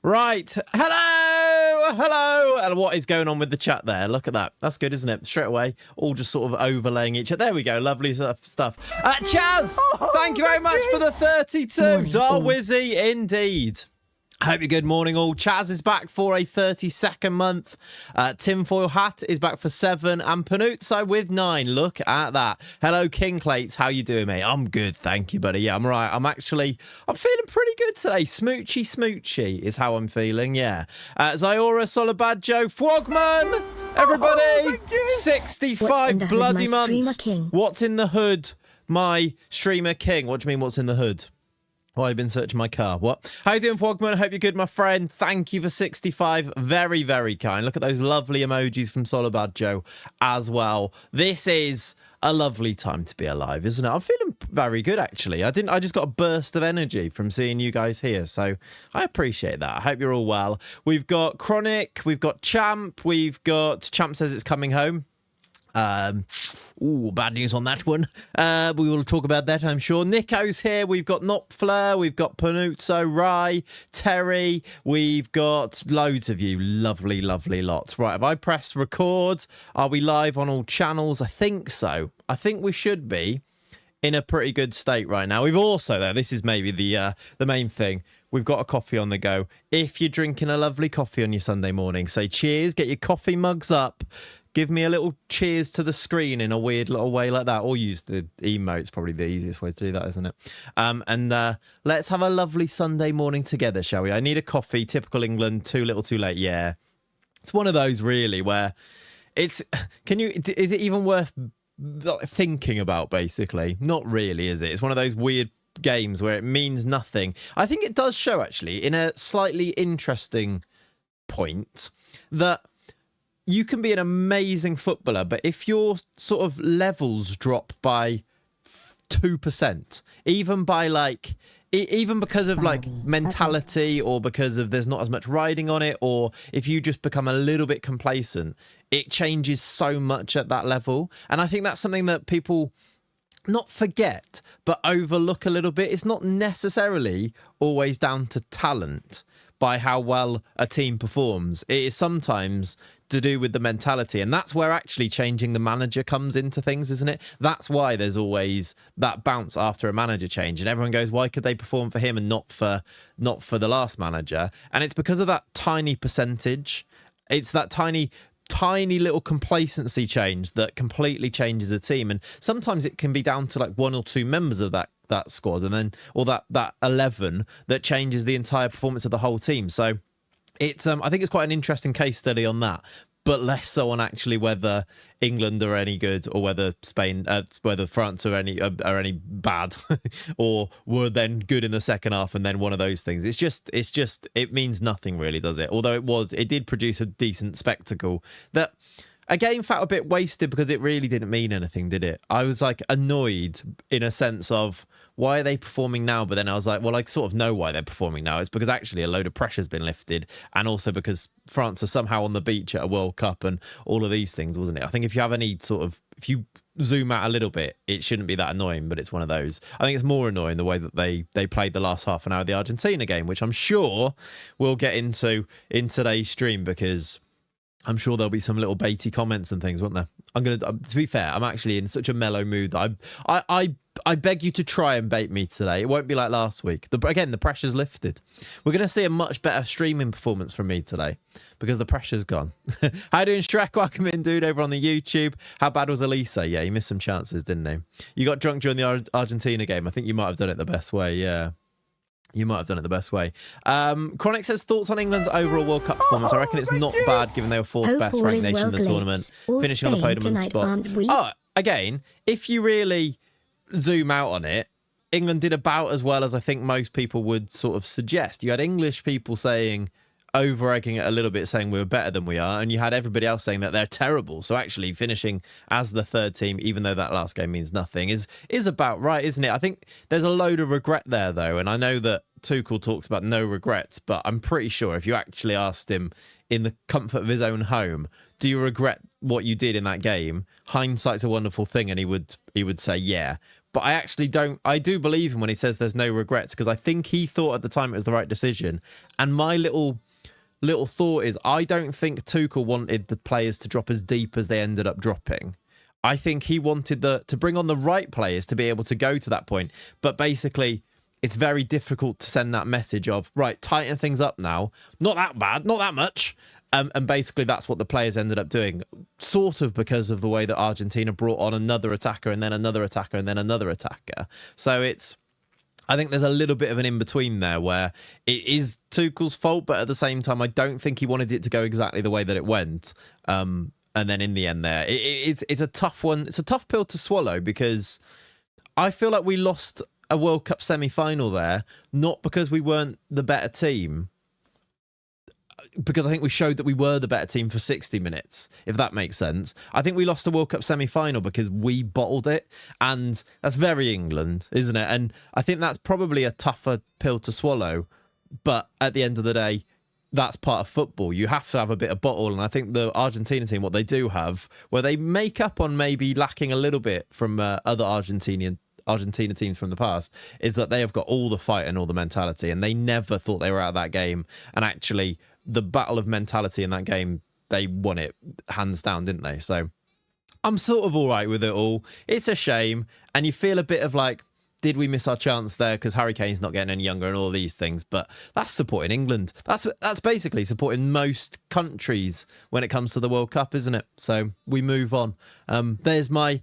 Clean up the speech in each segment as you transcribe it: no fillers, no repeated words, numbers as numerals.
Right. Hello. And what is going on with the chat there? Look at that. That's good, isn't it? Straight away, all just sort of overlaying each other. There we go. Lovely stuff. Chaz, thank you very much for the 32. Darwizzy, indeed. I hope you're good. Morning all. Chaz is back for a 32nd month. Tinfoil Hat is back for 7. And Panuzzo with 9. Look at that. Hello, King Clayts. How you doing, mate? I'm good. Thank you, buddy. Yeah, I'm right. I'm feeling pretty good today. Smoochy is how I'm feeling. Yeah. Zyora, Solabadjo, Frogman, everybody. 65 bloody months. What's in the hood, my streamer king? What do you mean, what's in the hood? Oh, I've been searching my car. What? How you doing, Frogman? I hope you're good, my friend. Thank you for 65. Very, very kind. Look at those lovely emojis from Solabadjo as well. This is a lovely time to be alive, isn't it? I'm feeling very good, actually. I just got a burst of energy from seeing you guys here, so I appreciate that. I hope you're all well. We've got Chronic, we've got Champ Champ says it's coming home. Bad news on that one. We will talk about that, I'm sure. Nico's here. We've got Nopfler. We've got Panuzzo, Rai, Terry. We've got loads of you. Lovely, lovely lots. Right, have I pressed record? Are we live on all channels? I think so. I think we should be in a pretty good state right now. We've also, though, this is maybe the main thing. We've got a coffee on the go. If you're drinking a lovely coffee on your Sunday morning, say cheers, get your coffee mugs up. Give me a little cheers to the screen in a weird little way like that. Or use the emote. It's probably the easiest way to do that, isn't it? And let's have a lovely Sunday morning together, shall we? I need a coffee. Typical England. Too little, too late. Yeah. It's one of those, really, where is it even worth thinking about, basically? Not really, is it? It's one of those weird games where it means nothing. I think it does show, actually, in a slightly interesting point, that you can be an amazing footballer, but if your sort of levels drop by 2%, even by even because of mentality, or because of there's not as much riding on it, or if you just become a little bit complacent, it changes so much at that level. And I think that's something that people not forget, but overlook a little bit. It's not necessarily always down to talent by how well a team performs. It is sometimes to do with the mentality, and that's where actually changing the manager comes into things, isn't it? That's why there's always that bounce after a manager change, and everyone goes, why could they perform for him and not for the last manager? And it's because of that tiny percentage. It's that tiny little complacency change that completely changes a team. And sometimes it can be down to like 1 or 2 members of that squad, and then or that 11 that changes the entire performance of the whole team. So it's I think it's quite an interesting case study on that, but less so on actually whether England are any good, or whether whether France are any bad, or were then good in the second half and then one of those things. It's just it means nothing really, does it? Although it did produce a decent spectacle that again felt a bit wasted because it really didn't mean anything, did it? I was like annoyed in a sense of, why are they performing now? But then I was like, well, I sort of know why they're performing now. It's because actually a load of pressure's been lifted, and also because France are somehow on the beach at a World Cup and all of these things, wasn't it? I think if you zoom out a little bit, it shouldn't be that annoying, but it's one of those. I think it's more annoying the way that they played the last half an hour of the Argentina game, which I'm sure we'll get into in today's stream, because I'm sure there'll be some little baity comments and things, won't there? To be fair, I'm actually in such a mellow mood that I beg you to try and bait me today. It won't be like last week. Again, the pressure's lifted. We're going to see a much better streaming performance from me today because the pressure's gone. How you doing, Shrek? Welcome in, dude, over on the YouTube. How bad was Elisa? Yeah, he missed some chances, didn't he? You got drunk during the Argentina game. I think you might have done it the best way, yeah. You might have done it the best way. Chronic says, thoughts on England's overall World Cup performance? I reckon it's not bad, given they were 4th best ranked nation in the tournament, finishing on the podium spot. Oh, again, if you really zoom out on it, England did about as well as I think most people would sort of suggest. You had English people saying, over-egging it a little bit, saying we were better than we are, and you had everybody else saying that they're terrible. So actually finishing as the 3rd team, even though that last game means nothing, is about right, isn't it? I think there's a load of regret there, though, and I know that Tuchel talks about no regrets, but I'm pretty sure if you actually asked him in the comfort of his own home, do you regret what you did in that game? Hindsight's a wonderful thing, and he would say yeah. but I do believe him when he says there's no regrets, because I think he thought at the time it was the right decision. And my little thought is, I don't think Tuchel wanted the players to drop as deep as they ended up dropping. I think he wanted to bring on the right players to be able to go to that point. But basically, it's very difficult to send that message of, right, tighten things up now. Not that bad, not that much. And basically, that's what the players ended up doing, sort of because of the way that Argentina brought on another attacker and then another attacker and then another attacker. So I think there's a little bit of an in-between there where it is Tuchel's fault, but at the same time, I don't think he wanted it to go exactly the way that it went. And then in the end there, it's a tough one. It's a tough pill to swallow, because I feel like we lost a World Cup semi-final there, not because we weren't the better team, because I think we showed that we were the better team for 60 minutes, if that makes sense. I think we lost the World Cup semi-final because we bottled it, and that's very England, isn't it? And I think that's probably a tougher pill to swallow, but at the end of the day, that's part of football. You have to have a bit of bottle, and I think the Argentina team, what they do have, where they make up on maybe lacking a little bit from other Argentina teams from the past, is that they have got all the fight and all the mentality, and they never thought they were out of that game. And actually, the battle of mentality in that game, they won it hands down, didn't they? So I'm sort of all right with it all. It's a shame, and you feel a bit of like, did we miss our chance there because Harry Kane's not getting any younger and all these things? But that's supporting England. That's basically supporting most countries when it comes to the World Cup, isn't it? So we move on. There's my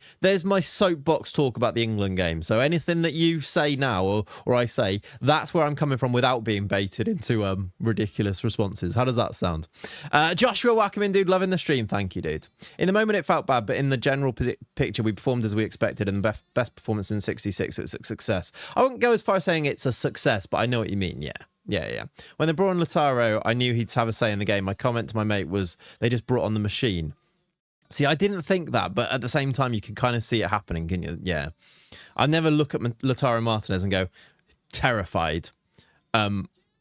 soapbox talk about the England game. So anything that you say now or I say, that's where I'm coming from without being baited into ridiculous responses. How does that sound? Joshua, welcome in, dude. Loving the stream. Thank you, dude. In the moment, it felt bad, but in the general picture, we performed as we expected, and the best performance in 66. So it's a success. I wouldn't go as far as saying it's a success, but I know what you mean. Yeah. When they brought on Lautaro, I knew he'd have a say in the game. My comment to my mate was, they just brought on the machine. See, I didn't think that, but at the same time, you can kind of see it happening, can you? Yeah. I never look at Lautaro Martinez and go, terrified.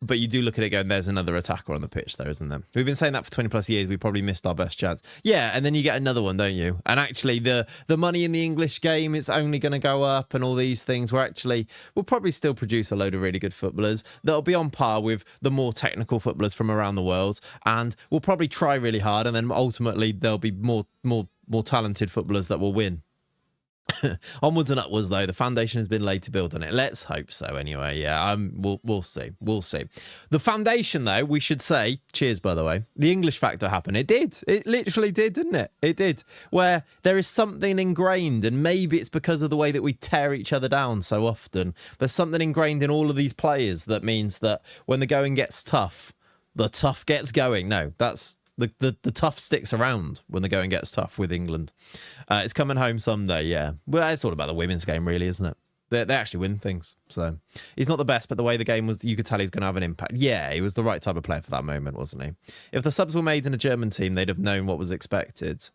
But you do look at it going, there's another attacker on the pitch there, isn't there? We've been saying that for 20 plus years. We probably missed our best chance. Yeah, and then you get another one, don't you? And actually, the money in the English game, it's only going to go up, and all these things. We'll probably still produce a load of really good footballers that'll be on par with the more technical footballers from around the world. And we'll probably try really hard, and then ultimately there'll be more talented footballers that will win. Onwards and upwards, though. The foundation has been laid to build on it. Let's hope so, anyway. Yeah, we'll see. We'll see. The foundation, though, we should say, cheers, by the way, the English factor happened. It did. It literally did, didn't it? It did. Where there is something ingrained, and maybe it's because of the way that we tear each other down so often. There's something ingrained in all of these players that means that when the going gets tough, the tough gets going. No, that's... The tough sticks around when the going gets tough with England. It's coming home someday, yeah. Well, it's all about the women's game, really, isn't it? They actually win things. So he's not the best, but the way the game was, you could tell he's going to have an impact. Yeah, he was the right type of player for that moment, wasn't he? If the subs were made in a German team, they'd have known what was expected.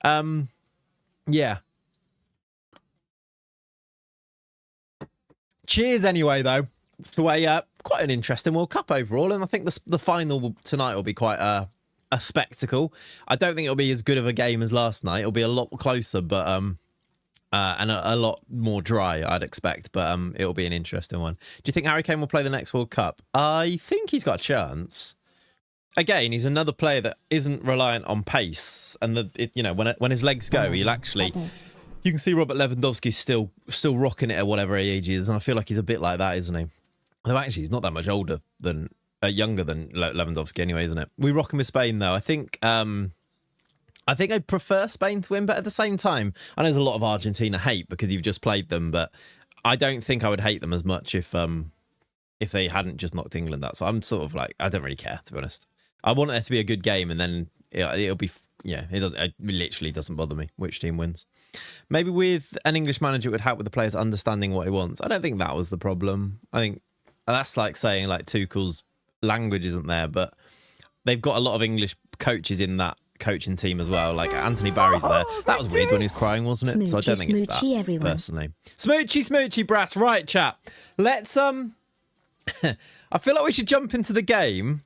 Yeah. Cheers anyway, though, to a quite an interesting World Cup overall. And I think the final tonight will be quite a spectacle. I don't think it'll be as good of a game as last night. It'll be a lot closer, but and a lot more dry, I'd expect. But it'll be an interesting one. Do you think Harry Kane will play the next World Cup? I think he's got a chance. Again, he's another player that isn't reliant on pace, and when his legs go, he'll actually. You can see Robert Lewandowski's still rocking it at whatever age he is, and I feel like he's a bit like that, isn't he? Though actually, he's not that much older than. Younger than Lewandowski anyway, isn't it? We rock him with Spain, though. I think I'd prefer Spain to win, but at the same time, I know there's a lot of Argentina hate because you've just played them, but I don't think I would hate them as much if they hadn't just knocked England out. So I'm sort of like, I don't really care, to be honest. I want it to be a good game, and then it'll be, it literally doesn't bother me which team wins. Maybe with an English manager, it would help with the players understanding what he wants. I don't think that was the problem. I think that's like saying like Tuchel's language isn't there, but they've got a lot of English coaches in that coaching team as well. Like Anthony Barry's there. That was weird when he was crying, wasn't it? So I don't think it's that, everyone. Personally. Smoochy, brats. Right, chat. Let's I feel like we should jump into the game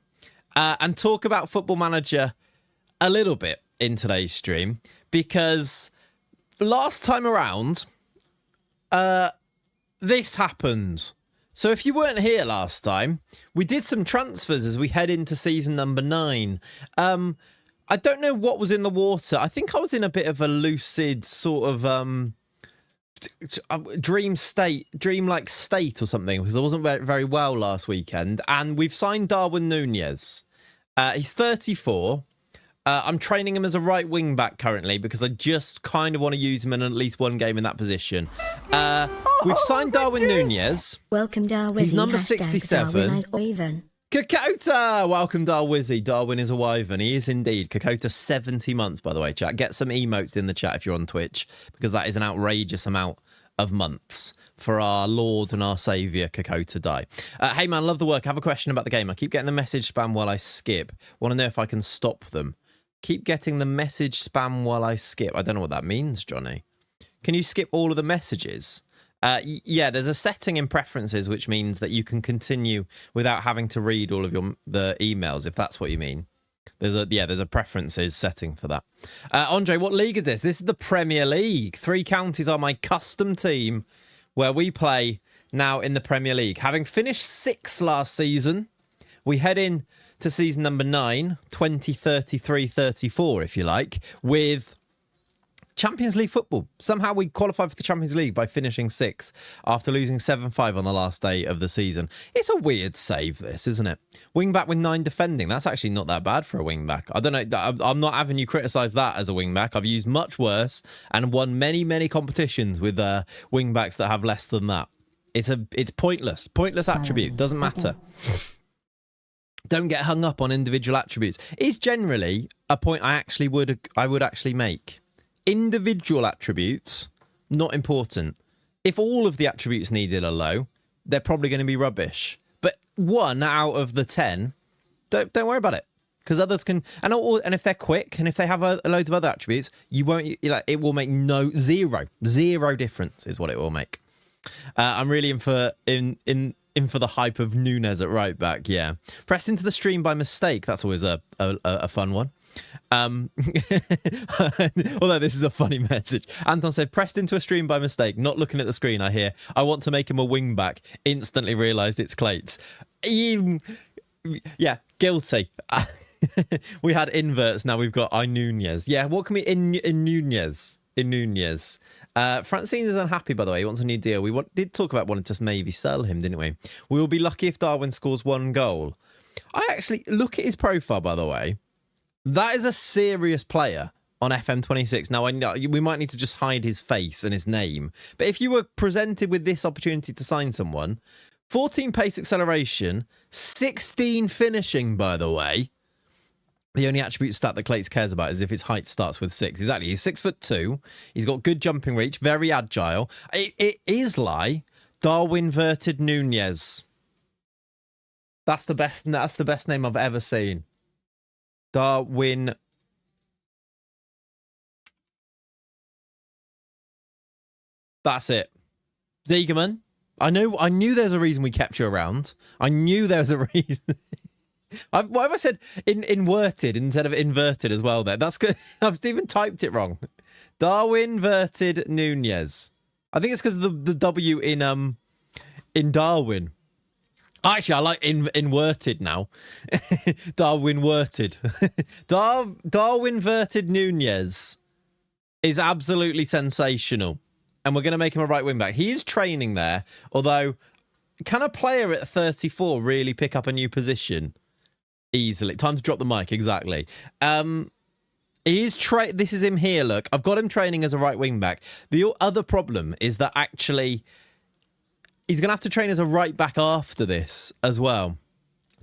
and talk about Football Manager a little bit in today's stream, because last time around, This happened. So if you weren't here last time, we did some transfers as we head into season number 9. I don't know what was in the water. I think I was in a bit of a lucid sort of dreamlike state or something, because I wasn't very well last weekend. And we've signed Darwin Núñez. He's 34. I'm training him as a right wing back currently because I just kind of want to use him in at least one game in that position. We've signed Darwin Núñez. Welcome, Darwin. He's number 67. Kakota! Welcome, Darwizzy. Darwin is a wyvern. He is indeed. Kakota, 70 months, by the way, chat. Get some emotes in the chat if you're on Twitch, because that is an outrageous amount of months for our Lord and our Saviour, Kakota Die. Hey, man, love the work. I have a question about the game. I keep getting the message spam while I skip. Want to know if I can stop them. Keep getting the message spam while I skip. I don't know what that means, Johnny. Can you skip all of the messages? Yeah, there's a setting in preferences which means that you can continue without having to read all of the emails, if that's what you mean. There's a preferences setting for that. Andre, what league is this? This is the Premier League. 3 counties are my custom team where we play now in the Premier League. Having finished 6th last season, we head in to season number 9, 2033-34, if you like, with Champions League football. Somehow we qualified for the Champions League by finishing 6th after losing 7-5 on the last day of the season. It's a weird save, this, isn't it? Wing back with 9 defending. That's actually not that bad for a wing back. I don't know. I'm not having you criticise that as a wing back. I've used much worse and won many competitions with wing backs that have less than that. It's pointless. Pointless attribute. Doesn't matter. Don't get hung up on individual attributes. It's generally a point I would actually make. Individual attributes, not important. If all of the attributes needed are low, they're probably going to be rubbish. But 1 out of the 10, don't worry about it, because others can. And if they're quick and if they have a load of other attributes, you won't. It will make zero difference is what it will make. I'm really in for the hype of Núñez at right back. Yeah, pressed into the stream by mistake. That's always a fun one. Although this is a funny message. Anton said, pressed into a stream by mistake, not looking at the screen. I want to make him a wing back, instantly realised it's Clayts. Yeah, guilty. We had inverts, now we've got Núñez. Yeah, what can we in Núñez? Francine is unhappy, by the way. He wants a new deal. We did talk about wanting to maybe sell him, didn't we? We will be lucky if Darwin scores 1 goal. I actually look at his profile, by the way. That is a serious player on FM26. Now, I know we might need to just hide his face and his name. But if you were presented with this opportunity to sign someone, 14 pace acceleration, 16 finishing, by the way. The only attribute stat that Clayts cares about is if his height starts with 6. Exactly. He's 6'2". He's got good jumping reach, very agile. It is Darwin Verted Núñez. That's the best name I've ever seen. Darwin. That's it. Ziegerman. I knew there's a reason we kept you around. I knew there was a reason. Why have I said inverted instead of inverted as well there? That's good. I've even typed it wrong. Darwin Verted Núñez. I think it's because of the W in Darwin. Actually, I like inverted now. Darwin Verted. Darwin Verted Núñez is absolutely sensational. And we're going to make him a right wing back. He is training there, although can a player at 34 really pick up a new position easily? Time to drop the mic, exactly. This is him here, look. I've got him training as a right wing back. The other problem is that actually he's going to have to train as a right back after this as well.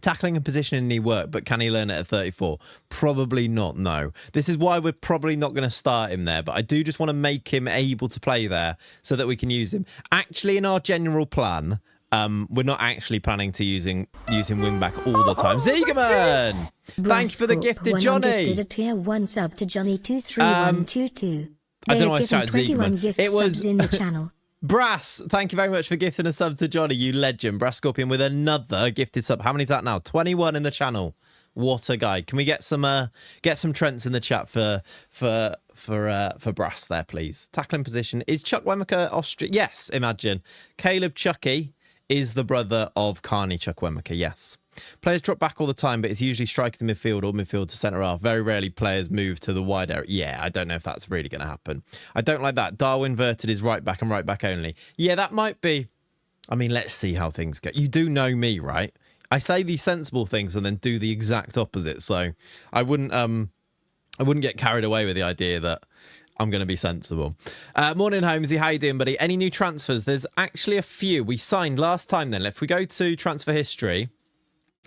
Tackling and positioning need work, but can he learn it at 34? Probably not, no. This is why we're probably not going to start him there, but I do just want to make him able to play there so that we can use him. Actually, in our general plan, we're not actually planning to using wing back all the time. Ziegerman! Thanks for the gifted Johnny! Gifted a tier 1 sub to Johnny 23122. I don't know why I shouted Ziegerman. It was in the channel. Brass, thank you very much for gifting a sub to Johnny, you legend. Brass Scorpion with another gifted sub. How many is that now? 21 in the channel. What a guy. Can we get some Trents in the chat for Brass there, please? Tackling position. Is Chuck Wemaker Austrian? Yes, imagine. Caleb Chucky is the brother of Carney Chuck Wemaker, yes. Players drop back all the time, but it's usually striker to midfield or midfield to centre half. Very rarely players move to the wide area. Yeah, I don't know if that's really going to happen. I don't like that. Darwin inverted is right back and right back only. Yeah, that might be. I mean, let's see how things go. You do know me, right? I say these sensible things and then do the exact opposite. So I wouldn't get carried away with the idea that I'm going to be sensible. Morning, Holmesy. How you doing, buddy? Any new transfers? There's actually a few. We signed last time then. If we go to transfer history,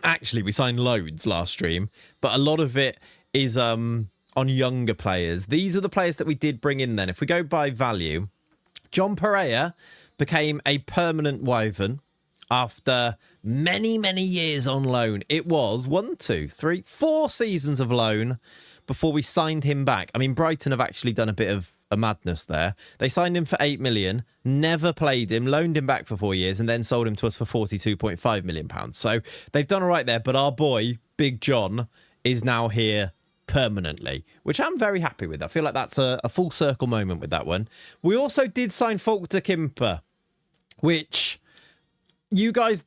actually, we signed loads last stream, but a lot of it is on younger players. These are the players that we did bring in then. If we go by value, John Pereira became a permanent Woven after many, many years on loan. It was 4 seasons of loan before we signed him back. I mean, Brighton have actually done a bit of a madness there. They signed him for 8 million, never played him, loaned him back for 4 years, and then sold him to us for 42.5 million pounds. So they've done all right there, but our boy, Big John, is now here permanently, which I'm very happy with. I feel like that's a full circle moment with that one. We also did sign Falkter Kimper, which you guys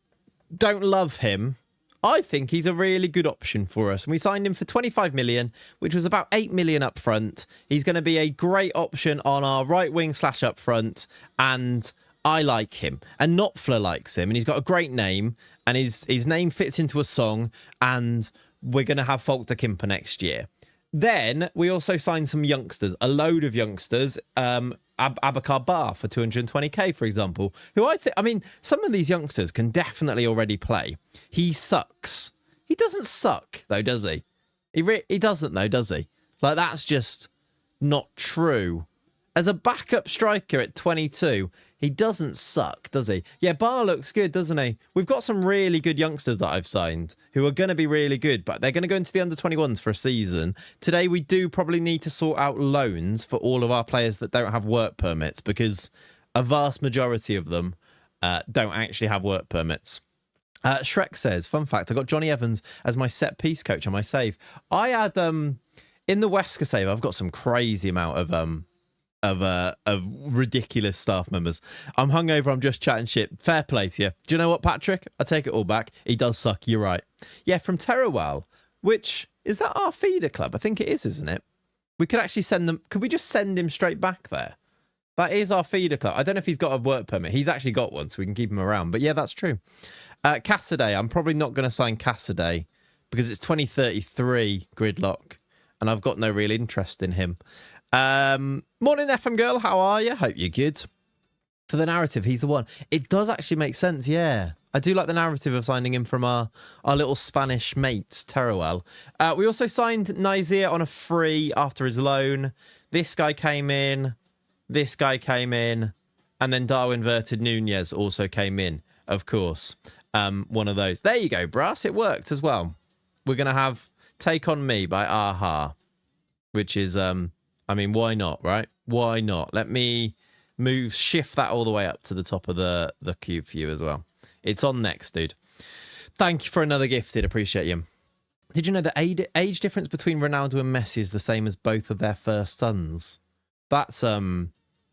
don't love him. I think he's a really good option for us. And we signed him for 25 million, which was about 8 million up front. He's going to be a great option on our right wing / up front. And I like him. And Knopfler likes him. And he's got a great name. And his name fits into a song. And we're going to have Falkter Kimper next year. Then we also signed some youngsters, a load of youngsters. Abakar Bar for 220k, for example, who I mean, some of these youngsters can definitely already play. He sucks. He doesn't suck, though, does he? He doesn't, though, does he? Like, that's just not true. As a backup striker at 22, he doesn't suck, does he? Yeah, Bar looks good, doesn't he? We've got some really good youngsters that I've signed who are going to be really good, but they're going to go into the under-21s for a season. Today, we do probably need to sort out loans for all of our players that don't have work permits, because a vast majority of them don't actually have work permits. Shrek says, fun fact, I got Johnny Evans as my set-piece coach on my save. I had, in the Wesker save, I've got some crazy amount of ridiculous staff members. I'm hungover, I'm just chatting shit. Fair play to you. Do you know what, Patrick? I take it all back. He does suck, you're right. Yeah, from Terrawell, which, is that our feeder club? I think it is, isn't it? We could actually send them, could we just send him straight back there? That is our feeder club. I don't know if he's got a work permit. He's actually got one, so we can keep him around. But yeah, that's true. Cassaday, I'm probably not going to sign Cassaday because it's 2033 gridlock, and I've got no real interest in him. Morning, FM girl. How are you? Hope you're good. For the narrative, he's the one. It does actually make sense, yeah. I do like the narrative of signing him from our little Spanish mates, Teruel. We also signed Nizier on a free after his loan. This guy came in. This guy came in. And then Darwin Verted Nunez also came in, of course. One of those. There you go, Brass. It worked as well. We're going to have Take On Me by Aha, which is, I mean, why not, right? Why not? Let me shift that all the way up to the top of the queue for you as well. It's on next, dude. Thank you for another gifted. Appreciate you. Did you know the age difference between Ronaldo and Messi is the same as both of their first sons? That's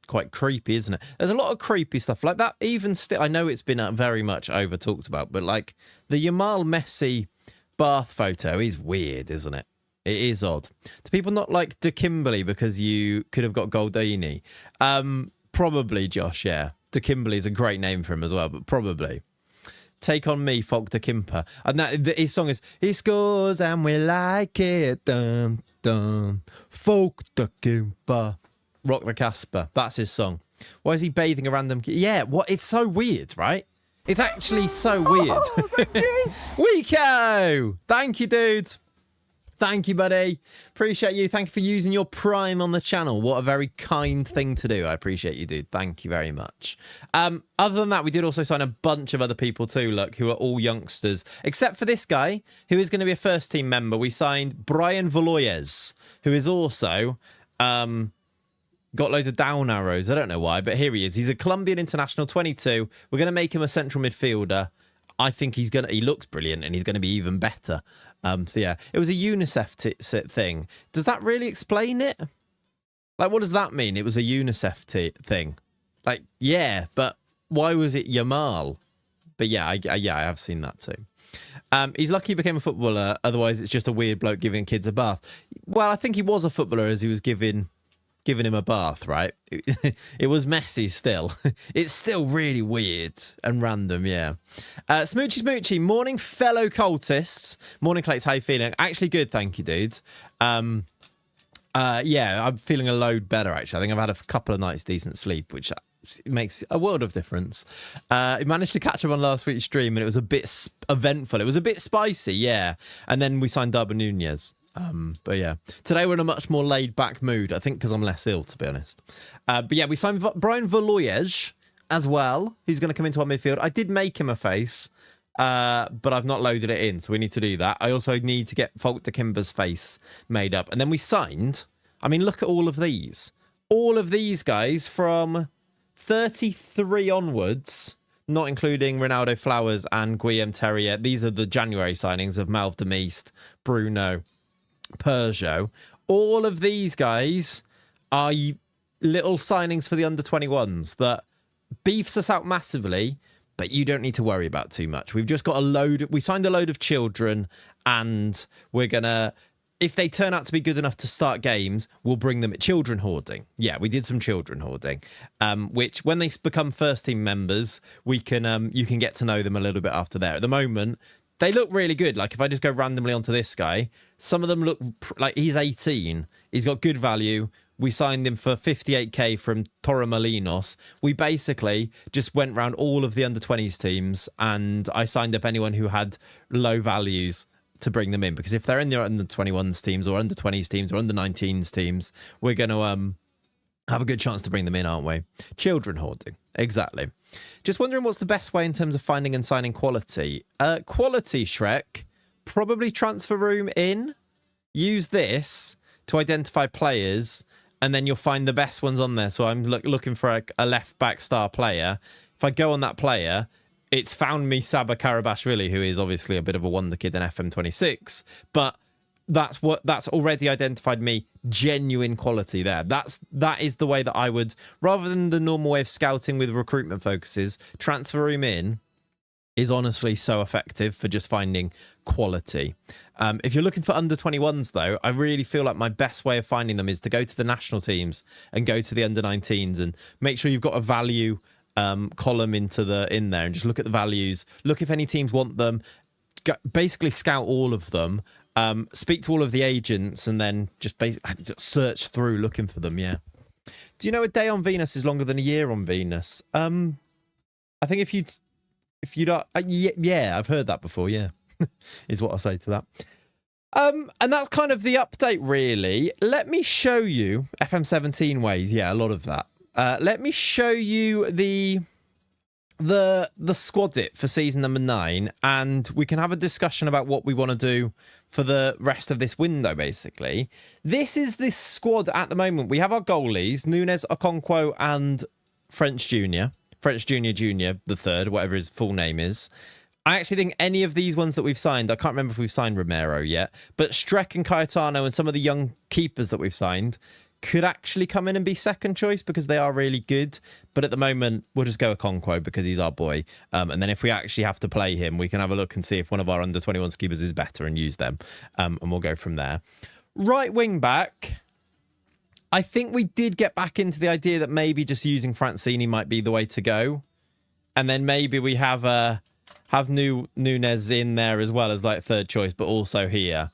quite creepy, isn't it? There's a lot of creepy stuff like that. Even still, I know it's been very much over talked about, but like the Yamal Messi bath photo is weird, isn't it? It is odd. Do people not like De Kimberley because you could have got Goldini? Probably, Josh, yeah. De Kimberley is a great name for him as well, but probably. Take On Me, Folk De Kimper. And his song is, he scores and we like it. Dum, dum. Folk De Kimper. Rock the Casper. That's his song. Why is he bathing a random kid? Yeah, what? It's so weird, right? It's actually so weird. Weeko! Thank you, dude. Thank you, buddy. Appreciate you. Thank you for using your Prime on the channel. What a very kind thing to do. I appreciate you, dude. Thank you very much. Other than that, we did also sign a bunch of other people too, look, who are all youngsters. Except for this guy, who is going to be a first-team member. We signed Brian Valoyes, who is also... got loads of down arrows. I don't know why, but here he is. He's a Colombian international, 22. We're going to make him a central midfielder. I think he looks brilliant and he's going to be even better So yeah, it was a UNICEF thing. Does that really explain it? Like, what does that mean? It was a UNICEF thing. Like, yeah, but why was it Yamal? But yeah, I have seen that too. He's lucky he became a footballer. Otherwise, it's just a weird bloke giving kids a bath. Well, I think he was a footballer as he was giving him a bath, right? It was messy still. It's still really weird and random, yeah. Smoochy Smoochy, morning fellow cultists. Morning Clayts, how you feeling? Actually good, thank you, dude. Yeah, I'm feeling a load better, actually. I think I've had a couple of nights decent sleep, which makes a world of difference. I managed to catch up on last week's stream, and it was a bit eventful. It was a bit spicy, yeah. And then we signed Darwin Nunez. But yeah, today we're in a much more laid-back mood, I think, because I'm less ill, to be honest. But yeah, we signed Brian Valoyej as well, who's going to come into our midfield. I did make him a face, but I've not loaded it in, so we need to do that. I also need to get Falk de Kimber's face made up. And then we signed, I mean, look at all of these. All of these guys from 33 onwards, not including Ronaldo Flowers and Guillaume Terrier. These are the January signings of Malv de Meest, Bruno, Peugeot. All of these guys are little signings for the under-21s that beefs us out massively, but you don't need to worry about too much. We've just got we signed a load of children, and we're gonna, if they turn out to be good enough to start games, we'll bring them children hoarding. Yeah, we did some children hoarding, which when they become first team members, we can you can get to know them a little bit after there. At the moment, they look really good. Like, if I just go randomly onto this guy, some of them look like he's 18. He's got good value. We signed him for 58k from Torremolinos. We basically just went round all of the under-20s teams, and I signed up anyone who had low values to bring them in. Because if they're in the under-21s teams or under-20s teams or under-19s teams, we're going to have a good chance to bring them in, aren't we? Children hoarding. Exactly. Just wondering what's the best way in terms of finding and signing quality. Quality, Shrek. Probably transfer room in. Use this to identify players, and then you'll find the best ones on there. So I'm looking for a left-back star player. If I go on that player, it's found me Saba Karabashvili, who is obviously a bit of a wonder kid in FM26, but that's already identified me genuine quality there. That is the way that I would, rather than the normal way of scouting with recruitment focuses, transfer room in is honestly so effective for just finding quality. If you're looking for under 21s though, I really feel like my best way of finding them is to go to the national teams and go to the under 19s and make sure you've got a value column in there, and just look at the values, look if any teams want them, basically scout all of them. Speak to all of the agents, and then just search through looking for them. Yeah. Do you know a day on Venus is longer than a year on Venus? I think if you'd yeah, I've heard that before. Yeah, is what I say to that. And that's kind of the update, really. Let me show you FM17 ways. Yeah, a lot of that. Let me show you the squad it for season number 9, and we can have a discussion about what we want to do for the rest of this window. Basically, this is this squad at the moment. We have our goalies, Nunes, Okonkwo, and French Junior, the third, whatever his full name is. I actually think any of these ones that we've signed, I can't remember if we've signed Romero yet, but Streck and Cayetano and some of the young keepers that we've signed could actually come in and be second choice because they are really good. But at the moment, we'll just go Okonkwo because he's our boy. And then if we actually have to play him, we can have a look and see if one of our under-21 keepers is better and use them. And we'll go from there. Right wing back. I think we did get back into the idea that maybe just using Francini might be the way to go. And then maybe we have Nunes in there as well as like third choice, but also here.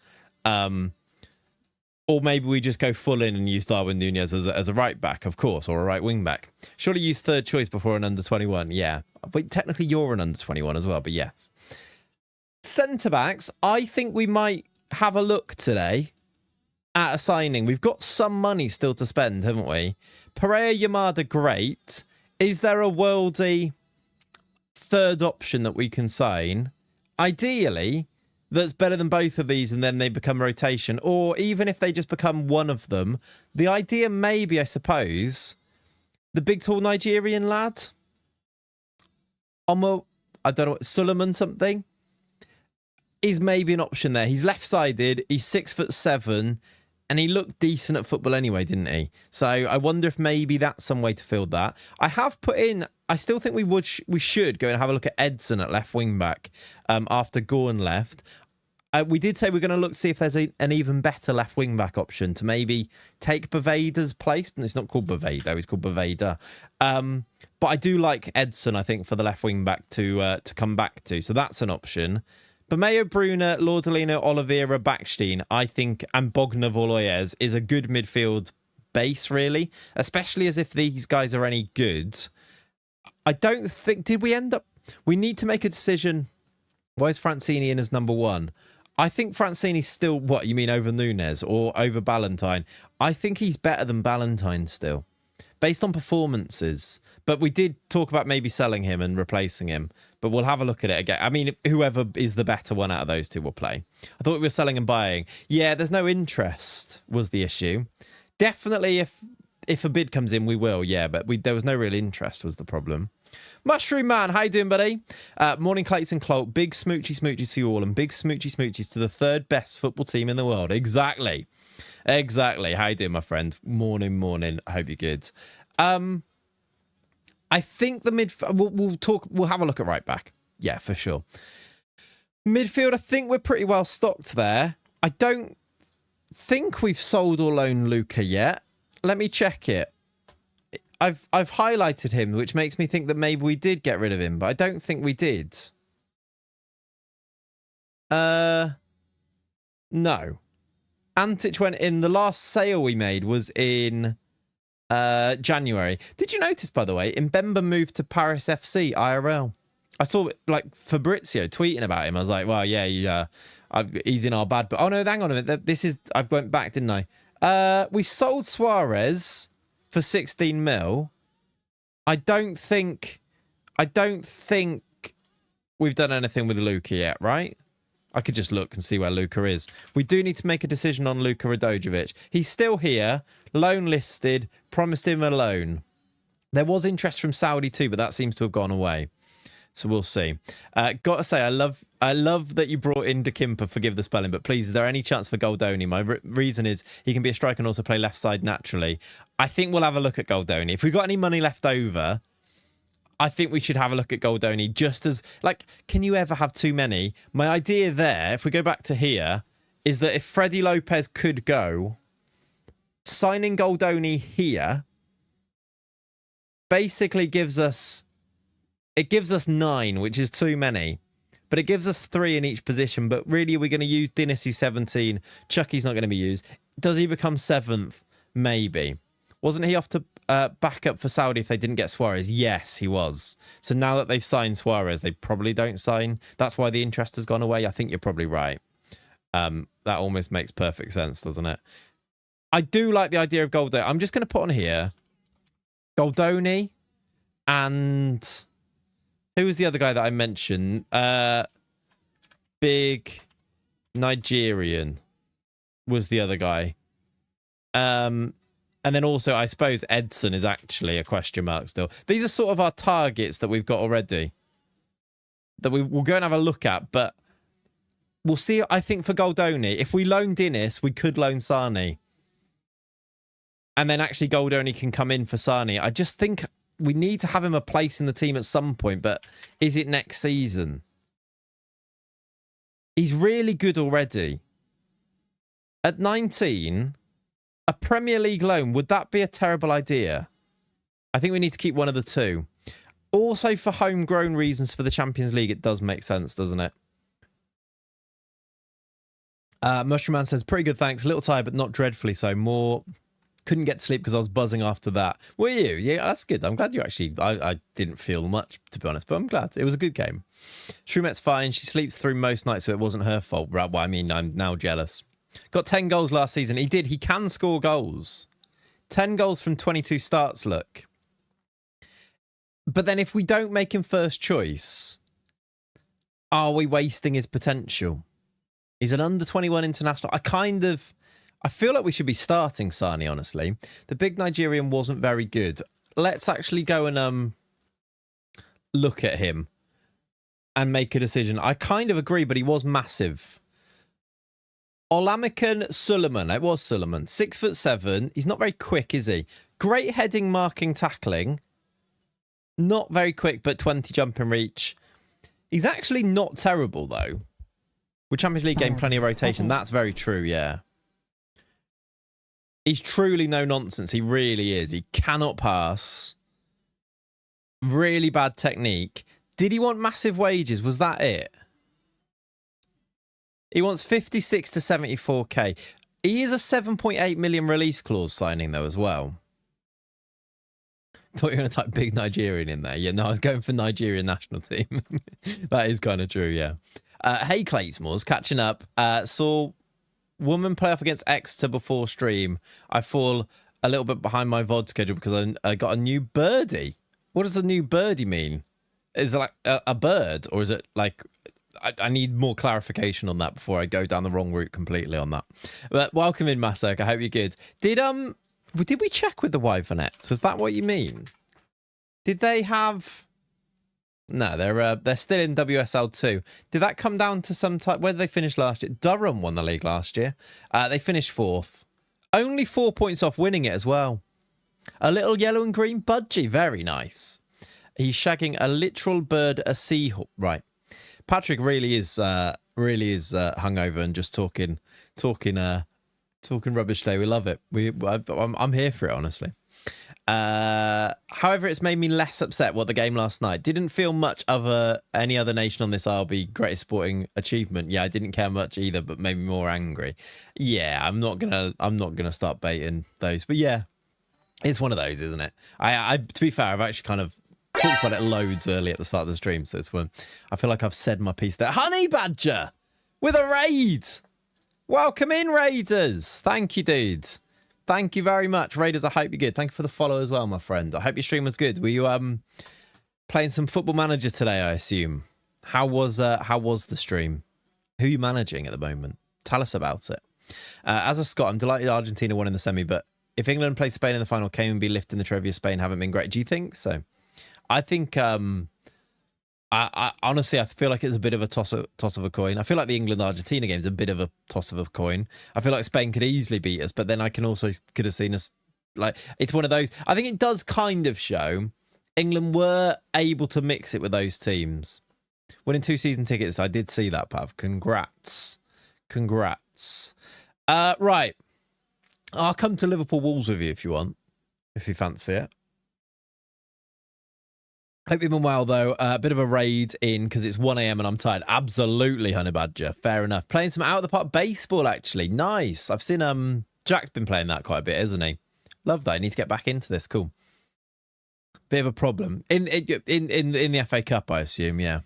Or maybe we just go full in and use Darwin Nunez as a right back, of course, or a right wing back. Surely use third choice before an under 21. Yeah. But technically you're an under 21 as well, but yes. Centre backs, I think we might have a look today at a signing. We've got some money still to spend, haven't we? Pereira, Yamada, great. Is there a worldy third option that we can sign? Ideally, that's better than both of these, and then they become rotation. Or even if they just become one of them, the idea maybe, I suppose, the big tall Nigerian lad, I don't know, Suleiman something. is maybe an option there. He's left-sided. He's 6'7", and he looked decent at football anyway, didn't he? So I wonder if maybe that's some way to fill that. I have put in. I still think we should go and have a look at Edson at left wing back after Gorn left. We did say we're going to look to see if there's an even better left wing back option to maybe take Bovada's place. It's not called Bovada; it's called Bovada. But I do like Edson, I think, for the left wing back to come back to. So that's an option. Bameo, Bruna, Lordolino, Oliveira, Backstein, I think, and Bogner Voloyez is a good midfield base, really, especially as if these guys are any good. I don't think... Did we end up... We need to make a decision. Why is Francini in as number one? I think Francini's still... What, you mean over Nunes or over Ballantyne? I think he's better than Ballantyne still, based on performances. But we did talk about maybe selling him and replacing him. But we'll have a look at it again. I mean, whoever is the better one out of those two will play. I thought we were selling and buying. Yeah, there's no interest was the issue. Definitely if a bid comes in, we will. Yeah, but there was no real interest was the problem. Mushroom Man, how you doing, buddy? Morning, Clayts and Clout. Big smoochy smoochies to you all, and big smoochy smoochies to the third best football team in the world. Exactly. Exactly. How you doing, my friend? Morning, morning. I hope you're good. I think the midfield... We'll have a look at right back. Yeah, for sure. Midfield, I think we're pretty well stocked there. I don't think we've sold or loaned Luca yet. Let me check it. I've highlighted him, which makes me think that maybe we did get rid of him, but I don't think we did. No. Antic went in. The last sale we made was in... January. Did you notice, by the way, Mbemba moved to Paris FC IRL? I saw like Fabrizio tweeting about him. I was like, well, yeah, he's in our bad. But oh no, hang on a minute. This is I went back, didn't I? We sold Suarez for 16 mil. I don't think we've done anything with Luka yet, right? I could just look and see where Luka is. We do need to make a decision on Luka Radojevic. He's still here, loan listed, promised him a loan. There was interest from Saudi too, but that seems to have gone away. So we'll see. Got to say, I love that you brought in De Kimper, forgive the spelling, but please, is there any chance for Goldoni? My reason is he can be a striker and also play left side naturally. I think we'll have a look at Goldoni. If we've got any money left over... I think we should have a look at Goldoni just as... Like, can you ever have too many? My idea there, if we go back to here, is that if Freddie Lopez could go, signing Goldoni here basically gives us... It gives us 9, which is too many. But it gives us 3 in each position. But really, we're going to use Dynasty 17. Chucky's not going to be used. Does he become 7th? Maybe. Wasn't he off to back up for Saudi if they didn't get Suarez? Yes, he was. So now that they've signed Suarez, they probably don't sign. That's why the interest has gone away. I think you're probably right. That almost makes perfect sense, doesn't it? I do like the idea of Goldoni. I'm just going to put on here Goldoni and who was the other guy that I mentioned? Big Nigerian was the other guy. And then also, I suppose Edson is actually a question mark still. These are sort of our targets that we've got already. That we'll go and have a look at. But we'll see, I think, for Goldoni. If we loan Dinis, we could loan Sani. And then actually Goldoni can come in for Sani. I just think we need to have him a place in the team at some point. But is it next season? He's really good already. At 19... A Premier League loan, would that be a terrible idea? I think we need to keep one of the two. Also, for homegrown reasons for the Champions League, it does make sense, doesn't it? Mushroom Man says, pretty good, thanks. A little tired, but not dreadfully so. More... Couldn't get to sleep because I was buzzing after that. Were you? Yeah, that's good. I'm glad you actually... I didn't feel much, to be honest, but I'm glad. It was a good game. Shremet's fine. She sleeps through most nights, so it wasn't her fault. Right, well, I mean, I'm now jealous. Got 10 goals last season. He did. He can score goals. 10 goals from 22 starts, look. But then if we don't make him first choice, are we wasting his potential? He's an under-21 international. I feel like we should be starting Sani, honestly. The big Nigerian wasn't very good. Let's actually go and look at him. and make a decision. I kind of agree, but he was massive. Olamican Suleiman. It was Suleiman. 6'7". He's not very quick, is he? Great heading, marking, tackling. Not very quick, but 20 jump and reach. He's actually not terrible, though. With Champions League game, plenty of rotation. That's very true, yeah. He's truly no nonsense. He really is. He cannot pass. Really bad technique. Did he want massive wages? Was that it? He wants 56 to 74k. He is a 7.8 million release clause signing, though, as well. Thought you were going to type big Nigerian in there. Yeah, no, I was going for Nigerian national team. That is kind of true, yeah. Hey, Clayts, catching up. Saw woman play off against Exeter before stream. I fall a little bit behind my VOD schedule because I got a new birdie. What does a new birdie mean? Is it like a bird, or is it like... I need more clarification on that before I go down the wrong route completely on that. But welcome in, Masek. I hope you're good. Did we check with the Wyvernettes? Was that what you mean? Did they have... No, they're still in WSL 2. Did that come down to some type... Where did they finish last year? Durham won the league last year. They finished 4th. Only 4 points off winning it as well. A little yellow and green budgie. Very nice. He's shagging a literal bird, a seahawk. Right. Patrick really is hungover and just talking rubbish today. We love it. I'm here for it, honestly. However, it's made me less upset what the game last night. Didn't feel much of any other nation on this RB greatest sporting achievement. Yeah, I didn't care much either, but made me more angry. Yeah, I'm not gonna start baiting those. But yeah, it's one of those, isn't it? I to be fair, I've actually kind of talked about it loads early at the start of the stream, so it's when I feel like I've said my piece there. Honey Badger with a raid. Welcome in, Raiders. Thank you, dudes. Thank you very much, Raiders. I hope you're good. Thank you for the follow as well, my friend. I hope your stream was good. Were you playing some Football Manager today, I assume? How was the stream? Who are you managing at the moment? Tell us about it. As a Scot, I'm delighted Argentina won in the semi, but if England played Spain in the final, can we be lifting the trophy of Spain haven't been great? Do you think so? I think I honestly, I feel like it's a bit of a toss of a coin. I feel like the England-Argentina game is a bit of a toss of a coin. I feel like Spain could easily beat us, but then I could have seen us, like, it's one of those. I think it does kind of show England were able to mix it with those teams. Winning 2 season tickets, I did see that, Pav. Congrats. Right. I'll come to Liverpool Wolves with you if you want, if you fancy it. Hope you've been well, though. A bit of a raid in because it's 1 a.m. and I'm tired. Absolutely, Honey Badger. Fair enough. Playing some out-of-the-park baseball, actually. Nice. I've seen Jack's been playing that quite a bit, hasn't he? Love that. He needs to get back into this. Cool. Bit of a problem. In the FA Cup, I assume, yeah.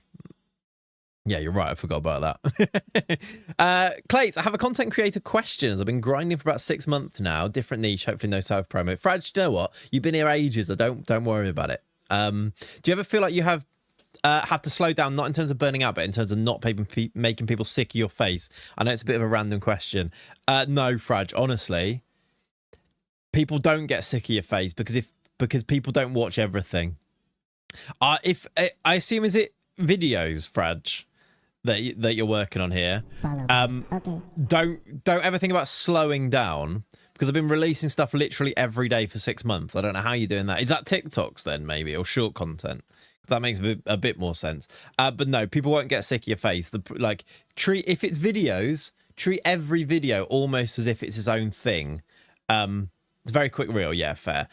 Yeah, you're right. I forgot about that. Clayts, I have a content creator question as I've been grinding for about 6 months now. Different niche, hopefully no self-promo. Fraj, you know what? You've been here ages. So don't worry about it. Do you ever feel like you have to slow down, not in terms of burning out, but in terms of not making people sick of your face? I know it's a bit of a random question. No, Fraj, honestly, people don't get sick of your face because people don't watch everything. If I assume, is it videos, Fraj, that you're working on here? Okay. Don't ever think about slowing down. Because I've been releasing stuff literally every day for 6 months. I don't know how you're doing that. Is that TikToks then, maybe, or short content? That makes a bit more sense. But no, people won't get sick of your face. If it's videos, treat every video almost as if it's its own thing. It's a very quick reel, yeah, fair.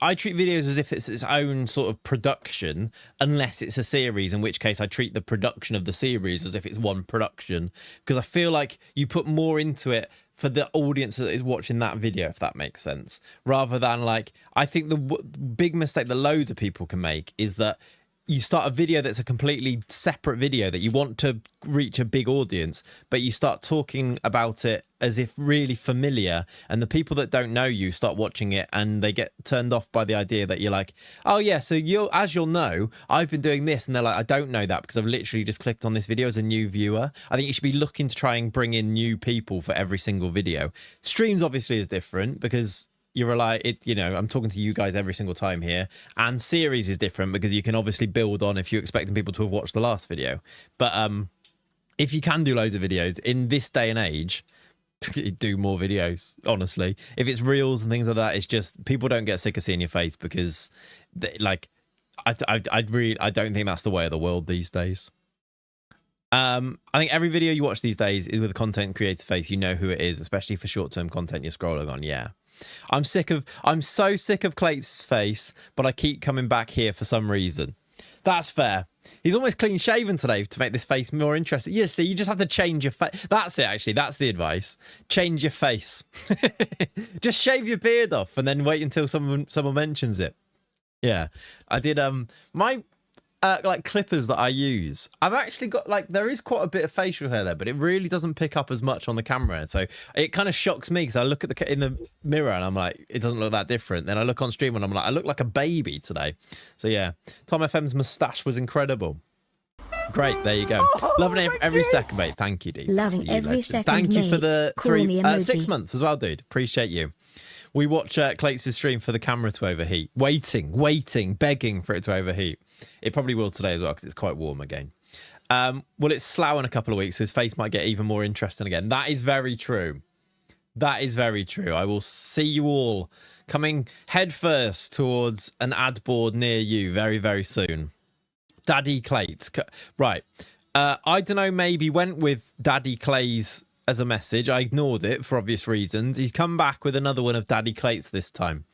I treat videos as if it's its own sort of production, unless it's a series, in which case I treat the production of the series as if it's one production, because I feel like you put more into it for the audience that is watching that video, if that makes sense, rather than I think the big mistake that loads of people can make is that you start a video that's a completely separate video that you want to reach a big audience, but you start talking about it as if really familiar, and the people that don't know you start watching it and they get turned off by the idea that you're like, oh yeah, so you'll know, I've been doing this, and they're like, I don't know that because I've literally just clicked on this video as a new viewer. I think you should be looking to try and bring in new people for every single video. Streams obviously is different because you rely it. You know, I'm talking to you guys every single time here, and series is different because you can obviously build on if you're expecting people to have watched the last video. But if you can do loads of videos in this day and age, do more videos. Honestly, if it's reels and things like that, it's just people don't get sick of seeing your face because, like, I don't think that's the way of the world these days. I think every video you watch these days is with a content creator face. You know who it is, especially for short-term content you're scrolling on. Yeah. I'm so sick of Clayts' face, but I keep coming back here for some reason. That's fair. He's almost clean shaven today to make this face more interesting. Yeah, see, you just have to change your face. That's it, actually. That's the advice. Change your face. Just shave your beard off and then wait until someone mentions it. Yeah. I did my like clippers that I use, I've actually got like there is quite a bit of facial hair there, but it really doesn't pick up as much on the camera. So it kind of shocks me because I look at in the mirror and I'm like, it doesn't look that different. Then I look on stream and I'm like, I look like a baby today. So yeah, Tom FM's moustache was incredible. Great, there you go. Loving every second, mate. Thank you, dude. Loving every second, Thank you for the Call me 6 months as well, dude. Appreciate you. We watch Clayts' stream for the camera to overheat. Waiting, begging for it to overheat. It probably will today as well because it's quite warm again. Well, it's Slough in a couple of weeks, so his face might get even more interesting again. That is very true. That is very true. I will see you all coming headfirst towards an ad board near you very, very soon. Daddy Clayts. Right. I don't know, maybe went with Daddy Clays as a message. I ignored it for obvious reasons. He's come back with another one of Daddy Clayts this time.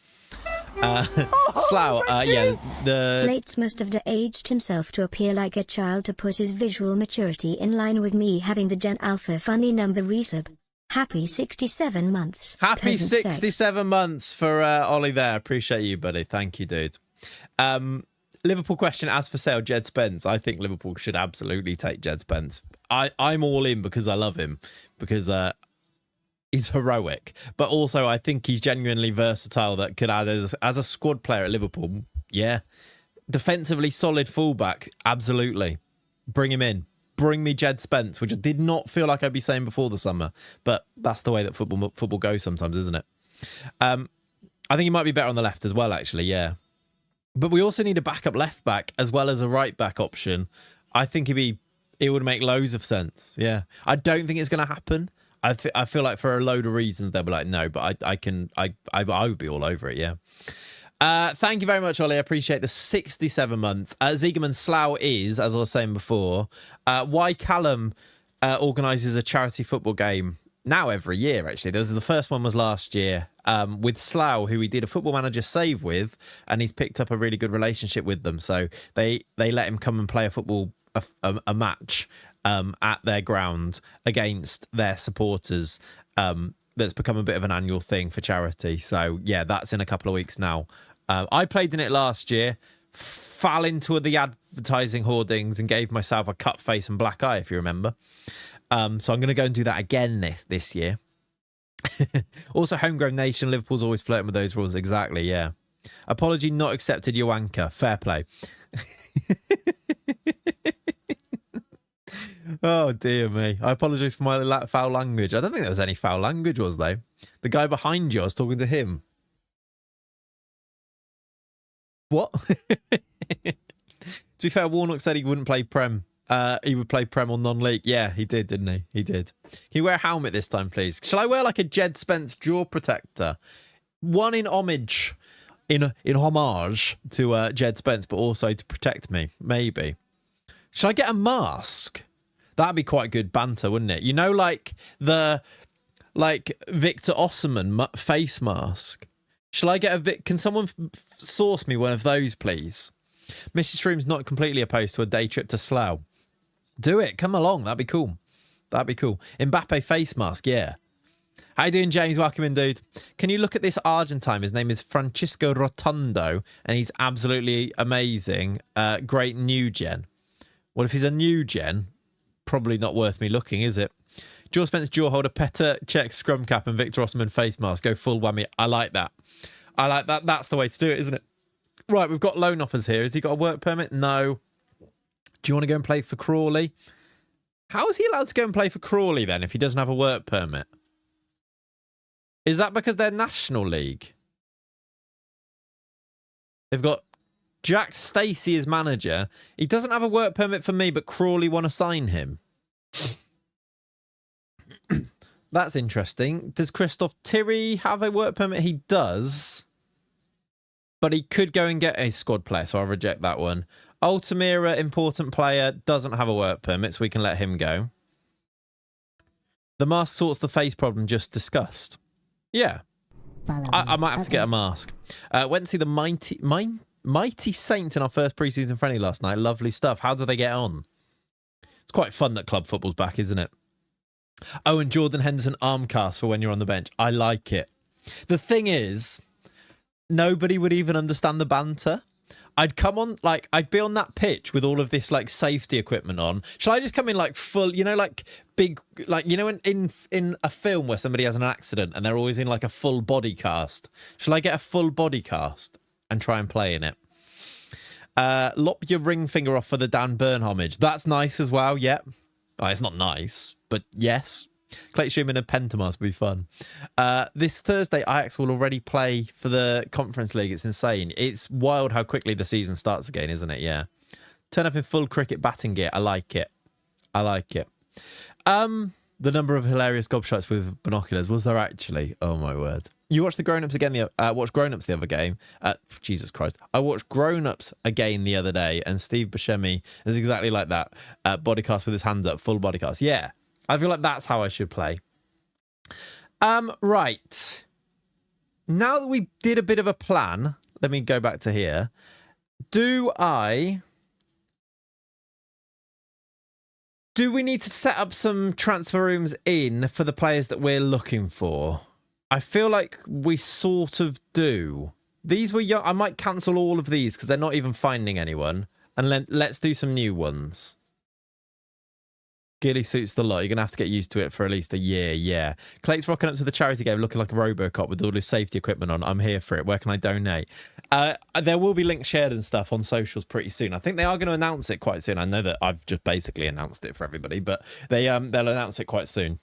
Slough, yeah, the Clayts must have de-aged himself to appear like a child to put his visual maturity in line with me having the Gen Alpha funny number resub. Happy 67 months. Happy 67 months for Ollie there. Appreciate you, buddy. Thank you, dude. Liverpool question, as for sale, Jed Spence. I think Liverpool should absolutely take Jed Spence. I'm all in because I love him, because he's heroic, but also I think he's genuinely versatile that could add as a squad player at Liverpool. Yeah. Defensively solid fullback. Absolutely. Bring him in. Bring me Jed Spence, which I did not feel like I'd be saying before the summer, but that's the way that football goes sometimes, isn't it? I think he might be better on the left as well, actually. Yeah. But we also need a backup left back as well as a right back option. I think it would make loads of sense. Yeah. I don't think it's going to happen. I feel like for a load of reasons they'll be like, no, but I would be all over it. Yeah. Thank you very much, Ollie. I appreciate the 67 months. Ziegerman Slough is, as I was saying before, why Callum organises a charity football game now every year, actually. The first one was last year with Slough, who we did a Football Manager save with, and he's picked up a really good relationship with them. So they let him come and play a match at their ground against their supporters. That's become a bit of an annual thing for charity. So yeah, that's in a couple of weeks now. I played in it last year, fell into the advertising hoardings and gave myself a cut face and black eye, if you remember. So I'm going to go and do that again this year. Also, Homegrown Nation, Liverpool's always flirting with those rules. Exactly, yeah. Apology not accepted, Joanka. Fair play. Oh, dear me. I apologise for my foul language. I don't think there was any foul language, was there? The guy behind you, I was talking to him. What? To be fair, Warnock said he wouldn't play Prem. He would play Prem or non-league. Yeah, he did, didn't he? He did. Can you wear a helmet this time, please? Shall I wear like a Jed Spence jaw protector? One in homage, in homage to Jed Spence, but also to protect me. Maybe. Shall I get a mask? That'd be quite good banter, wouldn't it? You know, like the Victor Osman face mask. Shall I get can someone source me one of those, please? Mrs. Shroom's not completely opposed to a day trip to Slough. Do it. Come along. That'd be cool. That'd be cool. Mbappe face mask. Yeah. How you doing, James? Welcome in, dude. Can you look at this Argentine? His name is Francisco Rotundo, and he's absolutely amazing. Great new gen. Well, if he's a new gen, probably not worth me looking, is it? George Spence jaw holder, Petr Cech scrum cap, and Victor Osman face mask. Go full whammy. I like that. I like that. That's the way to do it, isn't it? Right, we've got loan offers here. Has he got a work permit? No. Do you want to go and play for Crawley? How is he allowed to go and play for Crawley then if he doesn't have a work permit? Is that because they're National League? They've got Jack Stacey as manager. He doesn't have a work permit for me, but Crawley want to sign him. That's interesting. Does Christoph Thierry have a work permit? He does. But he could go and get a squad player, so I'll reject that one. Altamira, important player, doesn't have a work permit, so we can let him go. The mask sorts the face problem just discussed. Yeah. I might have to get a mask. Went to see the Mighty Saints in our first preseason friendly last night. Lovely stuff. How did they get on? It's quite fun that club football's back, isn't it? Oh, and Jordan Henderson arm cast for when you're on the bench. I like it. The thing is, nobody would even understand the banter. I'd come on, like, I'd be on that pitch with all of this, like, safety equipment on. Shall I just come in, like, full, you know, like, big, like, you know, in a film where somebody has an accident and they're always in, like, a full body cast? Shall I get a full body cast and try and play in it? Lop your ring finger off for the Dan Burn homage. That's nice as well, yep. Oh, it's not nice, but yes. Clayts streaming a Pentamask would be fun. This Thursday, Ajax will already play for the Conference League. It's insane. It's wild how quickly the season starts again, isn't it? Yeah. Turn up in full cricket batting gear. I like it. I like it. The number of hilarious gobshites with binoculars. Was there actually? Oh, my word. You watched the Grown-Ups again. Watched Grown-Ups the other game. Jesus Christ. I watched Grown-Ups again the other day, and Steve Buscemi is exactly like that. Bodycast with his hands up. Full bodycast. Yeah. I feel like that's how I should play. Right. Now that we did a bit of a plan, let me go back to here. Do we need to set up some transfer rooms in for the players that we're looking for? I feel like we sort of do. These were young. I might cancel all of these because they're not even finding anyone. And let's do some new ones. Gilly suits the lot. You're going to have to get used to it for at least a year, yeah. Clayt's rocking up to the charity game looking like a Robocop with all his safety equipment on. I'm here for it. Where can I donate? There will be links shared and stuff on socials pretty soon. I think they are going to announce it quite soon. I know that I've just basically announced it for everybody, but they'll announce it quite soon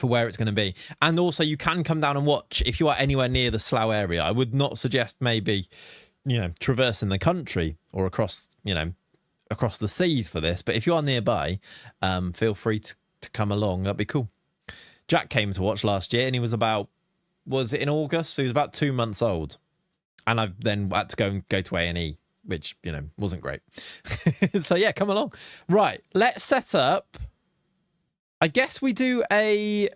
for where it's going to be. And also, you can come down and watch if you are anywhere near the Slough area. I would not suggest maybe, traversing the country or across the seas for this, but if you are nearby, feel free to come along. That'd be cool. Jack came to watch last year and he was was it in August? So he was about 2 months old. And I then had to go to A&E, which, wasn't great. So yeah, come along. Right, let's set up. I guess we do a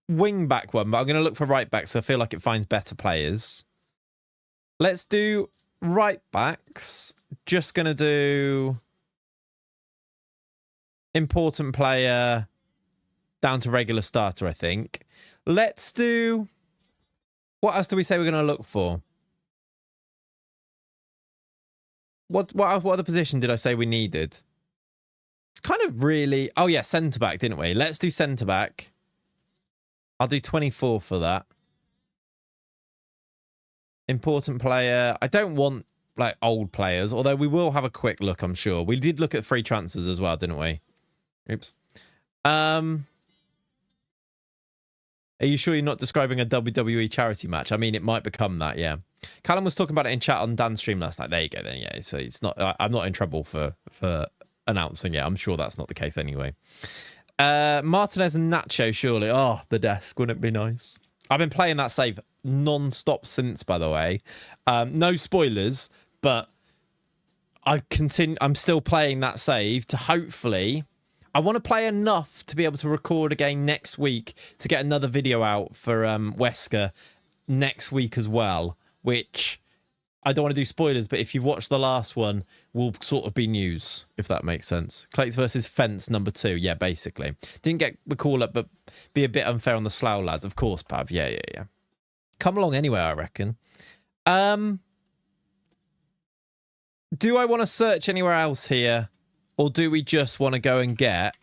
wing back one, but I'm going to look for right back, so I feel like it finds better players. Let's do right backs. Just going to do important player down to regular starter, I think. Let's do... What else do we say we're going to look for? What other position did I say we needed? It's kind of really... Oh, yeah, centre-back, didn't we? Let's do centre-back. I'll do 24 for that. Important player. I don't want, like, old players, although we will have a quick look, I'm sure. We did look at free transfers as well, didn't we? Oops. Are you sure you're not describing a WWE charity match? I mean, it might become that, yeah. Callum was talking about it in chat on Dan's stream last night. There you go, then, yeah. So it's not... I'm not in trouble for announcing it. I'm sure that's not the case anyway. Martinez and Nacho, surely. Oh, the desk. Wouldn't it be nice? I've been playing that save non-stop since, by the way. No spoilers, but I'm still playing that save to hopefully... I want to play enough to be able to record again next week to get another video out for Wesker next week as well, which I don't want to do spoilers, but if you've watched the last one, will sort of be news, if that makes sense. Clayts versus Fence number 2. Yeah, basically. Didn't get the call up, but be a bit unfair on the Slough lads. Of course, Pav. Yeah. Come along anyway, I reckon. Do I want to search anywhere else here? Or do we just want to go and get...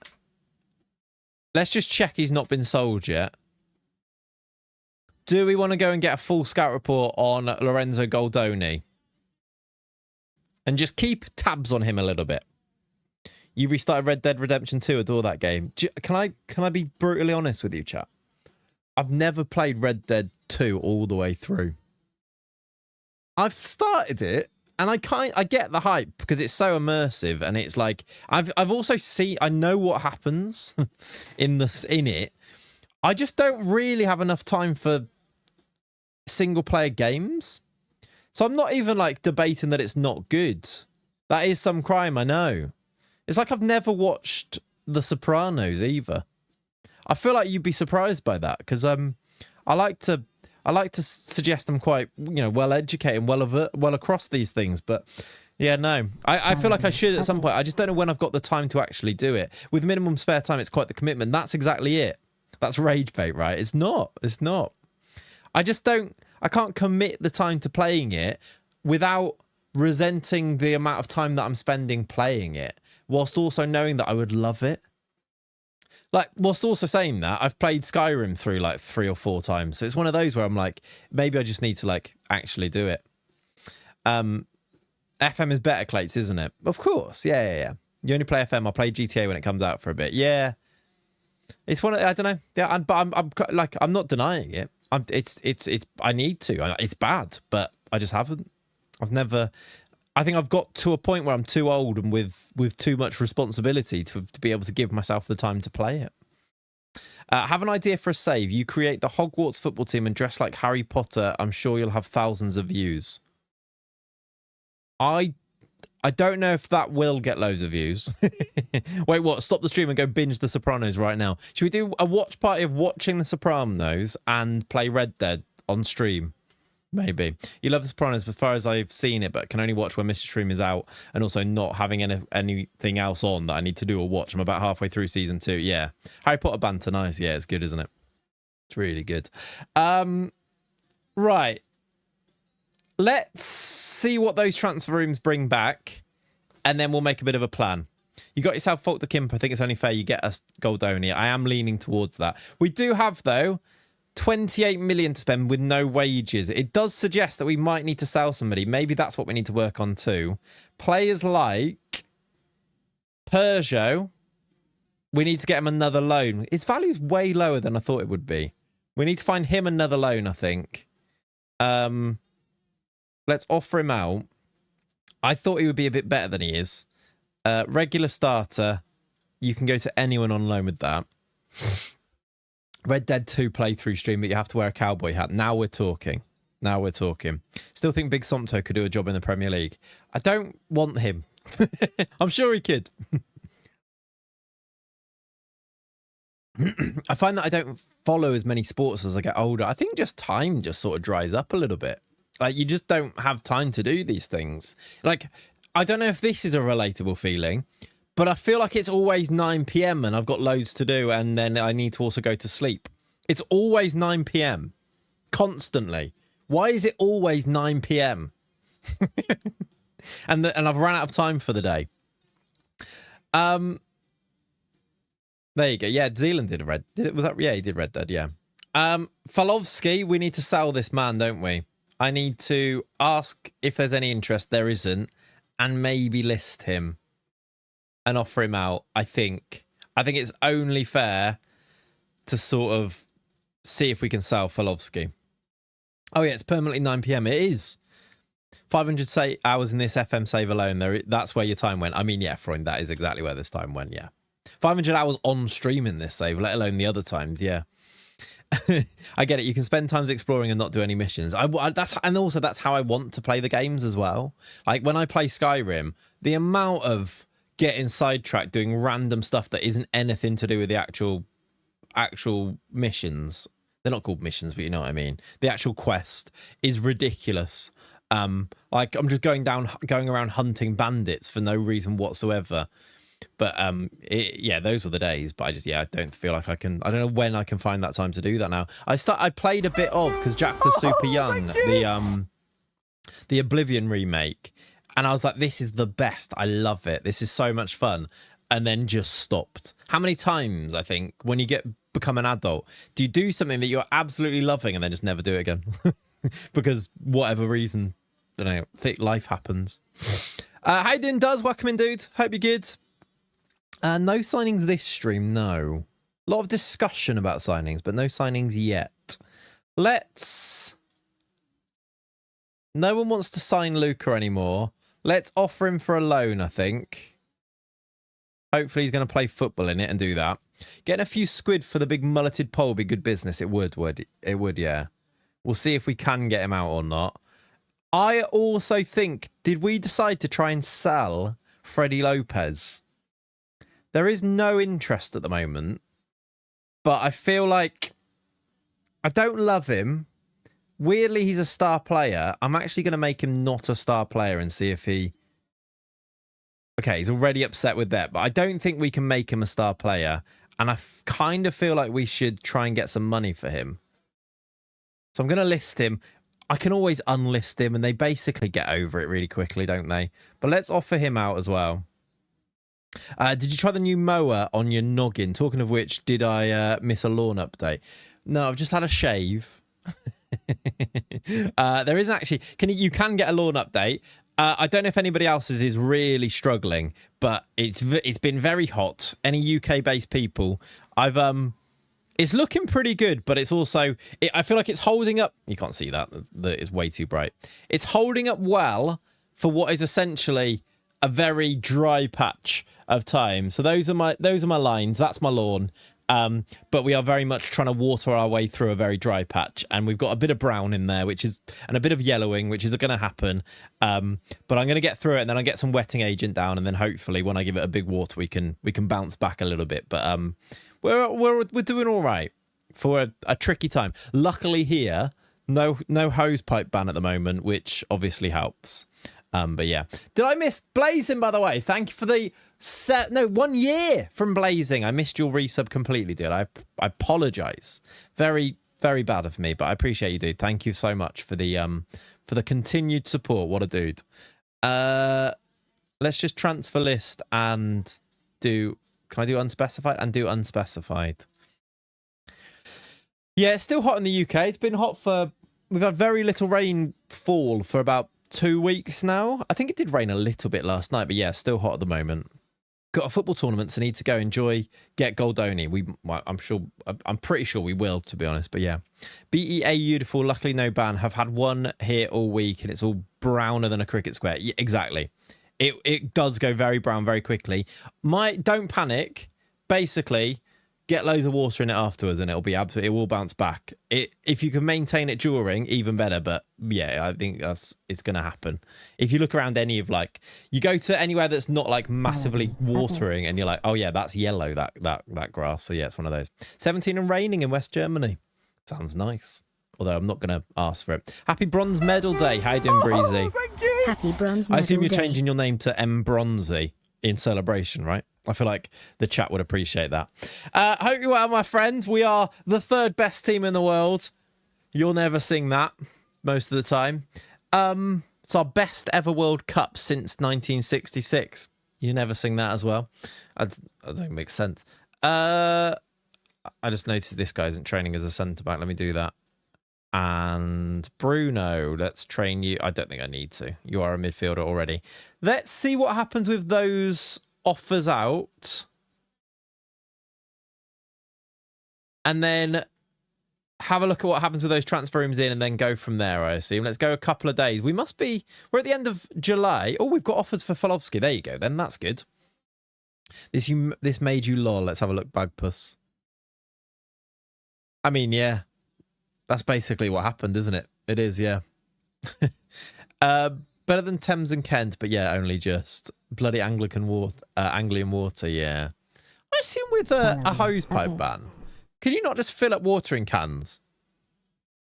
Let's just check he's not been sold yet. Do we want to go and get a full scout report on Lorenzo Goldoni? And just keep tabs on him a little bit. You restarted Red Dead Redemption 2, adore that game. Can I be brutally honest with you, chat? I've never played Red Dead 2 all the way through. I've started it, and I get the hype because it's so immersive, and it's like I've also I know what happens in it. I just don't really have enough time for single player games. So I'm not even like debating that it's not good. That is some crime, I know. It's like I've never watched The Sopranos either. I feel like you'd be surprised by that because I like to suggest I'm quite well educated and well across these things, but yeah, no. I feel like I should at some point. I just don't know when I've got the time to actually do it. With minimum spare time, it's quite the commitment. That's exactly it. That's rage bait, right? It's not. I can't commit the time to playing it without resenting the amount of time that I'm spending playing it, whilst also knowing that I would love it. Like, whilst also saying that, I've played Skyrim through like 3 or 4 times. So it's one of those where I'm like, maybe I just need to like actually do it. FM is better, Clayts, isn't it? Of course. Yeah. You only play FM. I'll play GTA when it comes out for a bit. Yeah. It's I don't know. Yeah, but I'm not denying it. I need to. It's bad, but I just haven't. I think I've got to a point where I'm too old and with too much responsibility to be able to give myself the time to play it. Have an idea for a save. You create the Hogwarts football team and dress like Harry Potter. I'm sure you'll have thousands of views. I don't know if that will get loads of views. Wait, what? Stop the stream and go binge The Sopranos right now. Should we do a watch party of watching The Sopranos and play Red Dead on stream? Maybe. You love The Sopranos as far as I've seen it, but can only watch when Mr. Stream is out and also not having anything else on that I need to do or watch. I'm about halfway through season 2. Yeah. Harry Potter banter, nice. Yeah, it's good, isn't it? It's really good. Right. Let's see what those transfer rooms bring back, and then we'll make a bit of a plan. You got yourself Fault to Kimp. I think it's only fair you get us Goldonia. I am leaning towards that. We do have, though, 28 million to spend with no wages. It does suggest that we might need to sell somebody. Maybe that's what we need to work on too. Players like Peugeot, we need to get him another loan. His value's way lower than I thought it would be. We need to find him another loan, I think. Let's offer him out. I thought he would be a bit better than he is. Regular starter. You can go to anyone on loan with that. Red Dead 2 playthrough stream, but you have to wear a cowboy hat. Now we're talking. Still think Big Sompto could do a job in the Premier League. I don't want him. I'm sure he could. I find that I don't follow as many sports as I get older. I think just time just sort of dries up a little bit. Like, you just don't have time to do these things. Like, I don't know if this is a relatable feeling, but I feel like it's always 9 p.m. and I've got loads to do, and then I need to also go to sleep. It's always 9 p.m. Constantly. Why is it always 9 p.m.? and I've run out of time for the day. There you go. Yeah, Zealand did he did Red Dead, yeah. Falovsky, we need to sell this man, don't we? I need to ask if there's any interest. There isn't. And maybe list him and offer him out, I think. I think it's only fair to sort of see if we can sell Falovsky. Oh, yeah, it's permanently 9 p.m. It is. 500 hours in this FM save alone. That's where your time went. I mean, yeah, Freund, that is exactly where this time went, yeah. 500 hours on stream in this save, let alone the other times, yeah. I get it. You can spend times exploring and not do any missions. That's how I want to play the games as well. Like when I play Skyrim, the amount of getting sidetracked doing random stuff that isn't anything to do with the actual missions. They're not called missions, but you know what I mean. The actual quest is ridiculous. Like I'm just going around hunting bandits for no reason whatsoever. But yeah, those were the days. But I don't feel like I can. I don't know when I can find that time to do that now. I played a bit of, because Jack was super young, the Oblivion remake, and I was like, this is the best. I love it. This is so much fun. And then just stopped. How many times, I think, when you become an adult, do you do something that you're absolutely loving and then just never do it again? Because whatever reason, I don't know, I think life happens. How you doing, Does? Welcome in, dude. Hope you're good. No signings this stream, no. A lot of discussion about signings, but no signings yet. Let's No one wants to sign Luca anymore. Let's offer him for a loan, I think. Hopefully he's going to play football in it and do that. Getting a few squid for the big mulleted pole would be good business. It would, yeah. We'll see if we can get him out or not. I also think, did we decide to try and sell Freddie Lopez? There is no interest at the moment, but I feel like I don't love him. Weirdly, he's a star player. I'm actually going to make him not a star player and see if he... Okay, he's already upset with that, but I don't think we can make him a star player. And I kind of feel like we should try and get some money for him. So I'm going to list him. I can always unlist him, and they basically get over it really quickly, don't they? But let's offer him out as well. Did you try the new mower on your noggin? Talking of which, did I miss a lawn update? No, I've just had a shave. There isn't actually... You can get a lawn update. I don't know if anybody else's is really struggling, but it's been very hot. Any UK-based people, it's looking pretty good, but it's also... I feel like it's holding up... You can't see that. It's way too bright. It's holding up well for what is essentially a very dry patch of time. So those are my lines. That's my lawn. But we are very much trying to water our way through a very dry patch, and we've got a bit of brown in there, and a bit of yellowing, which is going to happen. But I'm going to get through it, and then I'll get some wetting agent down, and then hopefully when I give it a big water, we can bounce back a little bit. But we're doing all right for a tricky time. Luckily here, no hose pipe ban at the moment, which obviously helps. But yeah, did I miss Blazing, by the way? Thank you for the 1 year from Blazing. I missed your resub completely, dude. I apologize. Very, very bad of me, but I appreciate you, dude. Thank you so much for the continued support. What a dude. Let's just transfer list and can I do unspecified and do unspecified? Yeah, it's still hot in the UK. It's been hot we've had very little rainfall for about 2 weeks now. I think it did rain a little bit last night, but yeah, still hot at the moment. Got a football tournament, so need to go enjoy, get Goldoni. I'm pretty sure we will, to be honest. But yeah, BEA beautiful. Luckily, no ban. Have had one here all week, and it's all browner than a cricket square. Yeah, exactly. It does go very brown very quickly. Don't panic. Basically, get loads of water in it afterwards, and it will bounce back. If you can maintain it during, even better. But yeah, I think it's going to happen. If you look around you go to anywhere that's not like massively watering, and you're like, oh yeah, that's yellow, that grass. So yeah, it's one of those. 17 and raining in West Germany. Sounds nice. Although I'm not going to ask for it. Happy Bronze Medal Day. How you doing, Breezy? Happy Bronze Medal Day. I assume you're changing your name to M Bronzy in celebration, right? I feel like the chat would appreciate that. Hope you're well, my friend. We are the third best team in the world. You'll never sing that most of the time. It's our best ever World Cup since 1966. You never sing that as well. I don't make sense. I just noticed this guy isn't training as a centre back. Let me do that. And Bruno, let's train you. I don't think I need to. You are a midfielder already. Let's see what happens with those offers out. And then have a look at what happens with those transfer rooms in, and then go from there, I assume. Let's go a couple of days. We're at the end of July. Oh, we've got offers for Folovsky. There you go, then. That's good. This made you lol. Let's have a look, Bagpuss. I mean, yeah. That's basically what happened, isn't it? It is, yeah. Better than Thames and Kent, but yeah, only just. Bloody Anglian water, yeah. I assume with a hose pipe ban, can you not just fill up watering cans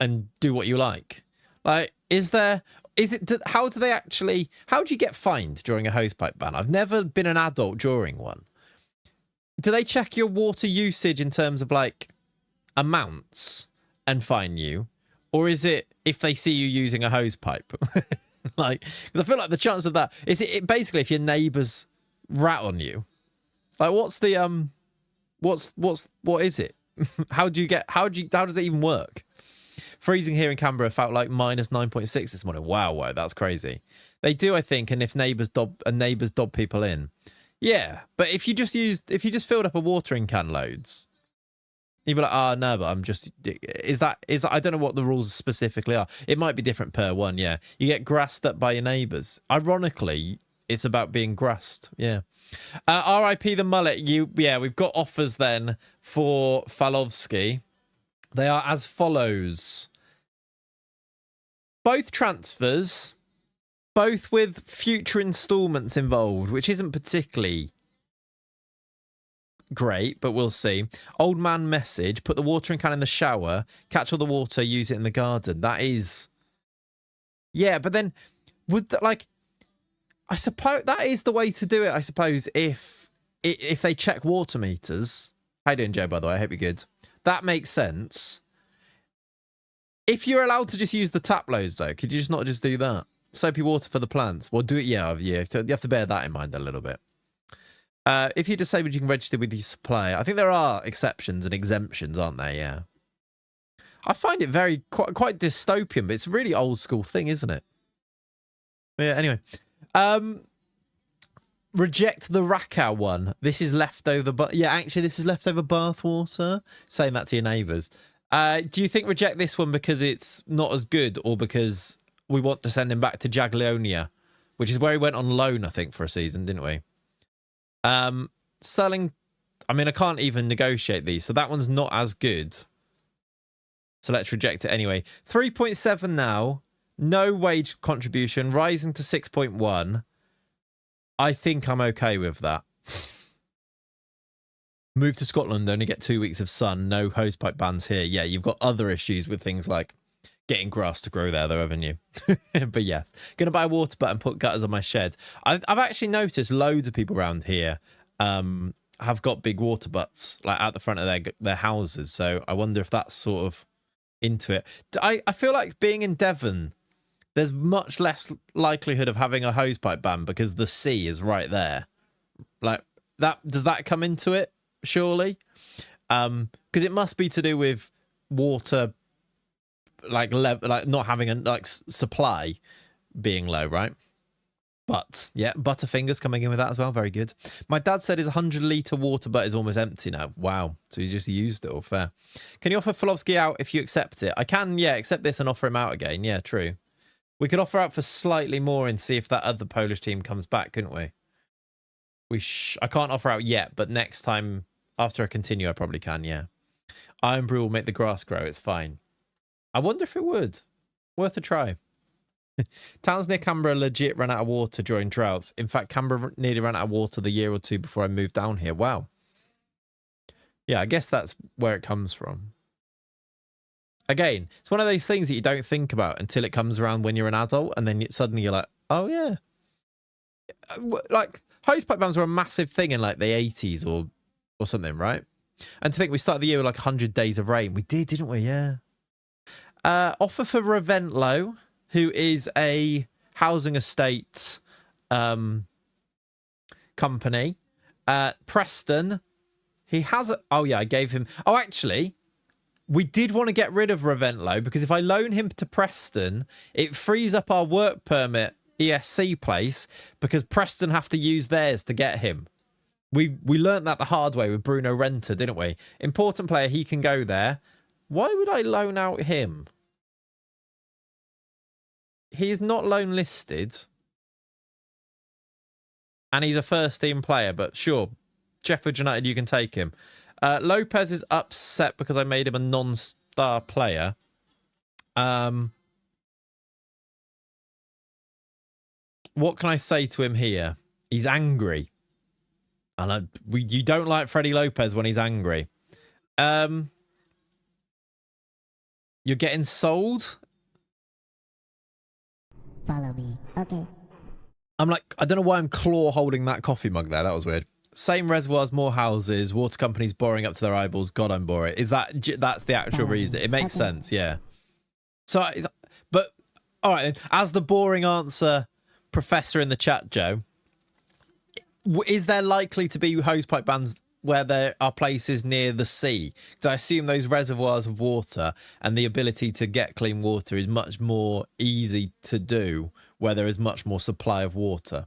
and do what you like? Like, how do you get fined during a hose pipe ban? I've never been an adult during one. Do they check your water usage in terms of like amounts and fine you, or is it if they see you using a hose pipe? Like, because I feel like the chance of that is it basically if your neighbours rat on you. Like, what's the what is it? How does it even work? Freezing here in Canberra felt like minus 9.6 this morning. Wow, that's crazy. They do, I think, and if neighbours dob people in, yeah. But if you just filled up a watering can loads, You'd be like, oh, no, but I'm just... Is that... I don't know what the rules specifically are. It might be different per one, yeah. You get grassed up by your neighbours. Ironically, it's about being grassed, yeah. RIP the mullet. Yeah, we've got offers then for Falovsky. They are as follows. Both transfers, both with future instalments involved, which isn't particularly great, but we'll see. Old man message, put the watering can in the shower, catch all the water, use it in the garden. That is... Yeah, but then would that, like... I suppose that is the way to do it, I suppose, if they check water meters. How you doing, Joe, by the way? I hope you're good. That makes sense. If you're allowed to just use the tap loads, though, could you just not just do that? Soapy water for the plants. Well, do it, yeah. You have to bear that in mind a little bit. If you're disabled, you can register with your supplier. I think there are exceptions and exemptions, aren't there? Yeah. I find it quite dystopian, but it's a really old school thing, isn't it? Yeah, anyway. Reject the Rakow one. This is leftover, but yeah, actually, this is leftover bathwater. Saying that to your neighbours. Do you think reject this one because it's not as good, or because we want to send him back to Jagiellonia, which is where he went on loan, I think, for a season, didn't we? Selling. I mean, I can't even negotiate these, so that one's not as good. So let's reject it anyway. 3.7 now. No wage contribution, rising to 6.1. I think I'm okay with that. Move to Scotland, only get 2 weeks of sun. No hosepipe bans here. Yeah, you've got other issues with things like getting grass to grow there, though, haven't you? But yes, going to buy a water butt and put gutters on my shed. I've actually noticed loads of people around here have got big water butts like out the front of their houses. So I wonder if that's sort of into it. I feel like being in Devon, there's much less likelihood of having a hosepipe ban because the sea is right there. Like that, does that come into it? Surely, because it must be to do with water, like not having a supply being low, right? But yeah, Butterfingers coming in with that as well. Very good. My dad said his 100-litre water butt is almost empty now. Wow. So he's just used it all. Fair. Can you offer Falovsky out if you accept it? I can, yeah, accept this and offer him out again. Yeah, true. We could offer out for slightly more and see if that other Polish team comes back, couldn't we? I can't offer out yet, but next time after I continue, I probably can, yeah. Iron Brew will make the grass grow. It's fine. I wonder if it would. Worth a try. Towns near Canberra legit ran out of water during droughts. In fact, Canberra nearly ran out of water the year or two before I moved down here. Wow. Yeah, I guess that's where it comes from. Again, it's one of those things that you don't think about until it comes around when you're an adult, and then suddenly you're like, oh, yeah. Like, hosepipe bans were a massive thing in, like, the 80s or something, right? And to think we started the year with, like, 100 days of rain. We did, didn't we? Yeah. Offer for Reventlow, who is a housing estate company. Preston, he has... Oh, yeah, I gave him... Oh, actually... We did want to get rid of Reventlow because if I loan him to Preston, it frees up our work permit ESC place because Preston have to use theirs to get him. We learnt that the hard way with Bruno Renter, didn't we? Important player, he can go there. Why would I loan out him? He's not loan listed. And he's a first team player, but sure. Sheffield United, you can take him. Lopez is upset because I made him a non-star player. What can I say to him here? He's angry. And you don't like Freddie Lopez when he's angry. You're getting sold? Follow me. Okay. I'm like, I don't know why I'm claw holding that coffee mug there. That was weird. Same reservoirs, more houses, water companies boring up to their eyeballs. God, I'm boring. Is that's the actual reason? It makes sense, yeah. So, but all right, then. As the boring answer professor in the chat, Joe, is there likely to be hosepipe bans where there are places near the sea? Because I assume those reservoirs of water and the ability to get clean water is much more easy to do where there is much more supply of water.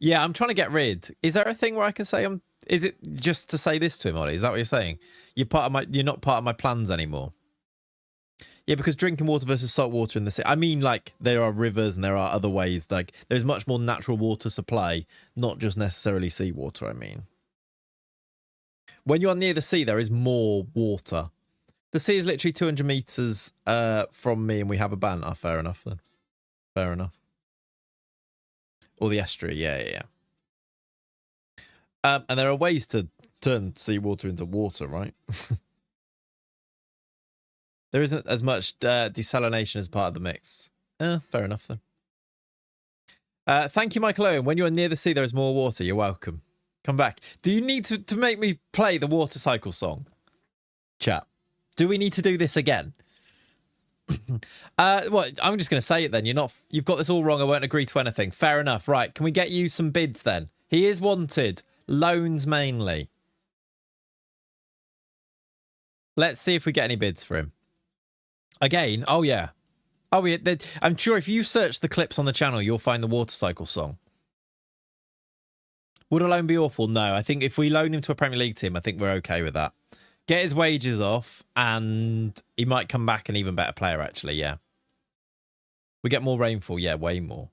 Yeah, I'm trying to get rid. Is there a thing where I can say I'm Is it just to say this to him, Ollie? Is that what you're saying? You're not part of my plans anymore. Yeah, because drinking water versus salt water in the sea. I mean, like, there are rivers and there are other ways. Like, there's much more natural water supply, not just necessarily seawater, I mean. When you're near the sea, there is more water. The sea is literally 200 meters from me, and we have a ban. Oh, fair enough, then. Fair enough. Or the estuary, yeah. And there are ways to turn seawater into water, right? There isn't as much desalination as part of the mix. Fair enough, then. Thank you, Michael Owen. When you're near the sea, there is more water. You're welcome. Come back. Do you need to make me play the water cycle song? Chat. Do we need to do this again? Well, I'm just going to say it then. You've got this all wrong. I won't agree to anything. Fair enough. Right. Can we get you some bids then? He is wanted. Loans mainly. Let's see if we get any bids for him. Again. Oh, yeah. Oh, yeah. I'm sure if you search the clips on the channel, you'll find the water cycle song. Would a loan be awful? No. I think if we loan him to a Premier League team, I think we're okay with that. Get his wages off, and he might come back an even better player, actually, yeah. We get more rainfall, yeah, way more.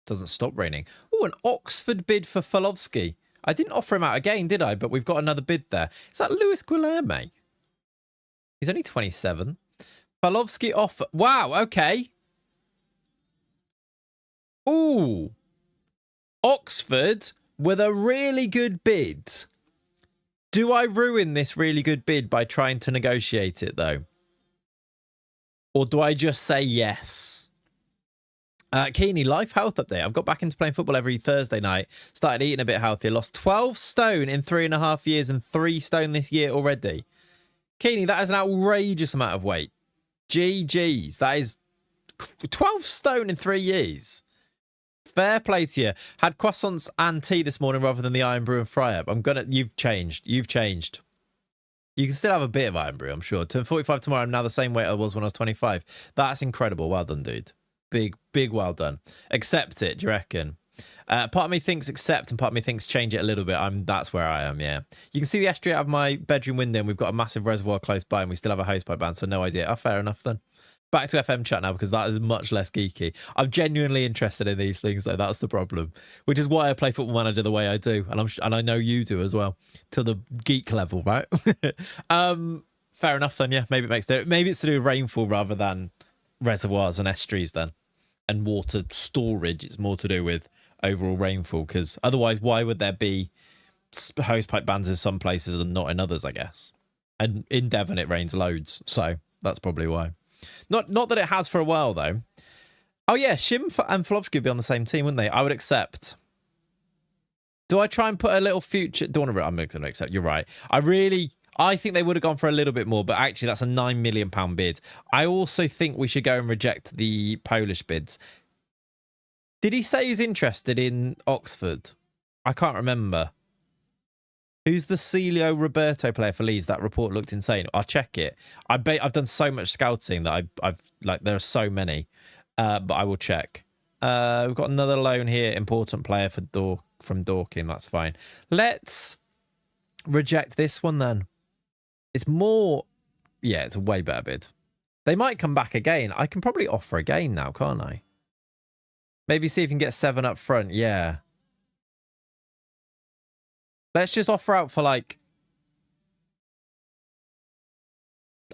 Doesn't stop raining. Oh, an Oxford bid for Falovsky. I didn't offer him out again, did I? But we've got another bid there. Is that Luis Guilherme? He's only 27. Falovsky offer. Wow, okay. Ooh. Oxford with a really good bid. Do I ruin this really good bid by trying to negotiate it, though? Or do I just say yes? Keeney, life health update. I've got back into playing football every Thursday night. Started eating a bit healthier. Lost 12 stone in 3.5 years and 3 stone this year already. Keeney, that is an outrageous amount of weight. GG's. That is 12 stone in 3 years. Fair play to you. Had croissants and tea this morning rather than the Iron Brew and Fry Up. You've changed. You've changed. You can still have a bit of Iron Brew, I'm sure. Turn 45 tomorrow. I'm now the same weight I was when I was 25. That's incredible. Well done, dude. Big well done. Accept it, do you reckon? Part of me thinks accept and part of me thinks change it a little bit. That's where I am, yeah. You can see the estuary out of my bedroom window and we've got a massive reservoir close by and we still have a hosepipe ban, so no idea. Oh, fair enough then. Back to FM chat now because that is much less geeky. I'm genuinely interested in these things though. That's the problem, which is why I play Football Manager the way I do, and I know you do as well, to the geek level, right? Fair enough then. Yeah, maybe it's to do with rainfall rather than reservoirs and estuaries then, and water storage. It's more to do with overall rainfall because otherwise, why would there be hosepipe bans in some places and not in others? I guess, and in Devon it rains loads, so that's probably why. Not that it has for a while, though. Oh, yeah, Shim and Flovsky would be on the same team, wouldn't they? I would accept. Do I try and put a little future... I'm going to accept. You're right. I think they would have gone for a little bit more, but actually that's a £9 million bid. I also think we should go and reject the Polish bids. Did he say he's interested in Oxford? I can't remember. Who's the Celio Roberto player for Leeds? That report looked insane. I'll check it. I've done so much scouting that I've there are so many, but I will check. We've got another loan here. Important player from Dorking. That's fine. Let's reject this one then. It's more, yeah, it's a way better bid. They might come back again. I can probably offer again now, can't I? Maybe see if you can get 7 up front. Yeah. Let's just offer out for like...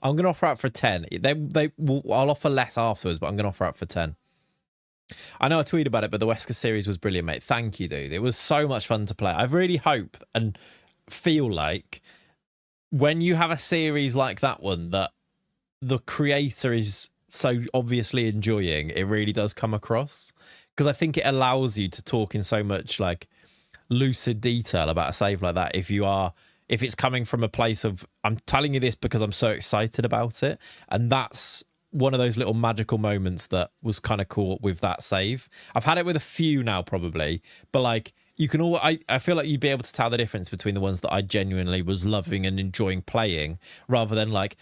I'm going to offer out for 10. I'll offer less afterwards, but I'm going to offer out for 10. I know I tweeted about it, but the Wesker series was brilliant, mate. Thank you, dude. It was so much fun to play. I really hope and feel like when you have a series like that one that the creator is so obviously enjoying, it really does come across. Because I think it allows you to talk in so much like lucid detail about a save like that if it's coming from a place of I'm telling you this because I'm so excited about it, and that's one of those little magical moments that was kind of cool with that save. I've had it with a few now probably, but like you can all I feel like you'd be able to tell the difference between the ones that I genuinely was loving and enjoying playing rather than like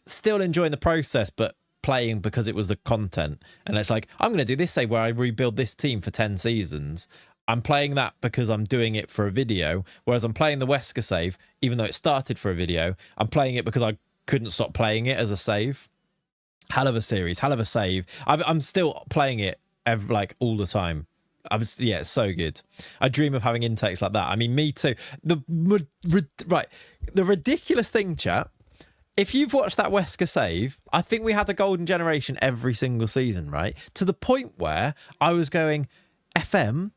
still enjoying the process but playing because it was the content. And it's like I'm going to do this save where I rebuild this team for 10 seasons. I'm playing that because I'm doing it for a video, whereas I'm playing the Wesker save, even though it started for a video, I'm playing it because I couldn't stop playing it as a save. Hell of a series, hell of a save. I'm still playing it like all the time. Yeah, it's so good. I dream of having intakes like that. I mean, me too. The ridiculous thing, chat. If you've watched that Wesker save, I think we had the golden generation every single season, right? To the point where I was going, FM,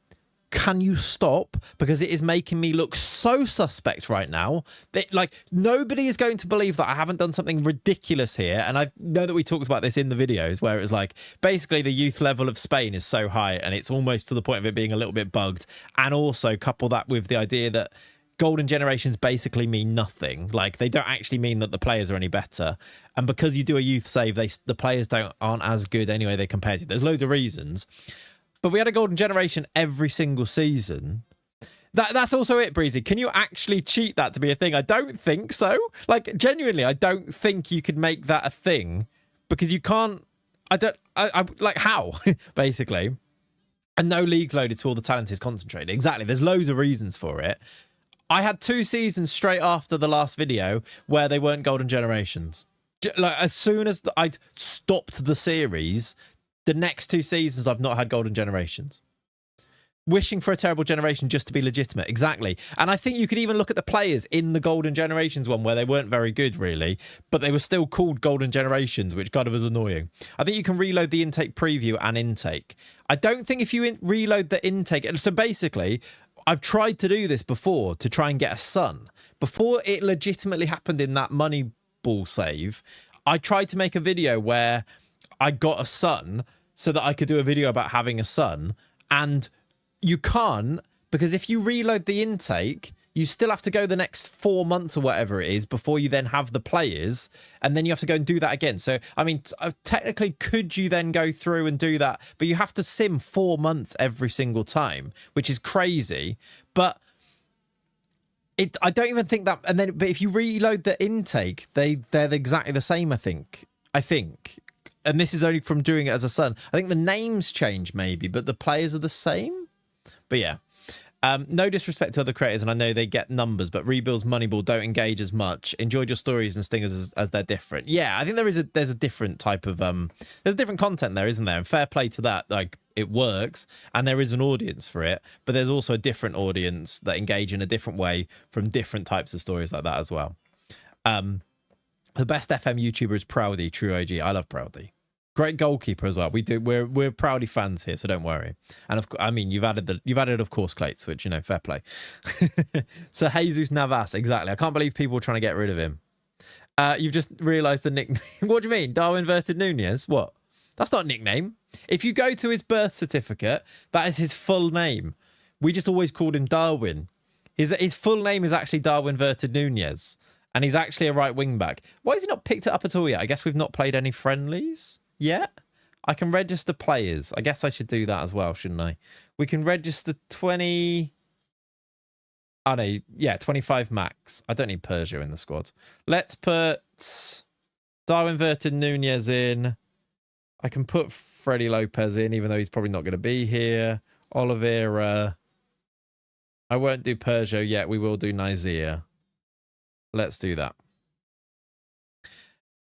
can you stop? Because it is making me look so suspect right now that, like, nobody is going to believe that I haven't done something ridiculous here. And I know that we talked about this in the videos where it was like, basically the youth level of Spain is so high and it's almost to the point of it being a little bit bugged. And also couple that with the idea that golden generations basically mean nothing. Like, they don't actually mean that the players are any better. And because you do a youth save, the players aren't as good anyway they compared to. There's loads of reasons. But we had a golden generation every single season. That's also it, Breezy. Can you actually cheat that to be a thing? I don't think so. Like, genuinely, I don't think you could make that a thing because you can't. I like, how? Basically. And no leagues loaded, so all the talent is concentrated. Exactly. There's loads of reasons for it. I had 2 seasons straight after the last video where they weren't golden generations. Like, as soon as I'd stopped the series, the next 2 seasons, I've not had golden generations. Wishing for a terrible generation just to be legitimate. Exactly. And I think you could even look at the players in the golden generations one where they weren't very good, really, but they were still called golden generations, which kind of was annoying. I think you can reload the intake preview and intake. I don't think if you reload the intake... So basically, I've tried to do this before to try and get a son. Before it legitimately happened in that money ball save, I tried to make a video where I got a son so that I could do a video about having a son. And you can't, because if you reload the intake, you still have to go the next 4 months or whatever it is before you then have the players. And then you have to go and do that again. So, I mean, technically, could you then go through and do that? But you have to sim 4 months every single time, which is crazy. But I don't even think that. And then, but if you reload the intake, they're exactly the same, I think. And this is only from doing it as a son. I think the names change maybe, but the players are the same. But yeah, no disrespect to other creators, and I know they get numbers, but Rebuild's Moneyball don't engage as much. Enjoyed your stories and stingers as they're different. Yeah, I think there's a different type of there's different content there, isn't there? And fair play to that. Like, it works, and there is an audience for it, but there's also a different audience that engage in a different way from different types of stories like that as well. The best FM YouTuber is Proudy, true OG. I love Proudy. Great goalkeeper as well. We're Proudy fans here, so don't worry. And I mean, you've added of course Clayts, which, you know, fair play. So Jesus Navas, exactly. I can't believe people are trying to get rid of him. You've just realised the nickname. What do you mean, Darwin Verted Nunez? What? That's not a nickname. If you go to his birth certificate, that is his full name. We just always called him Darwin. His full name is actually Darwin Verted Nunez. And he's actually a right wing back. Why has he not picked it up at all yet? I guess we've not played any friendlies yet. I can register players. I guess I should do that as well, shouldn't I? We can register 20... Oh, no. Yeah, 25 max. I don't need Persia in the squad. Let's put Darwin Verted Nunez in. I can put Freddie Lopez in, even though he's probably not going to be here. Oliveira. I won't do Persia yet. We will do Nigeria. Let's do that.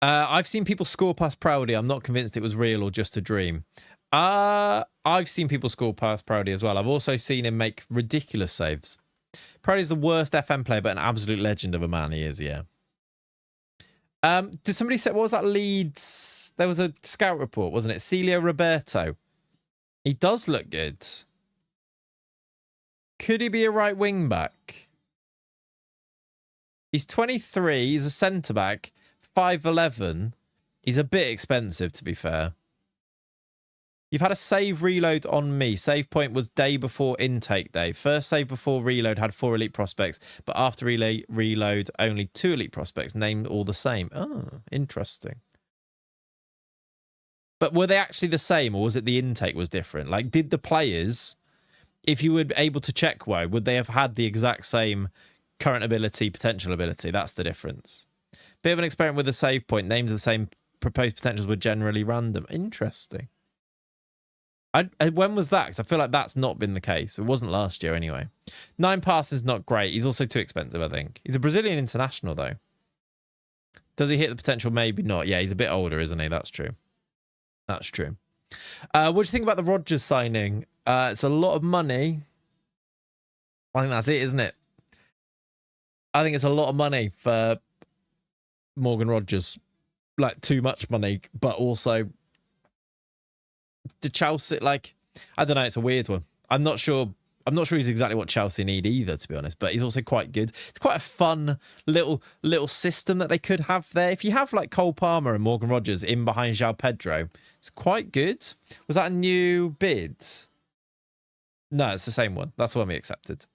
I've seen people score past Proudy. I'm not convinced it was real or just a dream. I've seen people score past Proudy as well. I've also seen him make ridiculous saves. Proudy's the worst FM player, but an absolute legend of a man he is, yeah. Did somebody say, what was that Leeds? There was a scout report, wasn't it? Celio Roberto. He does look good. Could he be a right wing back? He's 23. He's a centre-back. 5'11". He's a bit expensive, to be fair. You've had a save reload on me. Save point was day before intake day. First save before reload had 4 elite prospects, but after reload, only 2 elite prospects, named all the same. Oh, interesting. But were they actually the same, or was it the intake was different? Like, did the players, if you were able to check would they have had the exact same current ability, potential ability? That's the difference. Bit of an experiment with the save point. Names of the same proposed potentials were generally random. Interesting. When was that? Because I feel like that's not been the case. It wasn't last year anyway. 9 passes, not great. He's also too expensive, I think. He's a Brazilian international, though. Does he hit the potential? Maybe not. Yeah, he's a bit older, isn't he? That's true. That's true. What do you think about the Rodgers signing? It's a lot of money. I think that's it, isn't it? I think it's a lot of money for Morgan Rodgers. Like, too much money, but also to Chelsea, like, I don't know, it's a weird one. I'm not sure he's exactly what Chelsea need either, to be honest, but he's also quite good. It's quite a fun little system that they could have there. If you have like Cole Palmer and Morgan Rodgers in behind João Pedro, it's quite good. Was that a new bid? No, it's the same one. That's the one we accepted.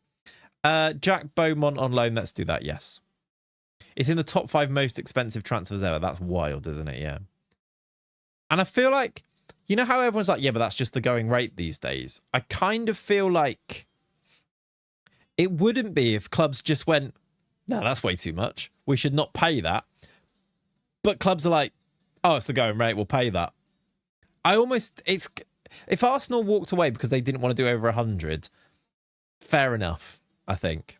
Jack Beaumont on loan. Let's do that. Yes. It's in the top 5 most expensive transfers ever. That's wild, isn't it? Yeah. And I feel like, you know how everyone's like, yeah, but that's just the going rate these days. I kind of feel like it wouldn't be if clubs just went, no, that's way too much. We should not pay that. But clubs are like, oh, it's the going rate. We'll pay that. If Arsenal walked away because they didn't want to do over 100, fair enough, I think.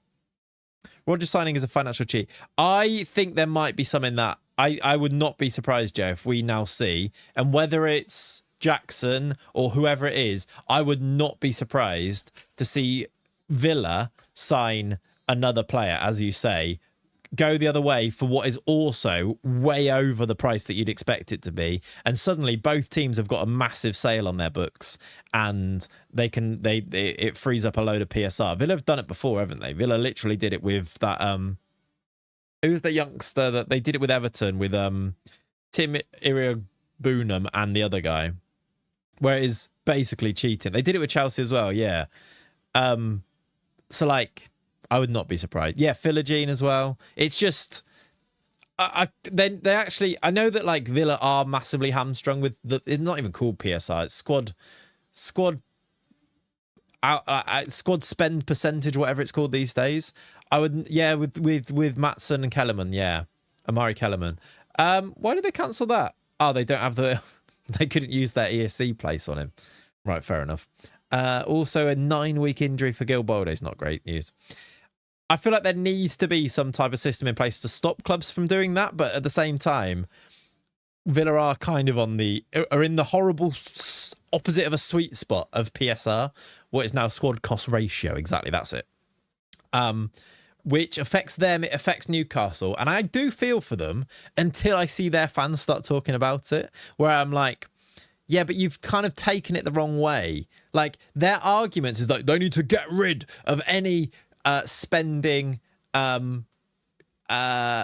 Rodgers signing is a financial cheat. I think there might be some in that. I would not be surprised, Joe, if we now see, and whether it's Jackson or whoever it is, I would not be surprised to see Villa sign another player, as you say, go the other way for what is also way over the price that you'd expect it to be, and suddenly both teams have got a massive sale on their books, and it frees up a load of PSR. Villa have done it before, haven't they? Villa literally did it with that who's the youngster that they did it with Everton with Tim Iriabunam and the other guy, where it is basically cheating. They did it with Chelsea as well, yeah. So like, I would not be surprised. Yeah, Philogene as well. It's just, then they actually, I know that like Villa are massively hamstrung with it's not even called PSR. It's squad spend percentage, whatever it's called these days. I would, yeah, with Matson and Kellerman, yeah, Amari Kellerman. Why did they cancel that? Oh, they don't have they couldn't use their ESC place on him. Right, fair enough. Also, a 9-week injury for Gil Balde's not great news. I feel like there needs to be some type of system in place to stop clubs from doing that, but at the same time, Villa are kind of are in the horrible opposite of a sweet spot of PSR, what is now squad cost ratio. Exactly, that's it. Which affects them, it affects Newcastle, and I do feel for them until I see their fans start talking about it, where I'm like, yeah, but you've kind of taken it the wrong way. Like, their arguments is that they need to get rid of any spending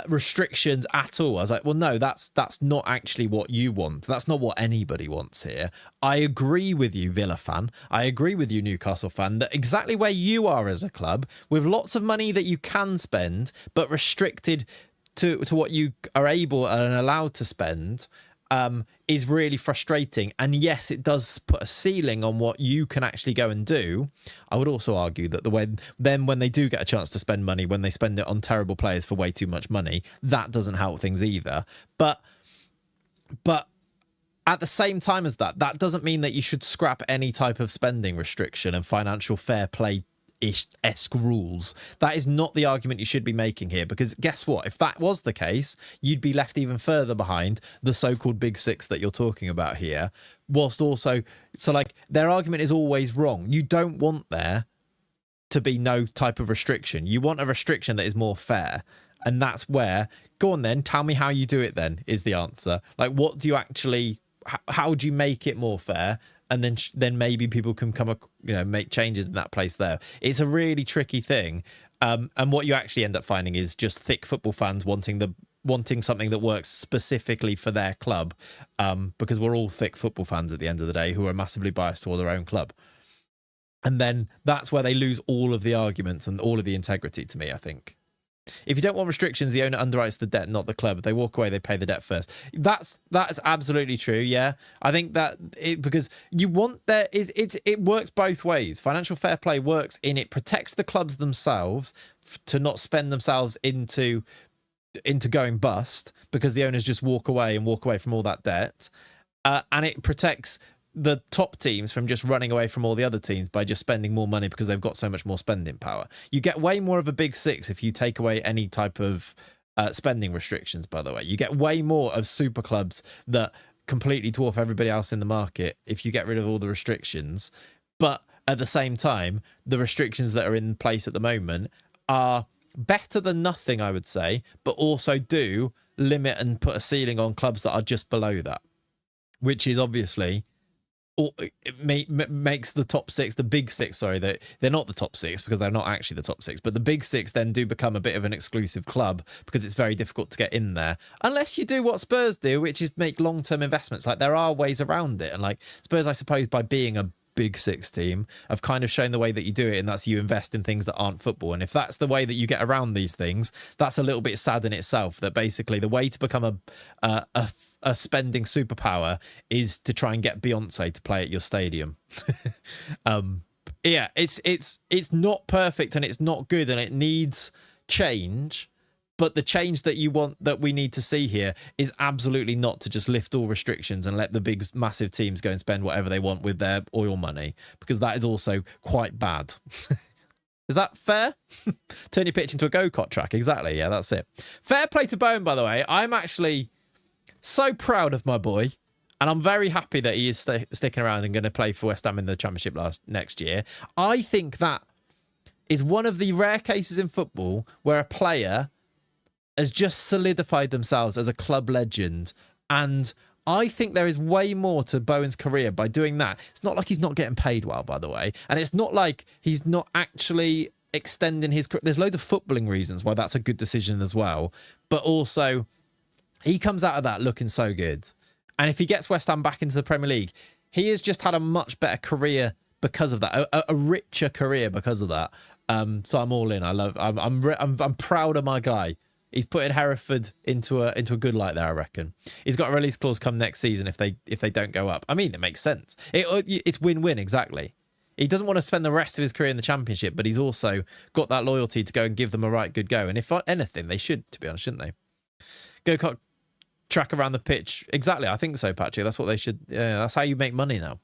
restrictions at all. I was like, well, no, that's not actually what you want. That's not what anybody wants here. I agree with you, Villa fan. I agree with you, Newcastle fan, that exactly where you are as a club, with lots of money that you can spend, but restricted to what you are able and allowed to spend, is really frustrating. And yes, it does put a ceiling on what you can actually go and do. I would also argue that when they do get a chance to spend money, when they spend it on terrible players for way too much money, that doesn't help things either. But at the same time as that doesn't mean that you should scrap any type of spending restriction and financial fair play esque rules. That is not the argument you should be making here, because guess what? If that was the case, you'd be left even further behind the so-called big six that you're talking about here, whilst also, so like, their argument is always wrong. You don't want there to be no type of restriction. You want a restriction that is more fair, and that's where, go on then, tell me how you do it then, is the answer. Like, what do you actually, how do you make it more fair? And then maybe people can make changes in that place there. It's a really tricky thing. And what you actually end up finding is just thick football fans wanting something that works specifically for their club, because we're all thick football fans at the end of the day who are massively biased toward their own club. And then that's where they lose all of the arguments and all of the integrity, to me, I think. If you don't want restrictions, the owner underwrites the debt, not the club. If they walk away, they pay the debt first. That's absolutely true. Yeah, I think that because you want it works both ways. Financial fair play works in it protects the clubs themselves to not spend themselves into going bust, because the owners just walk away from all that debt, and it protects the top teams from just running away from all the other teams by just spending more money because they've got so much more spending power. You get way more of a big six if you take away any type of spending restrictions, by the way. You get way more of super clubs that completely dwarf everybody else in the market if you get rid of all the restrictions. But at the same time, the restrictions that are in place at the moment are better than nothing, I would say, but also do limit and put a ceiling on clubs that are just below that, which is obviously it makes the top six, the big six, sorry, they're not the top six because they're not actually the top six, but the big six then do become a bit of an exclusive club because it's very difficult to get in there unless you do what Spurs do, which is make long-term investments. Like, there are ways around it, and like Spurs, I suppose, by being a big six team, have kind of shown the way that you do it, and that's you invest in things that aren't football. And if that's the way that you get around these things, that's a little bit sad in itself, that basically the way to become a spending superpower is to try and get Beyonce to play at your stadium. Yeah, it's not perfect and it's not good and it needs change. But the change that you want, that we need to see here, is absolutely not to just lift all restrictions and let the big, massive teams go and spend whatever they want with their oil money, because that is also quite bad. Is that fair? Turn your pitch into a go-kart track. Exactly. Yeah, that's it. Fair play to Bowen, by the way. I'm actually so proud of my boy, and I'm very happy that he is sticking around and going to play for West Ham in the Championship next year. I think that is one of the rare cases in football where a player has just solidified themselves as a club legend. And I think there is way more to Bowen's career by doing that. It's not like he's not getting paid well, by the way. And it's not like he's not actually extending his career. There's loads of footballing reasons why that's a good decision as well. But also, he comes out of that looking so good. And if he gets West Ham back into the Premier League, he has just had a much better career because of that, a richer career because of that. So I'm all in. I'm proud of my guy. He's putting Hereford into a good light there, I reckon. He's got a release clause come next season if they don't go up. I mean, it makes sense. It's win-win, exactly. He doesn't want to spend the rest of his career in the Championship, but he's also got that loyalty to go and give them a right good go. And if anything, they should, to be honest, shouldn't they? Go-kart track around the pitch. Exactly, I think so, Patrick. That's what they should. That's how you make money now.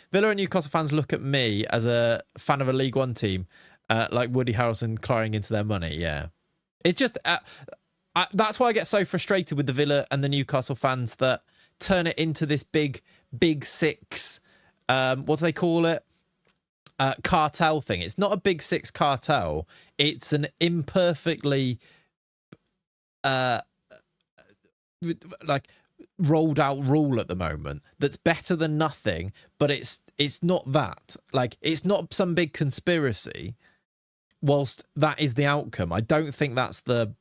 Villa and Newcastle fans look at me as a fan of a League One team, like Woody Harrelson clawing into their money. Yeah. It's just, that's why I get so frustrated with the Villa and the Newcastle fans that turn it into this big six, what do they call it? Cartel thing. It's not a big six cartel. It's an imperfectly, like, rolled out rule at the moment that's better than nothing, but it's not that. Like, it's not some big conspiracy. Whilst that is the outcome, I don't think that's the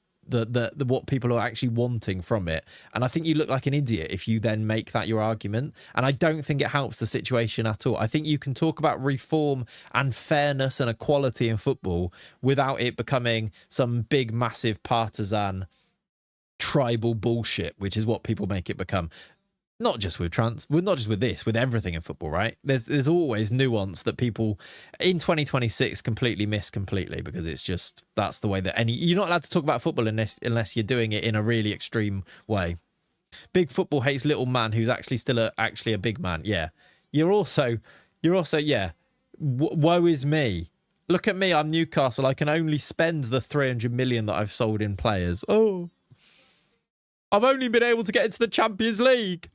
what people are actually wanting from it. And I think you look like an idiot if you then make that your argument. And I don't think it helps the situation at all. I think you can talk about reform and fairness and equality in football without it becoming some big, massive partisan tribal bullshit, which is what people make it become. Not just with not just with this, with everything in football, right? There's always nuance that people in 2026 completely miss because it's just, that's the way that you're not allowed to talk about football unless you're doing it in a really extreme way. Big football hates little man who's actually still actually a big man. Yeah. You're also yeah. Woe is me. Look at me, I'm Newcastle. I can only spend the 300 million that I've sold in players. Oh, I've only been able to get into the Champions League.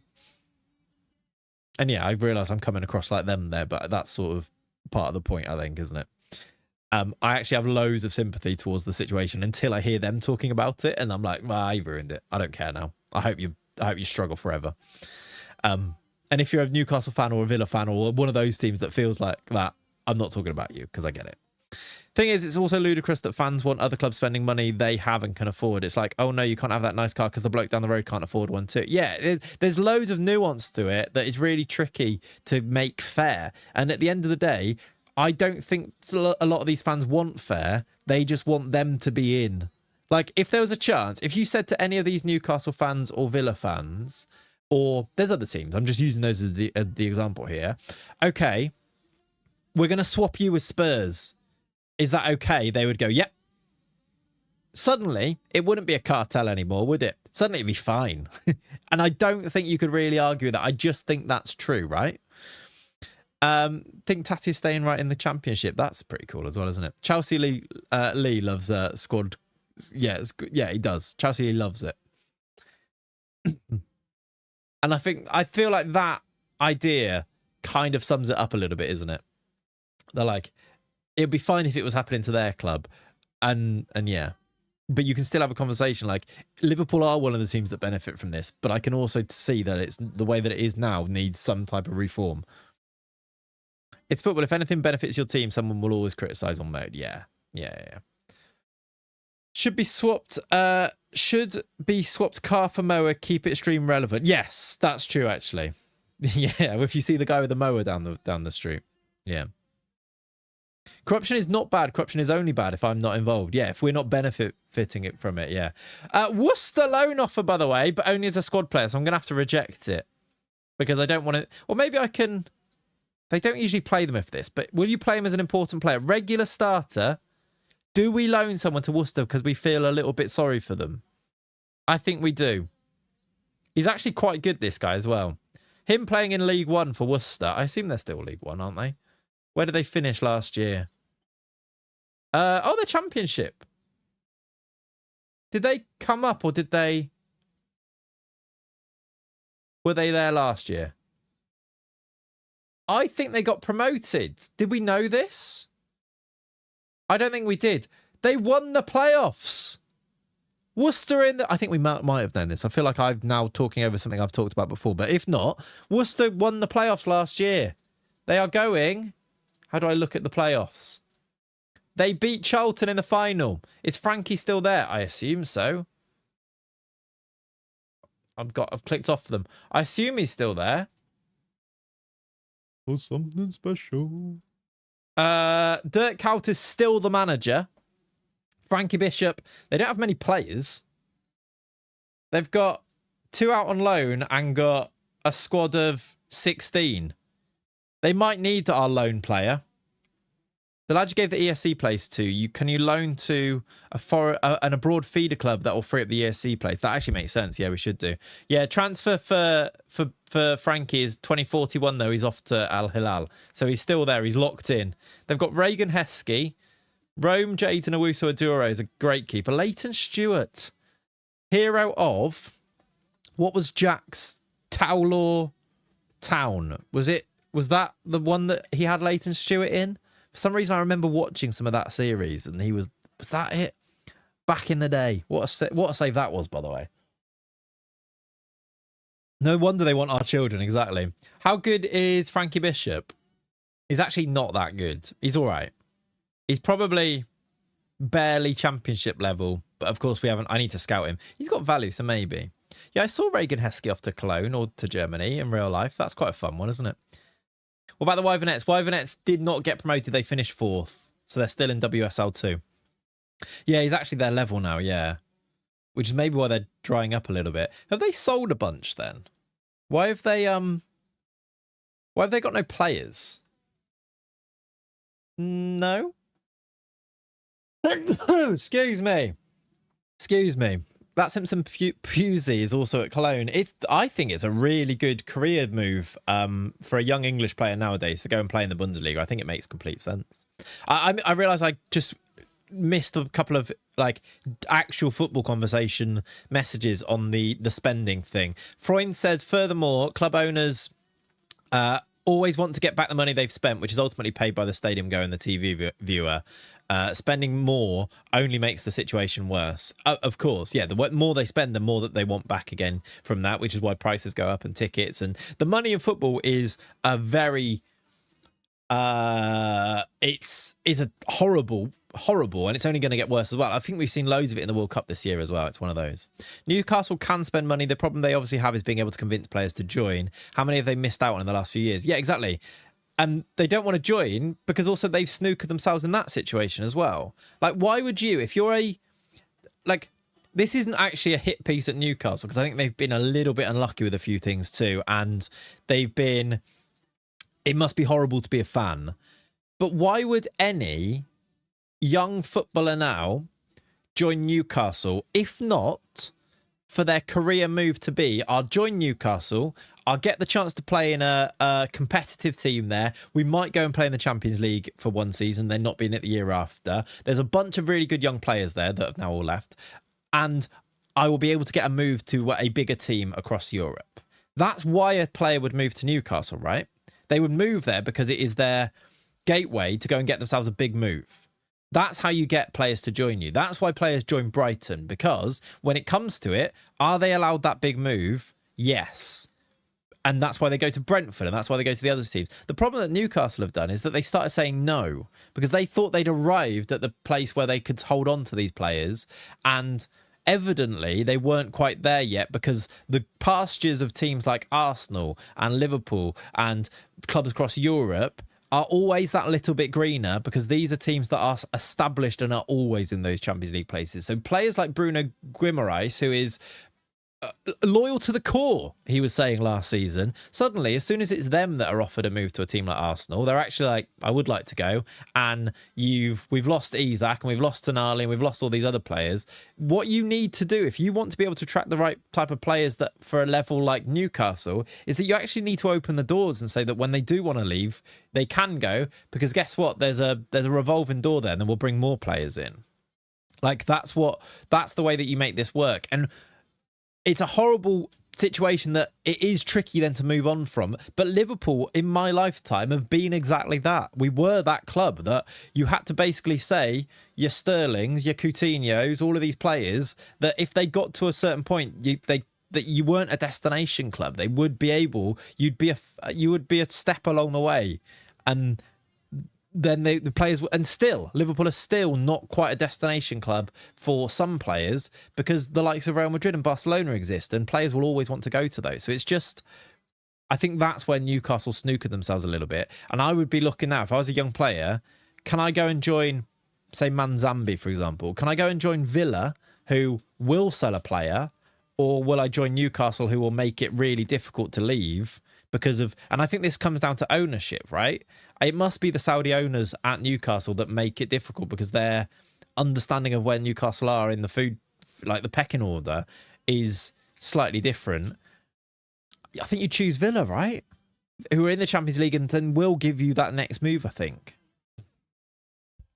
And yeah, I realise I'm coming across like them there, but that's sort of part of the point, I think, isn't it? I actually have loads of sympathy towards the situation until I hear them talking about it, and I'm like, well, you've ruined it. I don't care now. I hope you struggle forever. And if you're a Newcastle fan or a Villa fan or one of those teams that feels like that, I'm not talking about you because I get it. Thing is, it's also ludicrous that fans want other clubs spending money they have and can afford. It's like, oh no, you can't have that nice car because the bloke down the road can't afford one too. Yeah, there's loads of nuance to it that is really tricky to make fair. And at the end of the day, I don't think a lot of these fans want fair. They just want them to be in. Like, if there was a chance, if you said to any of these Newcastle fans or Villa fans, or there's other teams, I'm just using those as the example here. Okay, we're going to swap you with Spurs. Is that okay? They would go, yep. Suddenly, it wouldn't be a cartel anymore, would it? suddenly it'd be fine. And I don't think you could really argue that. I just think that's true, right? Think Tati's staying right in the championship. That's pretty cool as well, isn't it? Chelsea Lee loves squad. Yeah, yeah, he does. Chelsea Lee loves it. And I feel like that idea kind of sums it up a little bit, isn't it? They're like, it'd be fine if it was happening to their club. And yeah. But you can still have a conversation like Liverpool are one of the teams that benefit from this, but I can also see that it's the way that it is now needs some type of reform. It's football. If anything benefits your team, someone will always criticise on mode. Yeah. Should be swapped car for mower, keep it stream relevant. Yes, that's true actually. Yeah, if you see the guy with the mower down the street. Yeah. Corruption is not bad. Corruption is only bad if I'm not involved. Yeah, if we're not benefiting it from it, yeah. Worcester loan offer, by the way, but only as a squad player, so I'm going to have to reject it. Because I don't want to... Or maybe I can... They don't usually play them if this, but will you play him as an important player? Regular starter? Do we loan someone to Worcester because we feel a little bit sorry for them? I think we do. He's actually quite good, this guy, as well. Him playing in League One for Worcester. I assume they're still League One, aren't they? Where did they finish last year? The Championship. Did they come up or did they... Were they there last year? I think they got promoted. Did we know this? I don't think we did. They won the playoffs. Worcester in the... I think we might have known this. I feel like I'm now talking over something I've talked about before. But if not, Worcester won the playoffs last year. They are going... How do I look at the playoffs? They beat Charlton in the final. Is Frankie still there? I assume so. I've clicked off them. I assume he's still there. For something special. Dirk Kuyt is still the manager. Frankie Bishop. They don't have many players. They've got 2 out on loan and got a squad of 16. They might need our loan player. The lad you gave the ESC place to, can you loan to an abroad feeder club that will free up the ESC place? That actually makes sense. Yeah, we should do. Yeah, transfer for Frankie is 2041 though. He's off to Al Hilal, so he's still there. He's locked in. They've got Reagan Heskey, Rome Jaden Owusu Aduro is a great keeper. Leighton Stewart, hero of what was Jack's Towlaw Town? Was that the one that he had Leighton Stewart in? For some reason, I remember watching some of that series, and he was that it? Back in the day. What a save that was, by the way. No wonder they want our children, exactly. How good is Frankie Bishop? He's actually not that good. He's all right. He's probably barely championship level, but of course I need to scout him. He's got value, so maybe. Yeah, I saw Reagan Heskey off to Cologne or to Germany in real life. That's quite a fun one, isn't it? What about the Wyvernettes? Wyvernettes did not get promoted. They finished 4th. So they're still in WSL 2. Yeah, he's actually their level now, yeah. Which is maybe why they're drying up a little bit. Have they sold a bunch then? Why have they got no players? No? Excuse me. That Simpson Pusey is also at Cologne. I think it's a really good career move for a young English player nowadays to go and play in the Bundesliga. I think it makes complete sense. I realise I just missed a couple of actual football conversation messages on the spending thing. Freund said, furthermore, club owners always want to get back the money they've spent, which is ultimately paid by the stadium goer and the TV viewer. Spending more only makes the situation worse. Of course, yeah, the more they spend, the more that they want back again from that, which is why prices go up and tickets. And the money in football is a very... it's a horrible, and it's only going to get worse as well. I think we've seen loads of it in the World Cup this year as well. It's one of those. Newcastle can spend money. The problem they obviously have is being able to convince players to join. How many have they missed out on in the last few years? Yeah, exactly. And they don't want to join because also they've snookered themselves in that situation as well. Why would you, if you're this isn't actually a hit piece at Newcastle because I think they've been a little bit unlucky with a few things too. And it must be horrible to be a fan. But why would any young footballer now join Newcastle if not for their career move to be, I'll join Newcastle, I'll get the chance to play in a competitive team there. We might go and play in the Champions League for one season, then not be in it the year after. There's a bunch of really good young players there that have now all left. And I will be able to get a move to a bigger team across Europe. That's why a player would move to Newcastle, right? They would move there because it is their gateway to go and get themselves a big move. That's how you get players to join you. That's why players join Brighton, because when it comes to it, are they allowed that big move? Yes. And that's why they go to Brentford, and that's why they go to the other teams. The problem that Newcastle have done is that they started saying no because they thought they'd arrived at the place where they could hold on to these players, and evidently they weren't quite there yet, because the pastures of teams like Arsenal and Liverpool and clubs across Europe are always that little bit greener, because these are teams that are established and are always in those Champions League places. So players like Bruno Guimaraes, who is loyal to the core, he was saying last season, suddenly as soon as it's them that are offered a move to a team like Arsenal, they're actually like, I would like to go. And we've lost Isak, and we've lost Tonali, and we've lost all these other players. What you need to do if you want to be able to attract the right type of players that for a level like Newcastle is that you actually need to open the doors and say that when they do want to leave, they can go, because guess what, there's a revolving door there, and then we'll bring more players in. Like that's the way that you make this work. And it's a horrible situation that it is tricky then to move on from. But Liverpool, in my lifetime, have been exactly that. We were that club that you had to basically say your Sterlings, your Coutinhos, all of these players, that if they got to a certain point, that you weren't a destination club. They would be able, you would be a step along the way. And then the players, and still Liverpool are still not quite a destination club for some players, because the likes of Real Madrid and Barcelona exist, and players will always want to go to those. So it's just, I think that's where Newcastle snookered themselves a little bit. And I would be looking now, if I was a young player, can I go and join, say, Manzambi, for example? Can I go and join Villa, who will sell a player, or will I join Newcastle, who will make it really difficult to leave? Because of, and I think this comes down to ownership, right? It must be the Saudi owners at Newcastle that make it difficult, because their understanding of where Newcastle are in the food, like the pecking order, is slightly different. I think you choose Villa, right? Who are in the Champions League and then will give you that next move, I think.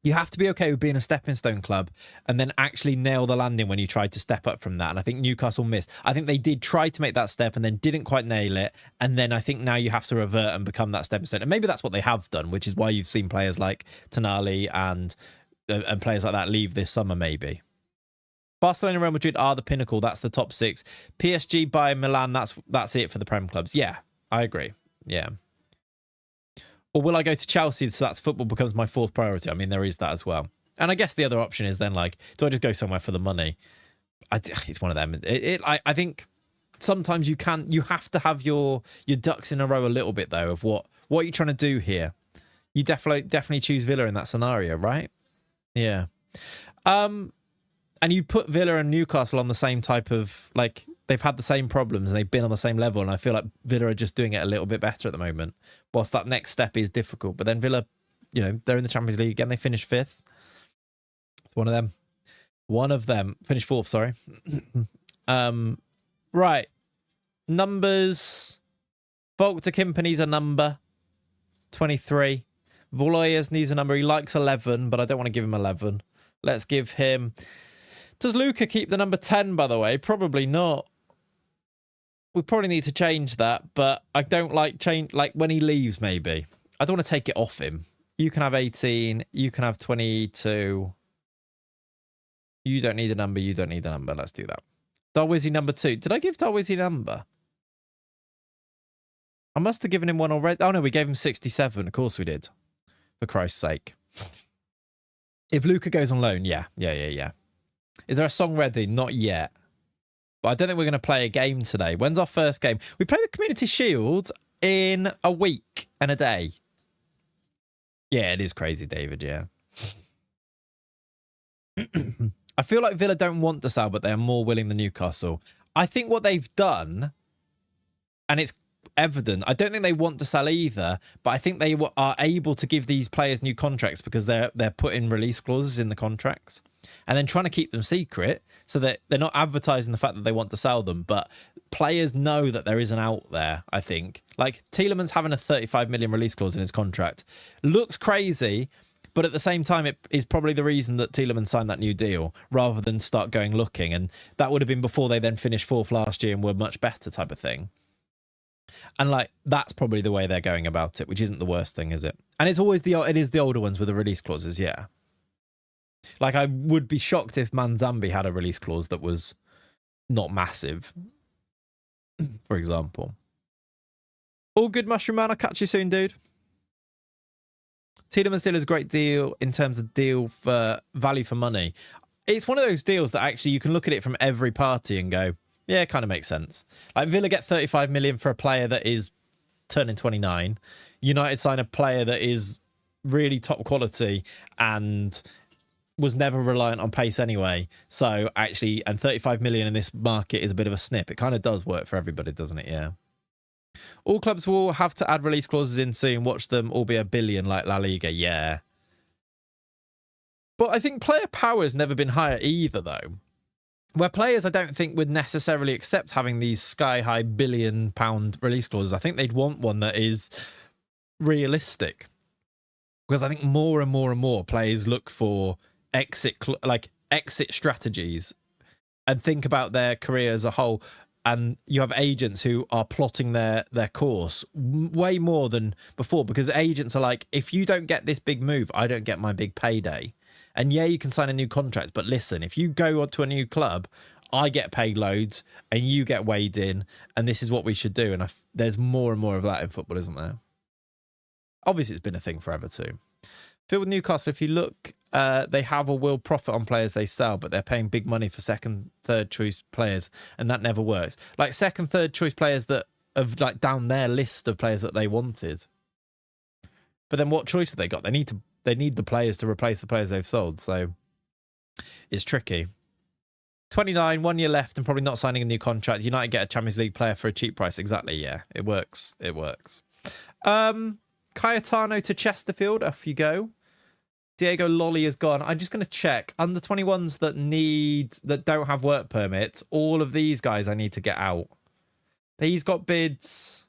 You have to be okay with being a stepping stone club and then actually nail the landing when you try to step up from that. And I think Newcastle missed. I think they did try to make that step and then didn't quite nail it. And then I think now you have to revert and become that stepping stone. And maybe that's what they have done, which is why you've seen players like Tonali and players like that leave this summer, maybe. Barcelona and Real Madrid are the pinnacle. That's the top six. PSG, Bayern, Milan, that's it for the Prem clubs. Yeah, I agree. Yeah. Or will I go to Chelsea so that's football becomes my fourth priority? I mean, there is that as well. And I guess the other option is then like, do I just go somewhere for the money? It's one of them. I think sometimes you have to have your ducks in a row a little bit though, of what are you trying to do here? You definitely choose Villa in that scenario, right? Yeah. And you put Villa and Newcastle on the same type of, like, they've had the same problems and they've been on the same level. And I feel like Villa are just doing it a little bit better at the moment, whilst that next step is difficult. But then Villa, they're in the Champions League again. They finished fifth. It's one of them. One of them. Finished fourth, sorry. Right. Numbers. Volker Kimpany's a number. 23. Voloyes needs a number. He likes 11, but I don't want to give him 11. Let's give him... Does Luca keep the number 10, by the way? Probably not. We probably need to change that, but I don't like when he leaves, maybe. I don't want to take it off him. You can have 18. You can have 22. You don't need a number. You don't need a number. Let's do that. Darwizzy number 2. Did I give Darwizzy a number? I must have given him one already. Oh, no, we gave him 67. Of course we did. For Christ's sake. If Luca goes on loan, yeah. Is there a song ready? Not yet. But I don't think we're going to play a game today. When's our first game? We play the Community Shield in a week and a day. Yeah, it is crazy, David, yeah. I feel like Villa don't want to sell, but they are more willing than Newcastle. I think what they've done, and it's evident. I don't think they want to sell either, but I think they are able to give these players new contracts because they're putting release clauses in the contracts and then trying to keep them secret so that they're not advertising the fact that they want to sell them. But players know that there is an out there, I think. Like Tielemans having a 35 million release clause in his contract looks crazy, but at the same time, it is probably the reason that Tielemans signed that new deal rather than start going looking. And that would have been before they then finished fourth last year and were much better type of thing. And like, that's probably the way they're going about it, which isn't the worst thing, is it? And it's always it is the older ones with the release clauses, yeah. Like, I would be shocked if Manzambi had a release clause that was not massive, for example. All good, Mushroom Man. I'll catch you soon, dude. Tielemans deal is a great deal in terms of deal for value for money. It's one of those deals that actually you can look at it from every party and go, yeah, it kind of makes sense. Like Villa get 35 million for a player that is turning 29. United sign a player that is really top quality and was never reliant on pace anyway. So actually, and 35 million in this market is a bit of a snip. It kind of does work for everybody, doesn't it? Yeah. All clubs will have to add release clauses in soon. Watch them all be a billion like La Liga. Yeah. But I think player power has never been higher either, though. Where players, I don't think, would necessarily accept having these sky-high £1 billion release clauses. I think they'd want one that is realistic. Because I think more and more and more players look for exit strategies and think about their career as a whole. And you have agents who are plotting their course way more than before, because agents are like, if you don't get this big move, I don't get my big payday. And yeah, you can sign a new contract, but listen, if you go to a new club, I get paid loads and you get weighed in, and this is what we should do. And there's more and more of that in football, isn't there? Obviously, it's been a thing forever too. Phil with Newcastle, if you look, they have or will profit on players they sell, but they're paying big money for second, third choice players, and that never works. Like second, third choice players that have like down their list of players that they wanted. But then what choice have they got? They need the players to replace the players they've sold, so it's tricky. 29, 1 year left, and probably not signing a new contract. United get a Champions League player for a cheap price. Exactly, yeah. It works. It works. Cayetano to Chesterfield. Off you go. Diego Lolly is gone. I'm just going to check. Under 21s that don't have work permits, all of these guys I need to get out. He's got bids.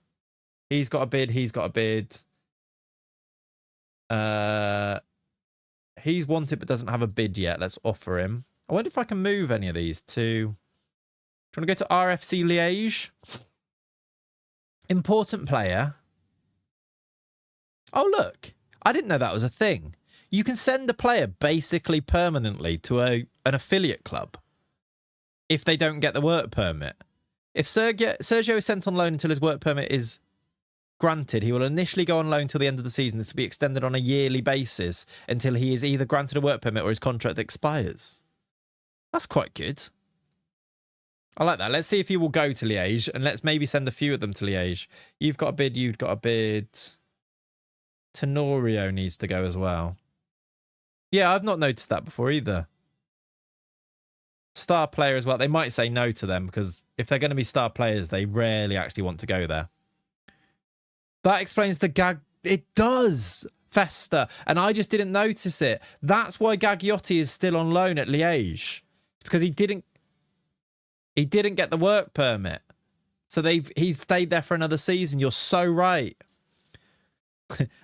He's got a bid. He's got a bid. He's wanted but doesn't have a bid yet. Let's offer him. I wonder if I can move any of these to... Do you want to go to RFC Liège? Important player. Oh, look. I didn't know that was a thing. You can send a player basically permanently to an affiliate club if they don't get the work permit. If Sergio is sent on loan until his work permit is granted, he will initially go on loan till the end of the season. This will be extended on a yearly basis until he is either granted a work permit or his contract expires. That's quite good. I like that. Let's see if he will go to Liège, and let's maybe send a few of them to Liège. You've got a bid. You've got a bid. Tenorio needs to go as well. Yeah, I've not noticed that before either. Star player as well. They might say no to them because if they're going to be star players, they rarely actually want to go there. That explains the gag. It does, Festa. And I just didn't notice it. That's why Gagliotti is still on loan at Liège. Because he didn't get the work permit. So he's stayed there for another season. You're so right.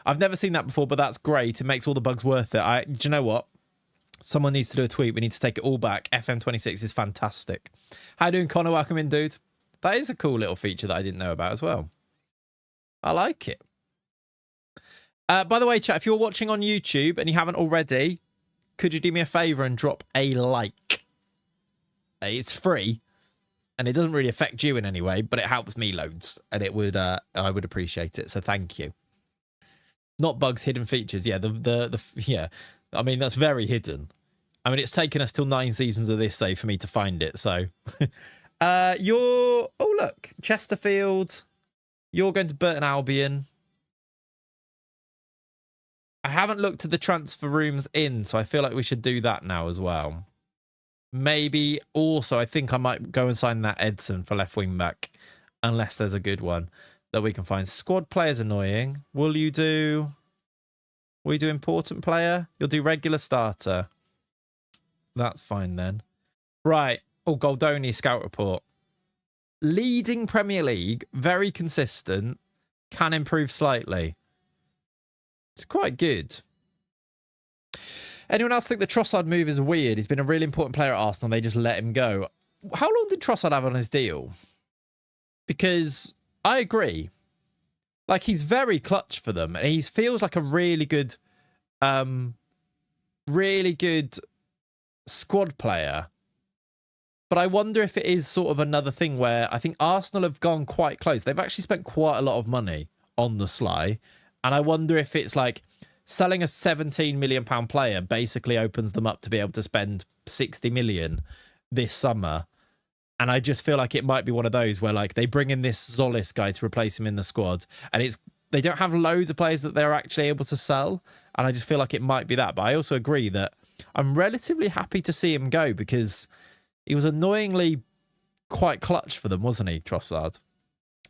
I've never seen that before, but that's great. It makes all the bugs worth it. Do you know what? Someone needs to do a tweet. We need to take it all back. FM26 is fantastic. How you doing, Connor? Welcome in, dude. That is a cool little feature that I didn't know about as well. I like it. By the way, chat, if you're watching on YouTube and you haven't already, could you do me a favor and drop a like? It's free and it doesn't really affect you in any way, but it helps me loads and it would I would appreciate it. So thank you. Not bugs, hidden features. Yeah, yeah. I mean, that's very hidden. I mean, it's taken us till 9 seasons of this, say, for me to find it. So, oh, look, Chesterfield. You're going to Burton Albion. I haven't looked at the transfer rooms in, so I feel like we should do that now as well. Maybe also, I think I might go and sign that Edson for left wing back, unless there's a good one. that we can find. Squad player's annoying. Will you do important player? You'll do regular starter. That's fine then. Right. Oh, Goldoni scout report. Leading Premier League, very consistent, can improve slightly. It's quite good. Anyone else think the Trossard move is weird? He's been a really important player at Arsenal. They just let him go. How long did Trossard have on his deal? Because I agree. Like, he's very clutch for them. And he feels like a really good squad player. But I wonder if it is sort of another thing where I think Arsenal have gone quite close. They've actually spent quite a lot of money on the sly. And I wonder if it's like selling a £17 million player basically opens them up to be able to spend 60 million this summer. And I just feel like it might be one of those where like they bring in this Zolis guy to replace him in the squad. And they don't have loads of players that they're actually able to sell. And I just feel like it might be that. But I also agree that I'm relatively happy to see him go because he was annoyingly quite clutch for them, wasn't he, Trossard?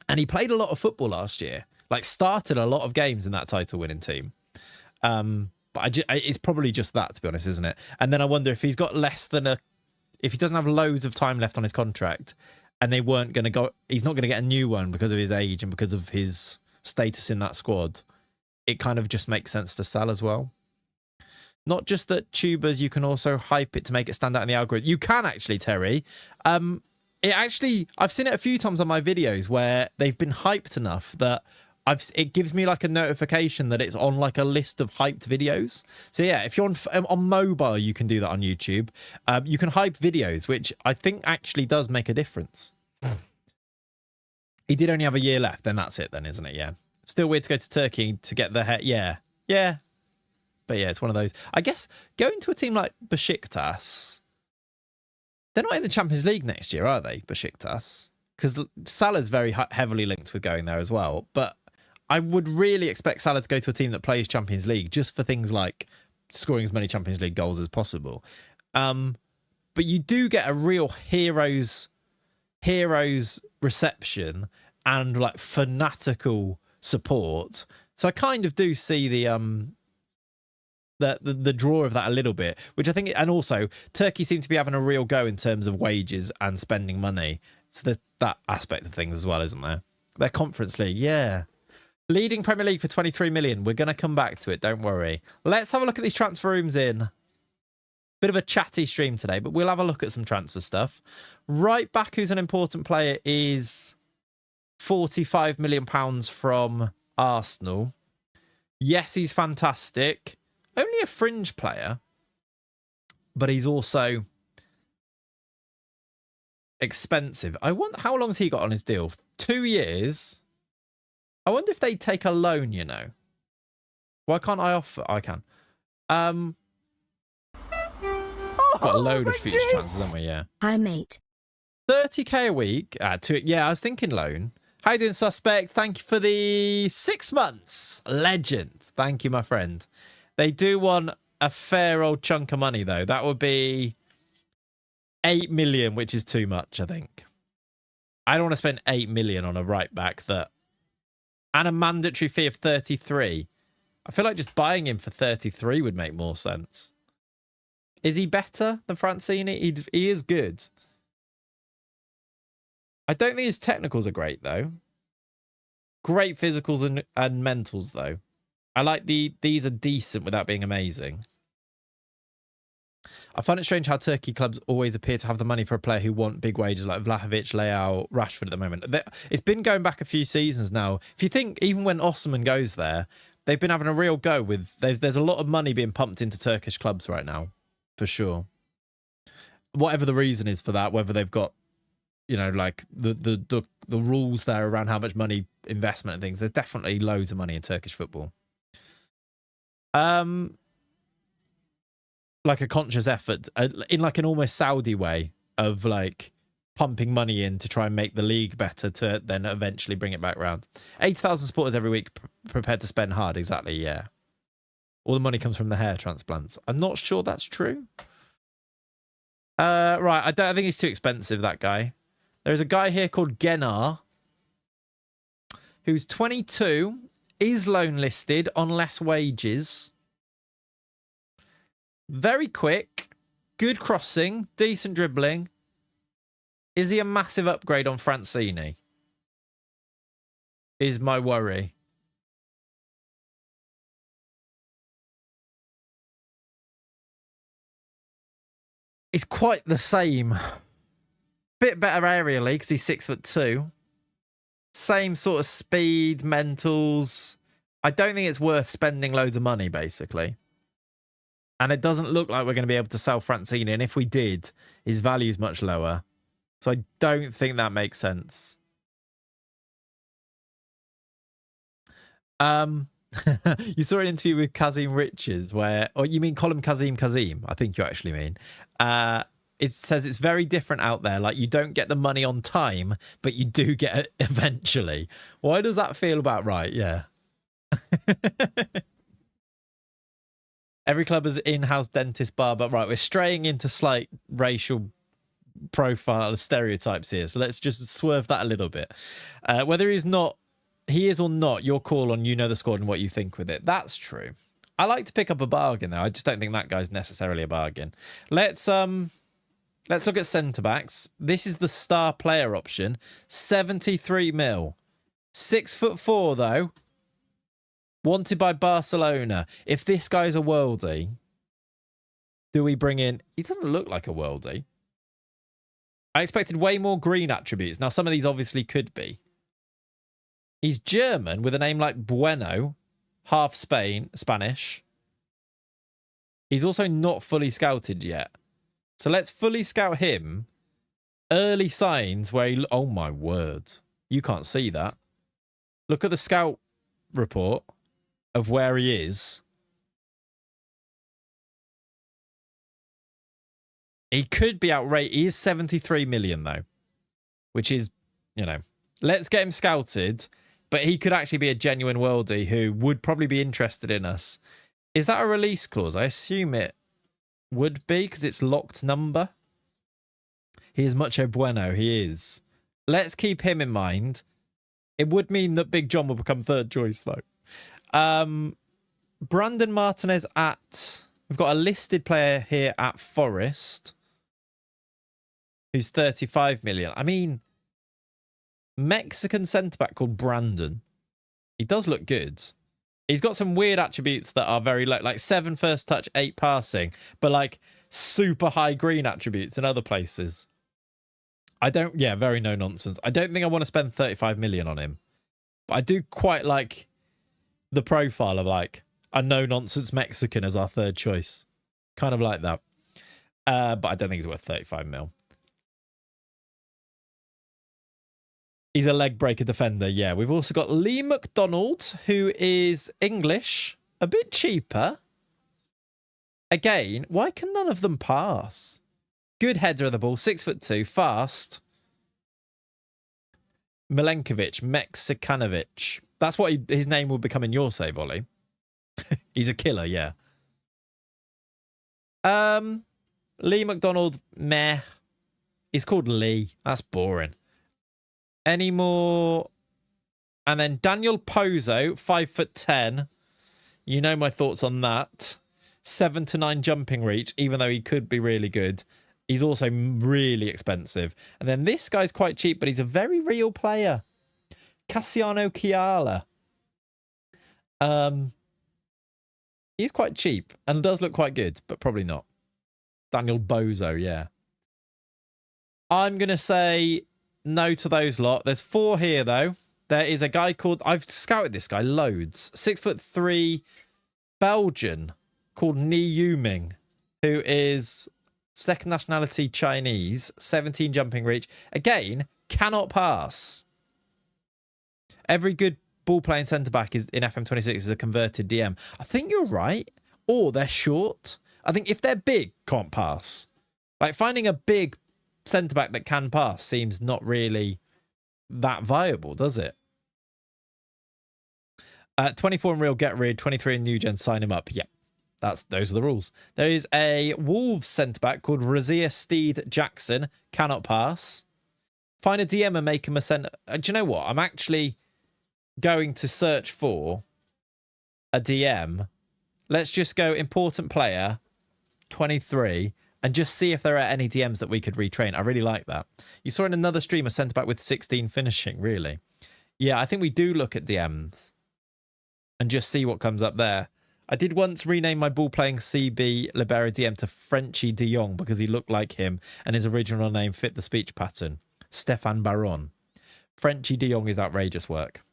And he played a lot of football last year. Like, started a lot of games in that title-winning team. But it's probably just that, to be honest, isn't it? And then I wonder if he's got if he doesn't have loads of time left on his contract and he's not going to get a new one because of his age and because of his status in that squad, it kind of just makes sense to sell as well. Not just that tubers, you can also hype it to make it stand out in the algorithm. You can actually, Terry. I've seen it a few times on my videos where they've been hyped enough that it gives me like a notification that it's on like a list of hyped videos. So yeah, if you're on mobile, you can do that on YouTube. You can hype videos, which I think actually does make a difference. He did only have a year left, then that's it then, isn't it? Yeah. Still weird to go to Turkey to get the head. Yeah. Yeah. But yeah, it's one of those. I guess going to a team like Besiktas, they're not in the Champions League next year, are they, Besiktas? Because Salah's very heavily linked with going there as well. But I would really expect Salah to go to a team that plays Champions League just for things like scoring as many Champions League goals as possible. But you do get a real heroes reception and like fanatical support. So I kind of do see the draw of that a little bit, which I think, and also Turkey seem to be having a real go in terms of wages and spending money. So there's that aspect of things as well, isn't there? Their Conference League, yeah. Leading Premier League for 23 million. We're going to come back to it, don't worry. Let's have a look at these transfer rooms in. Bit of a chatty stream today, but we'll have a look at some transfer stuff. Right back, who's an important player, is £45 million from Arsenal. Yes, he's fantastic. Only a fringe player, but he's also expensive. I wonder how long's he got on his deal? 2 years. I wonder if they take a loan, you know. Why can't I offer? I can. Got a load of future transfers, haven't we? Yeah. Hi, mate. 30k a week. Yeah, I was thinking loan. How you doing, suspect? Thank you for the 6 months. Legend. Thank you, my friend. They do want a fair old chunk of money, though. That would be 8 million, which is too much, I think. I don't want to spend 8 million on a right back and a mandatory fee of 33. I feel like just buying him for 33 would make more sense. Is he better than Francini? He is good. I don't think his technicals are great, though. Great physicals and mentals, though. I like these are decent without being amazing. I find it strange how Turkey clubs always appear to have the money for a player who want big wages like Vlahovic, Leao, Rashford at the moment. It's been going back a few seasons now. If you think even when Osman goes there, they've been having a real go with... There's a lot of money being pumped into Turkish clubs right now, for sure. Whatever the reason is for that, whether they've got, you know, like the rules there around how much money, investment and things, there's definitely loads of money in Turkish football. Like a conscious effort in like an almost Saudi way of like pumping money in to try and make the league better to then eventually bring it back round. 80,000 supporters every week prepared to spend hard. Exactly. Yeah. All the money comes from the hair transplants. I'm not sure that's true. Right. I think he's too expensive, that guy. There's a guy here called Genar who's 22, is loan listed on less wages. Very quick, good crossing, decent dribbling. Is he a massive upgrade on Francini? Is my worry. It's quite the same. Bit better aerially because he's 6'2". Same sort of speed, mentals. I don't think it's worth spending loads of money, basically. And it doesn't look like we're going to be able to sell Francini. And if we did, his value's much lower. So I don't think that makes sense. You saw an interview with Kazim Riches where, or you mean Colin Kazim, I think you actually mean. It says it's very different out there. Like, you don't get the money on time, but you do get it eventually. Why does that feel about right? Yeah. Every club has in-house dentist barber. Right, we're straying into slight racial profile stereotypes here. So let's just swerve that a little bit. Whether he is or not, your call on the squad and what you think with it. That's true. I like to pick up a bargain, though. I just don't think that guy's necessarily a bargain. Let's look at centre-backs. This is the star player option. 73 mil. 6'4", though. Wanted by Barcelona. If this guy's a worldie, do we bring in... He doesn't look like a worldie. I expected way more green attributes. Now, some of these obviously could be. He's German with a name like Bueno. Half Spanish. He's also not fully scouted yet. So let's fully scout him. Early signs where he... Oh, my word. You can't see that. Look at the scout report of where he is. He could be outrageous. He is 73 million, though. Which is, let's get him scouted. But he could actually be a genuine worldie who would probably be interested in us. Is that a release clause? I assume it would be because it's locked number. He is mucho bueno. He is. Let's keep him in mind. It would mean that Big John will become third choice, though. Brandon Martinez at... We've got a listed player here at Forest who's 35 million. I mean... Mexican centre-back called Brandon. He does look good. He's got some weird attributes that are very low, like 7 first touch, 8 passing, but like super high green attributes in other places. Very no nonsense. I don't think I want to spend 35 million on him. But I do quite like the profile of like a no nonsense Mexican as our third choice. Kind of like that. But I don't think he's worth 35 mil. He's a leg breaker defender, yeah. We've also got Lee McDonald, who is English, a bit cheaper. Again, why can none of them pass? Good header of the ball, 6'2", fast. Mexicanovic. That's what his name will become in your save, Ollie. He's a killer, yeah. Lee McDonald, meh. He's called Lee. That's boring. Any more? And then Daniel Pozo, 5'10". You know my thoughts on that. 7 to 9 jumping reach, even though he could be really good. He's also really expensive. And then this guy's quite cheap, but he's a very real player. Cassiano Chiala. He's quite cheap and does look quite good, but probably not. Daniel Bozo, yeah. I'm going to say... no to those lot. There's 4 here, though. There is a guy called... I've scouted this guy loads. 6'3", Belgian, called Ni Yuming, who is second nationality Chinese, 17 jumping reach. Again, cannot pass. Every good ball-playing centre-back is in FM26 is a converted DM. I think you're right. Or they're short. I think if they're big, can't pass. Like, finding a big centre-back that can pass seems not really that viable, does it? 24 in real, get rid. 23 in new gen, sign him up. Yep, those are the rules. There is a Wolves centre-back called Razia Steed Jackson. Cannot pass. Find a DM and make him a centre... do you know what? I'm actually going to search for a DM, let's just go important player 23 and just see if there are any DMs that we could retrain. I really like that. You saw in another streamer centre back with 16 finishing, really? Yeah, I think we do look at DMs and just see what comes up there. I did once rename my ball-playing CB Libero DM to Frenchie de Jong because he looked like him and his original name fit the speech pattern. Stefan Baron. Frenchie de Jong is outrageous work.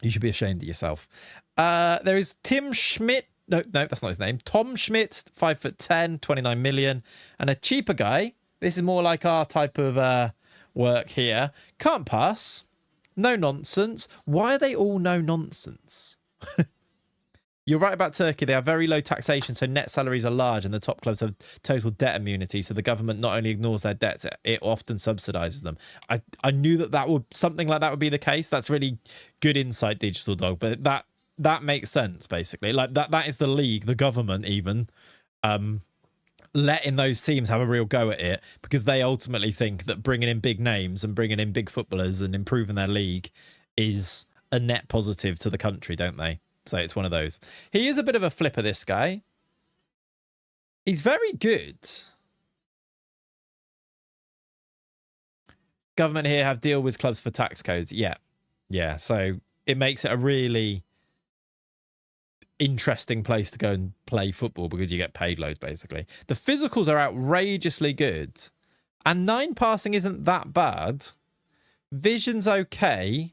You should be ashamed of yourself. There is Tim Schmidt. No, that's not his name. Tom Schmidt, 5'10", 29 million. And a cheaper guy. This is more like our type of work here. Can't pass. No nonsense. Why are they all no nonsense? You're right about Turkey. They have very low taxation, so net salaries are large, and the top clubs have total debt immunity. So the government not only ignores their debts, it often subsidizes them. I knew that would something like that would be the case. That's really good insight, Digital Dog. But that makes sense, basically. Like that is the league, the government even letting those teams have a real go at it because they ultimately think that bringing in big names and bringing in big footballers and improving their league is a net positive to the country, don't they? So it's one of those. He is a bit of a flipper, this guy. He's very good. Government here have deal with clubs for tax codes. Yeah. Yeah. So it makes it a really interesting place to go and play football because you get paid loads, basically. The physicals are outrageously good. And 9 passing isn't that bad. Vision's okay.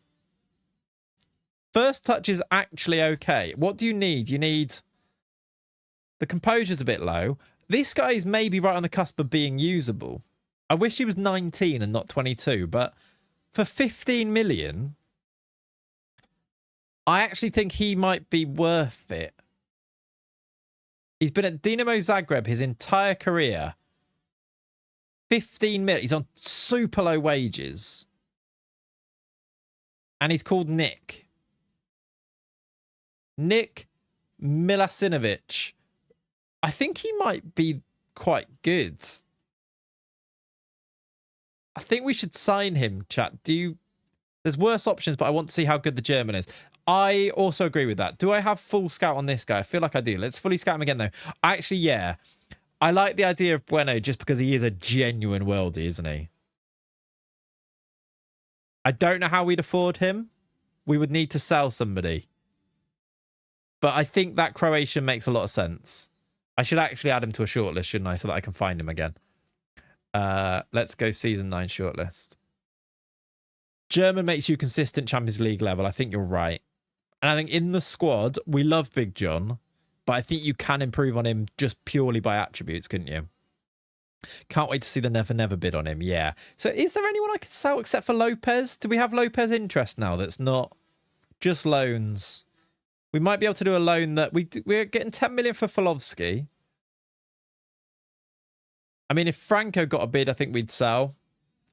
First touch is actually okay. What do you need? You need... The composure's a bit low. This guy is maybe right on the cusp of being usable. I wish he was 19 and not 22, but for 15 million, I actually think he might be worth it. He's been at Dinamo Zagreb his entire career. 15 million. He's on super low wages. And he's called Nick. Nick Milasinovic. I think he might be quite good. I think we should sign him, chat. There's worse options, but I want to see how good the German is. I also agree with that. Do I have full scout on this guy? I feel like I do. Let's fully scout him again, though. Actually, yeah. I like the idea of Bueno just because he is a genuine worldie, isn't he? I don't know how we'd afford him. We would need to sell somebody. But I think that Croatian makes a lot of sense. I should actually add him to a shortlist, shouldn't I? So that I can find him again. Let's go season 9 shortlist. German makes you consistent Champions League level. I think you're right. And I think in the squad, we love Big John. But I think you can improve on him just purely by attributes, couldn't you? Can't wait to see the Never Never bid on him. Yeah. So is there anyone I could sell except for Lopez? Do we have Lopez interest now that's not just loans? We might be able to do a loan that we're getting 10 million for Folovsky. I mean, if Franco got a bid, I think we'd sell.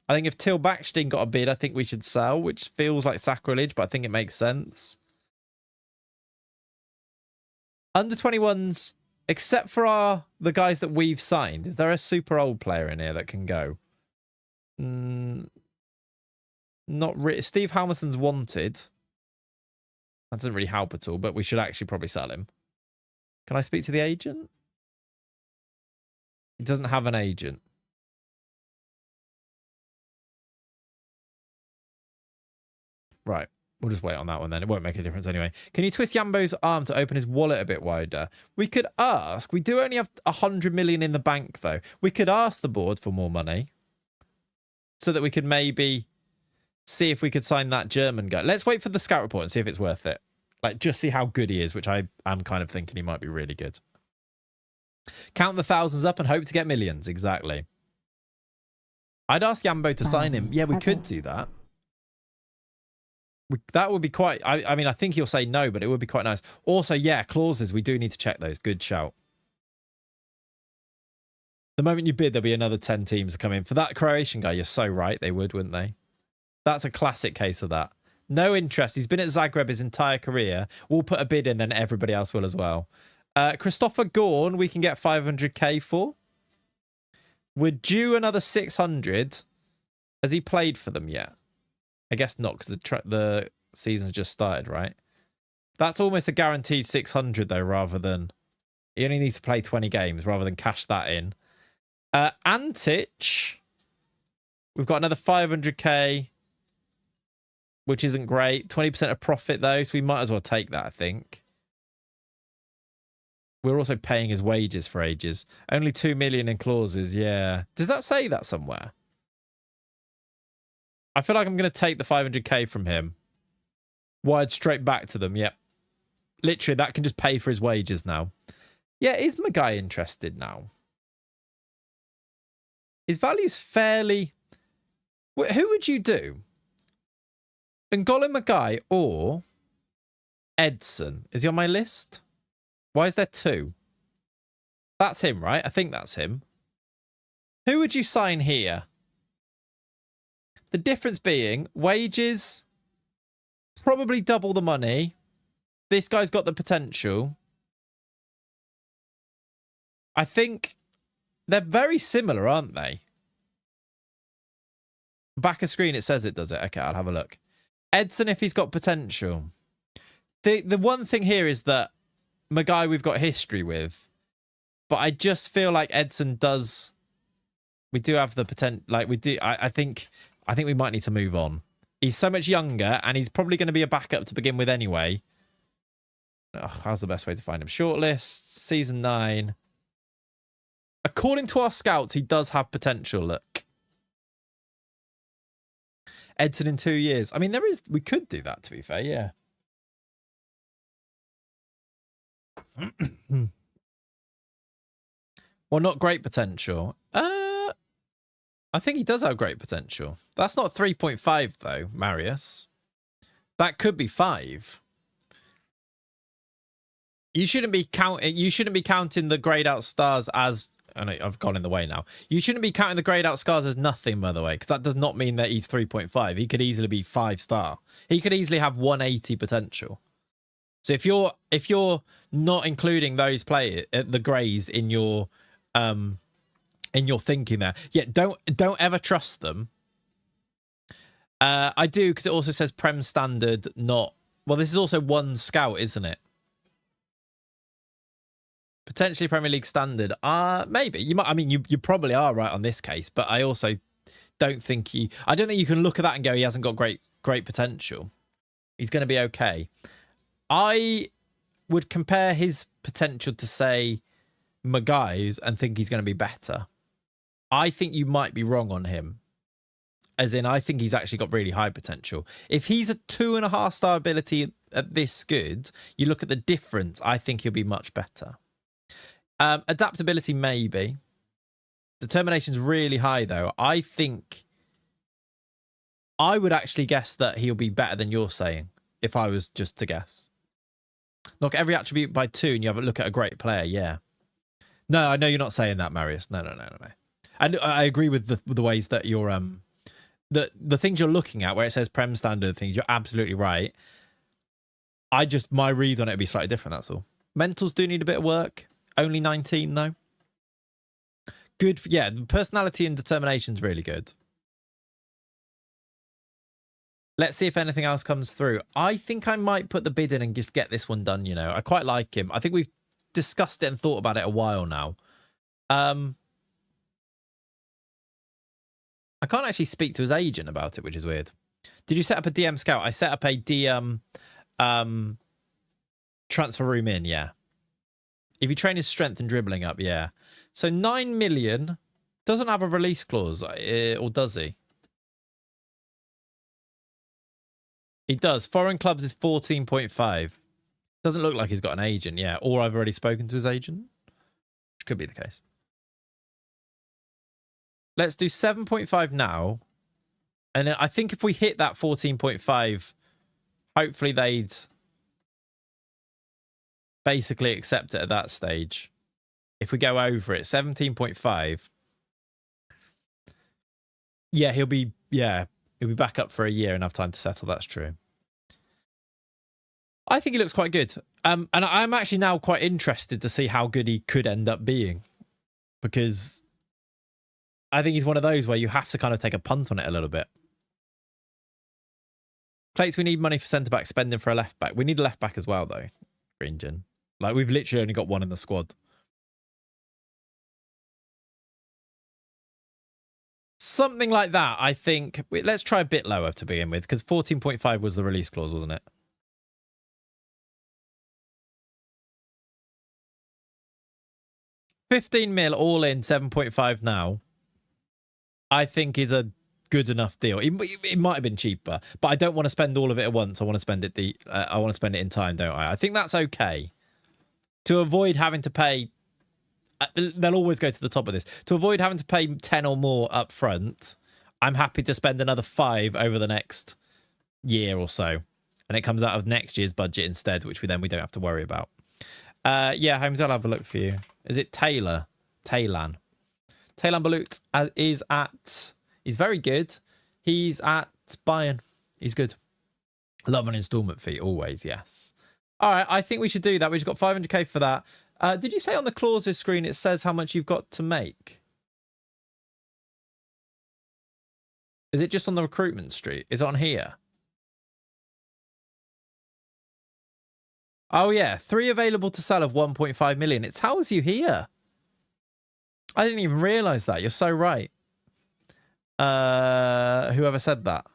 I think if Till Backstein got a bid, I think we should sell, which feels like sacrilege, but I think it makes sense. Under 21s, except for the guys that we've signed, is there a super old player in here that can go? Not really. Steve Halmerson's wanted. That doesn't really help at all, but we should actually probably sell him. Can I speak to the agent? He doesn't have an agent. Right. We'll just wait on that one then. It won't make a difference anyway. Can you twist Yambo's arm to open his wallet a bit wider? We could ask. We do only have 100 million in the bank, though. We could ask the board for more money so that we could maybe see if we could sign that German guy. Let's wait for the scout report and see if it's worth it. Like, just see how good he is, which I am kind of thinking he might be really good. Count the thousands up and hope to get millions. Exactly. I'd ask Yambo to sign him. Yeah, we could do that. That would be quite... I mean, I think he'll say no, but it would be quite nice. Also, yeah, clauses. We do need to check those. Good shout. The moment you bid, there'll be another 10 teams to come in. For that Croatian guy, you're so right. They would, wouldn't they? That's a classic case of that. No interest. He's been at Zagreb his entire career. We'll put a bid in, then everybody else will as well. Christopher Gorn, we can get 500k for. We're due another 600. Has he played for them yet? I guess not, because the Season's just started, right? That's almost a guaranteed 600 though, rather than he only needs to play 20 games rather than cash that in. Antich, we've got another 500k, which isn't great. 20% of profit though, so we might as well take that, I think. We're also paying his wages for ages. Only 2 million in clauses, yeah. Does that say that somewhere? I feel like I'm going to take the 500k from him. Wired straight back to them, yep. Literally, that can just pay for his wages now. Yeah, is Magai interested now? His value's fairly... Who would you do? N'Golo Magai or Edson? Is he on my list? Why is there two? That's him, right? I think that's him. Who would you sign here? The difference being wages, probably double the money. This guy's got the potential. I think they're very similar, aren't they? Back of screen, it says it, does it? Okay, I'll have a look. Edson, if he's got potential. The one thing here is that Magai we've got history with, but I just feel like Edson does. We do have the potential. Like we do. I think we might need to move on. He's so much younger, and he's probably going to be a backup to begin with anyway. Oh, how's the best way to find him? Shortlist, season 9. According to our scouts, he does have potential. Look, Edson in 2 years. I mean, there is. We could do that. To be fair, yeah. Well, not great potential. I think he does have great potential. That's not 3.5 though, Marius. That could be 5. You shouldn't be counting the grayed out stars as. I know I've gone in the way now. You shouldn't be counting the grayed out stars as nothing, by the way, because that does not mean that he's 3.5. He could easily be 5-star. He could easily have 180 potential. So if you're not including those players, the greys in your thinking there, yeah, don't ever trust them. I do, because it also says Prem standard, not well. This is also one scout, isn't it? Potentially Premier League standard. Maybe you might. I mean, you probably are right on this case, but I also don't think I don't think you can look at that and go, he hasn't got great potential. He's going to be okay. I would compare his potential to, say, Magai's and think he's going to be better. I think you might be wrong on him. As in, I think he's actually got really high potential. If he's a 2.5-star ability at this good, you look at the difference, I think he'll be much better. Adaptability, maybe. Determination's really high, though. I think I would actually guess that he'll be better than you're saying, if I was just to guess. Knock every attribute by 2 and you have a look at a great player, yeah. No, I know you're not saying that, Marius. No. And I agree with the ways that you're... The things you're looking at, where it says Prem standard things, you're absolutely right. My read on it would be slightly different, that's all. Mentals do need a bit of work. Only 19, though. Good, yeah, personality and determination's really good. Let's see if anything else comes through. I think I might put the bid in and just get this one done, you know. I quite like him. I think we've discussed it and thought about it a while now. I can't actually speak to his agent about it, which is weird. Did you set up a DM scout? I set up a DM transfer room in, yeah. If you train his strength and dribbling up, yeah. So 9 million doesn't have a release clause, or does he? He does. Foreign clubs is 14.5. Doesn't look like he's got an agent, yeah. Or I've already spoken to his agent. Which could be the case. Let's do 7.5 now. And then I think if we hit that 14.5, hopefully they'd basically accept it at that stage. If we go over it, 17.5. Yeah, he'll be back up for a year and have time to settle. That's true. I think he looks quite good. And I'm actually now quite interested to see how good he could end up being. Because I think he's one of those where you have to kind of take a punt on it a little bit. Clayts, we need money for centre-back, spending for a left-back. We need a left-back as well, though, Green. Like, we've literally only got one in the squad. Something like that, I think. Let's try a bit lower to begin with, because 14.5 was the release clause, wasn't it? $15 million all in, 7.5 now, I think is a good enough deal. It might have been cheaper, but I don't want to spend all of it at once. I want to spend it I want to spend it in time, don't I? I think that's okay. To avoid having to pay, they'll always go to the top of this. To avoid having to pay 10 or more up front, I'm happy to spend another 5 over the next year or so. And it comes out of next year's budget instead, which we don't have to worry about. Yeah, Holmes, I'll have a look for you. Is it Taylor? Taylan Balut he's very good. He's at Bayern. He's good. Love an instalment fee, always, yes. All right, I think we should do that. We just got 500k for that. Did you say on the clauses screen it says how much you've got to make? Is it just on the recruitment street? Is it on here? Oh, yeah. 3 available to sell of 1.5 million. It tells you here. I didn't even realise that. You're so right. Whoever said that.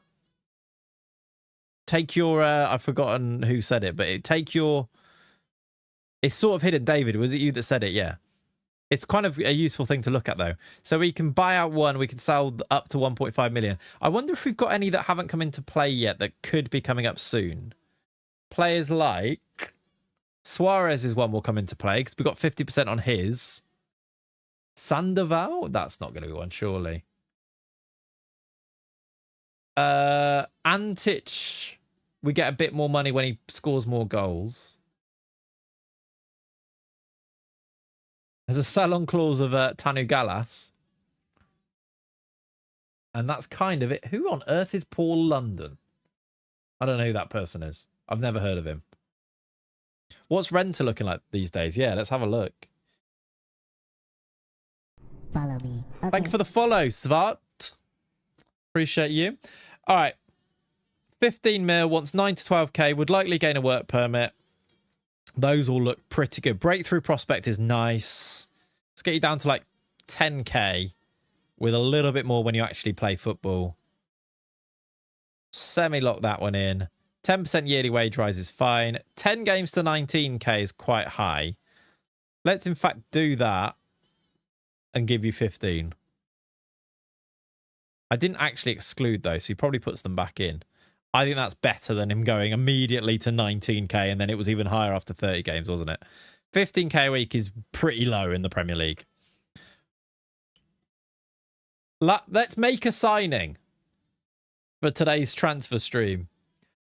Take your... I've forgotten who said it, but take your... It's sort of hidden. David, was it you that said it? Yeah. It's kind of a useful thing to look at, though. So we can buy out 1. We can sell up to 1.5 million. I wonder if we've got any that haven't come into play yet that could be coming up soon. Players like... Suarez's one will come into play because we've got 50% on his. Sandoval? That's not going to be one, surely. Antic, we get a bit more money when he scores more goals. There's a sell-on clause of Tanu Gallas. And that's kind of it. Who on earth is Paul London? I don't know who that person is. I've never heard of him. What's Renter looking like these days? Yeah, let's have a look. Follow me. Okay. Thank you for the follow, Svart. Appreciate you. All right. 15 mil, wants 9 to 12k, would likely gain a work permit. Those all look pretty good. Breakthrough prospect is nice. Let's get you down to like 10k with a little bit more when you actually play football. Semi-lock that one in. 10% yearly wage rise is fine. 10 games to 19k is quite high. Let's in fact do that and give you 15. I didn't actually exclude those, so he probably puts them back in. I think that's better than him going immediately to 19k and then it was even higher after 30 games, wasn't it? 15k a week is pretty low in the Premier League. Let's make a signing for today's transfer stream.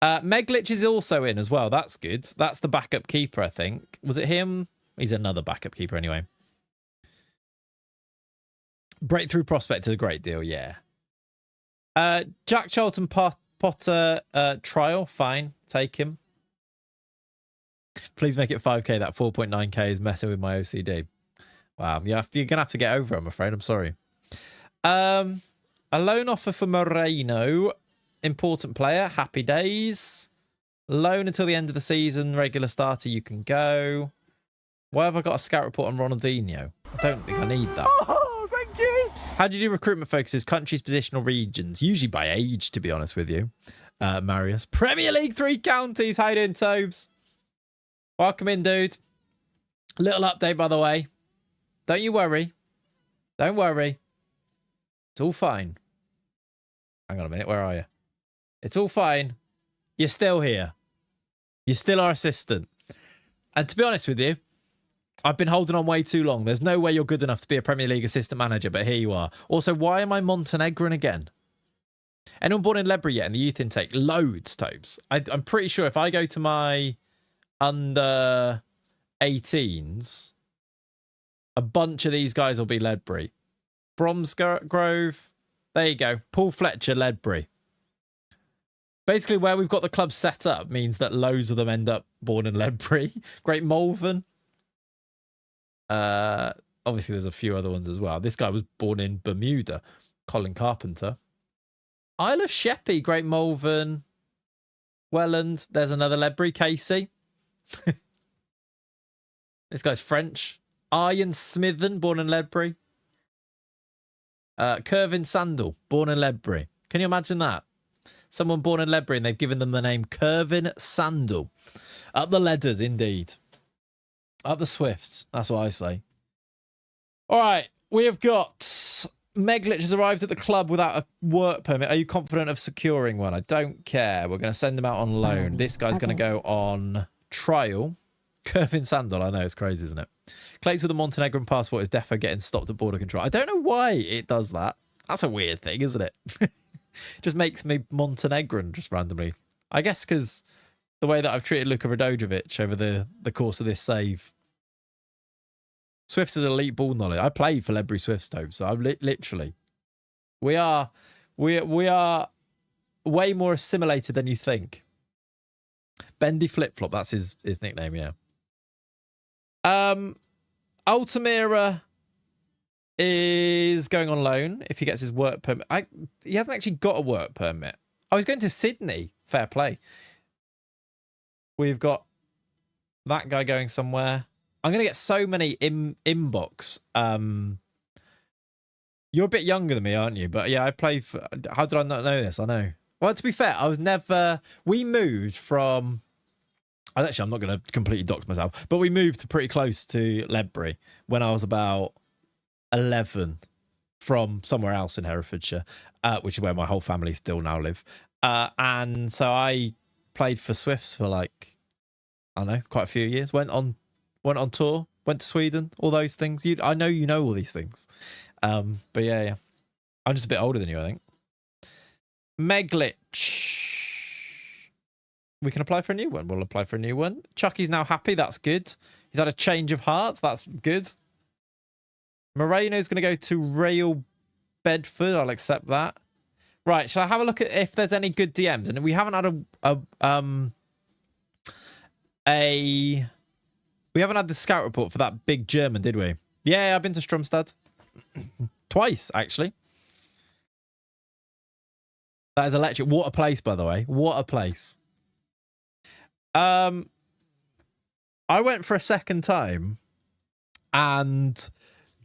Meglitch is also in as well. That's good. That's the backup keeper, I think. Was it him? He's another backup keeper anyway. Breakthrough prospect is a great deal, yeah. Jack Charlton Potter trial, fine. Take him. Please make it 5k. That 4.9k is messing with my OCD. Wow, you're going to have to get over it, I'm afraid. I'm sorry. A loan offer for Moreno. Important player. Happy days. Loan until the end of the season. Regular starter, you can go. Why have I got a scout report on Ronaldinho? I don't think I need that. Oh, thank you. How do you do recruitment focuses? Countries, positional regions. Usually by age, to be honest with you. Marius. Premier League 3 counties. How you doing, Tobes? Welcome in, dude. Little update, by the way. Don't you worry. Don't worry. It's all fine. Hang on a minute. Where are you? It's all fine. You're still here. You're still our assistant. And to be honest with you, I've been holding on way too long. There's no way you're good enough to be a Premier League assistant manager, but here you are. Also, why am I Montenegrin again? Anyone born in Ledbury yet in the youth intake? Loads, Tobes. I'm pretty sure if I go to my under 18s, a bunch of these guys will be Ledbury. Bromsgrove. There you go. Paul Fletcher, Ledbury. Basically, where we've got the club set up means that loads of them end up born in Ledbury. Great Malvern. Obviously, there's a few other ones as well. This guy was born in Bermuda. Colin Carpenter. Isle of Sheppey, Great Malvern. Welland. There's another Ledbury. Casey. This guy's French. Ian Smithen, born in Ledbury. Kervin Sandal, born in Ledbury. Can you imagine that? Someone born in Ledbury and they've given them the name Kervin Sandal. Up the Ledders, indeed. Up the Swifts. That's what I say. All right. We have got Meglich has arrived at the club without a work permit. Are you confident of securing one? I don't care. We're going to send him out on loan. This guy's going to go on trial. Kervin Sandal. I know, it's crazy, isn't it? Clayts with a Montenegrin passport is defo getting stopped at border control. I don't know why it does that. That's a weird thing, isn't it? Just makes me Montenegrin just randomly. I guess because the way that I've treated Luka Radojevic over the course of this save. Swifts is elite ball knowledge. I played for Ledbury Swifts, though, so I'm literally. We are way more assimilated than you think. Bendy Flip Flop, that's his nickname, yeah. Altamira is going on loan if he gets his work permit. He hasn't actually got a work permit. Oh, he's going to Sydney. Fair play. We've got that guy going somewhere. I'm going to get so many inbox. You're a bit younger than me, aren't you? But yeah, I play for... How did I not know this? I know. Well, to be fair, I was never... We moved from... Actually, I'm not going to completely dox myself, but we moved to pretty close to Ledbury when I was about 11 from somewhere else in Herefordshire, which is where my whole family still now live. And so I played for Swifts for like, I don't know, quite a few years. Went on tour, went to Sweden, all those things. I know you know all these things. But yeah. I'm just a bit older than you, I think. Meglich. We can apply for a new one. We'll apply for a new one. Chucky's now happy. That's good. He's had a change of heart. That's good. Moreno's going to go to Real Bedford. I'll accept that. Right. Shall I have a look at if there's any good DMs? And we haven't had we haven't had the scout report for that big German, did we? Yeah, I've been to Stromstad. Twice, actually. That is electric. What a place, by the way. What a place. I went for a second time and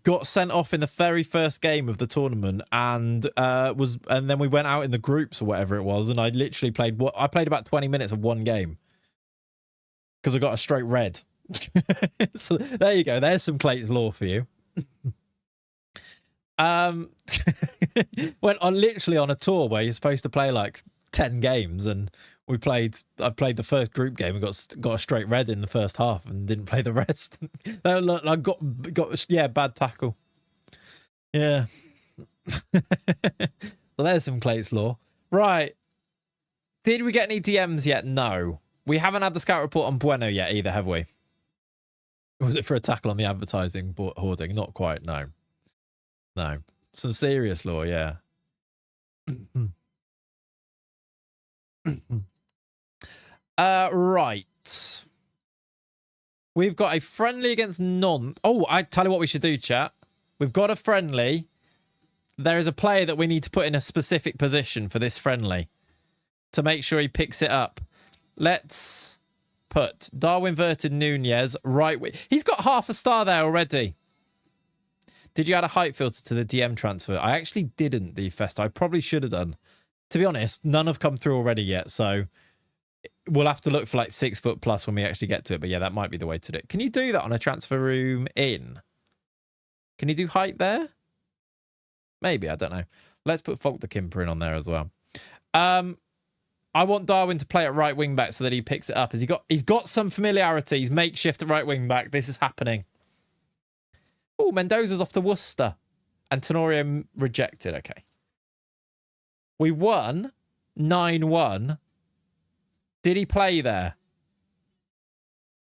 got sent off in the very first game of the tournament and then we went out in the groups or whatever it was, and I literally played about 20 minutes of one game because I got a straight red. So there you go. There's some Clayts lore for you. Went on literally on a tour where you're supposed to play like 10 games, and I played the first group game and got a straight red in the first half and didn't play the rest. I got bad tackle. Yeah. So there's some Clayts lore. Right. Did we get any DMs yet? No. We haven't had the scout report on Bueno yet either, have we? Was it for a tackle on the advertising hoarding? Not quite, no. No. Some serious lore, yeah. Right. We've got a friendly against non... Oh, I tell you what we should do, chat. We've got a friendly. There is a player that we need to put in a specific position for this friendly to make sure he picks it up. Let's put Darwin Verted Nunez right. He's got half a star there already. Did you add a height filter to the DM transfer? I actually didn't, DFest. I probably should have done. To be honest, none have come through already yet, so we'll have to look for like 6 foot plus when we actually get to it. But yeah, that might be the way to do it. Can you do that on a transfer room in? Can you do height there? Maybe, I don't know. Let's put Falk de Kimper in on there as well. I want Darwin to play at right wing back so that he picks it up. He's got some familiarity. He's makeshift at right wing back. This is happening. Oh, Mendoza's off to Worcester. And Tenorio rejected. Okay. We won 9-1. Did he play there?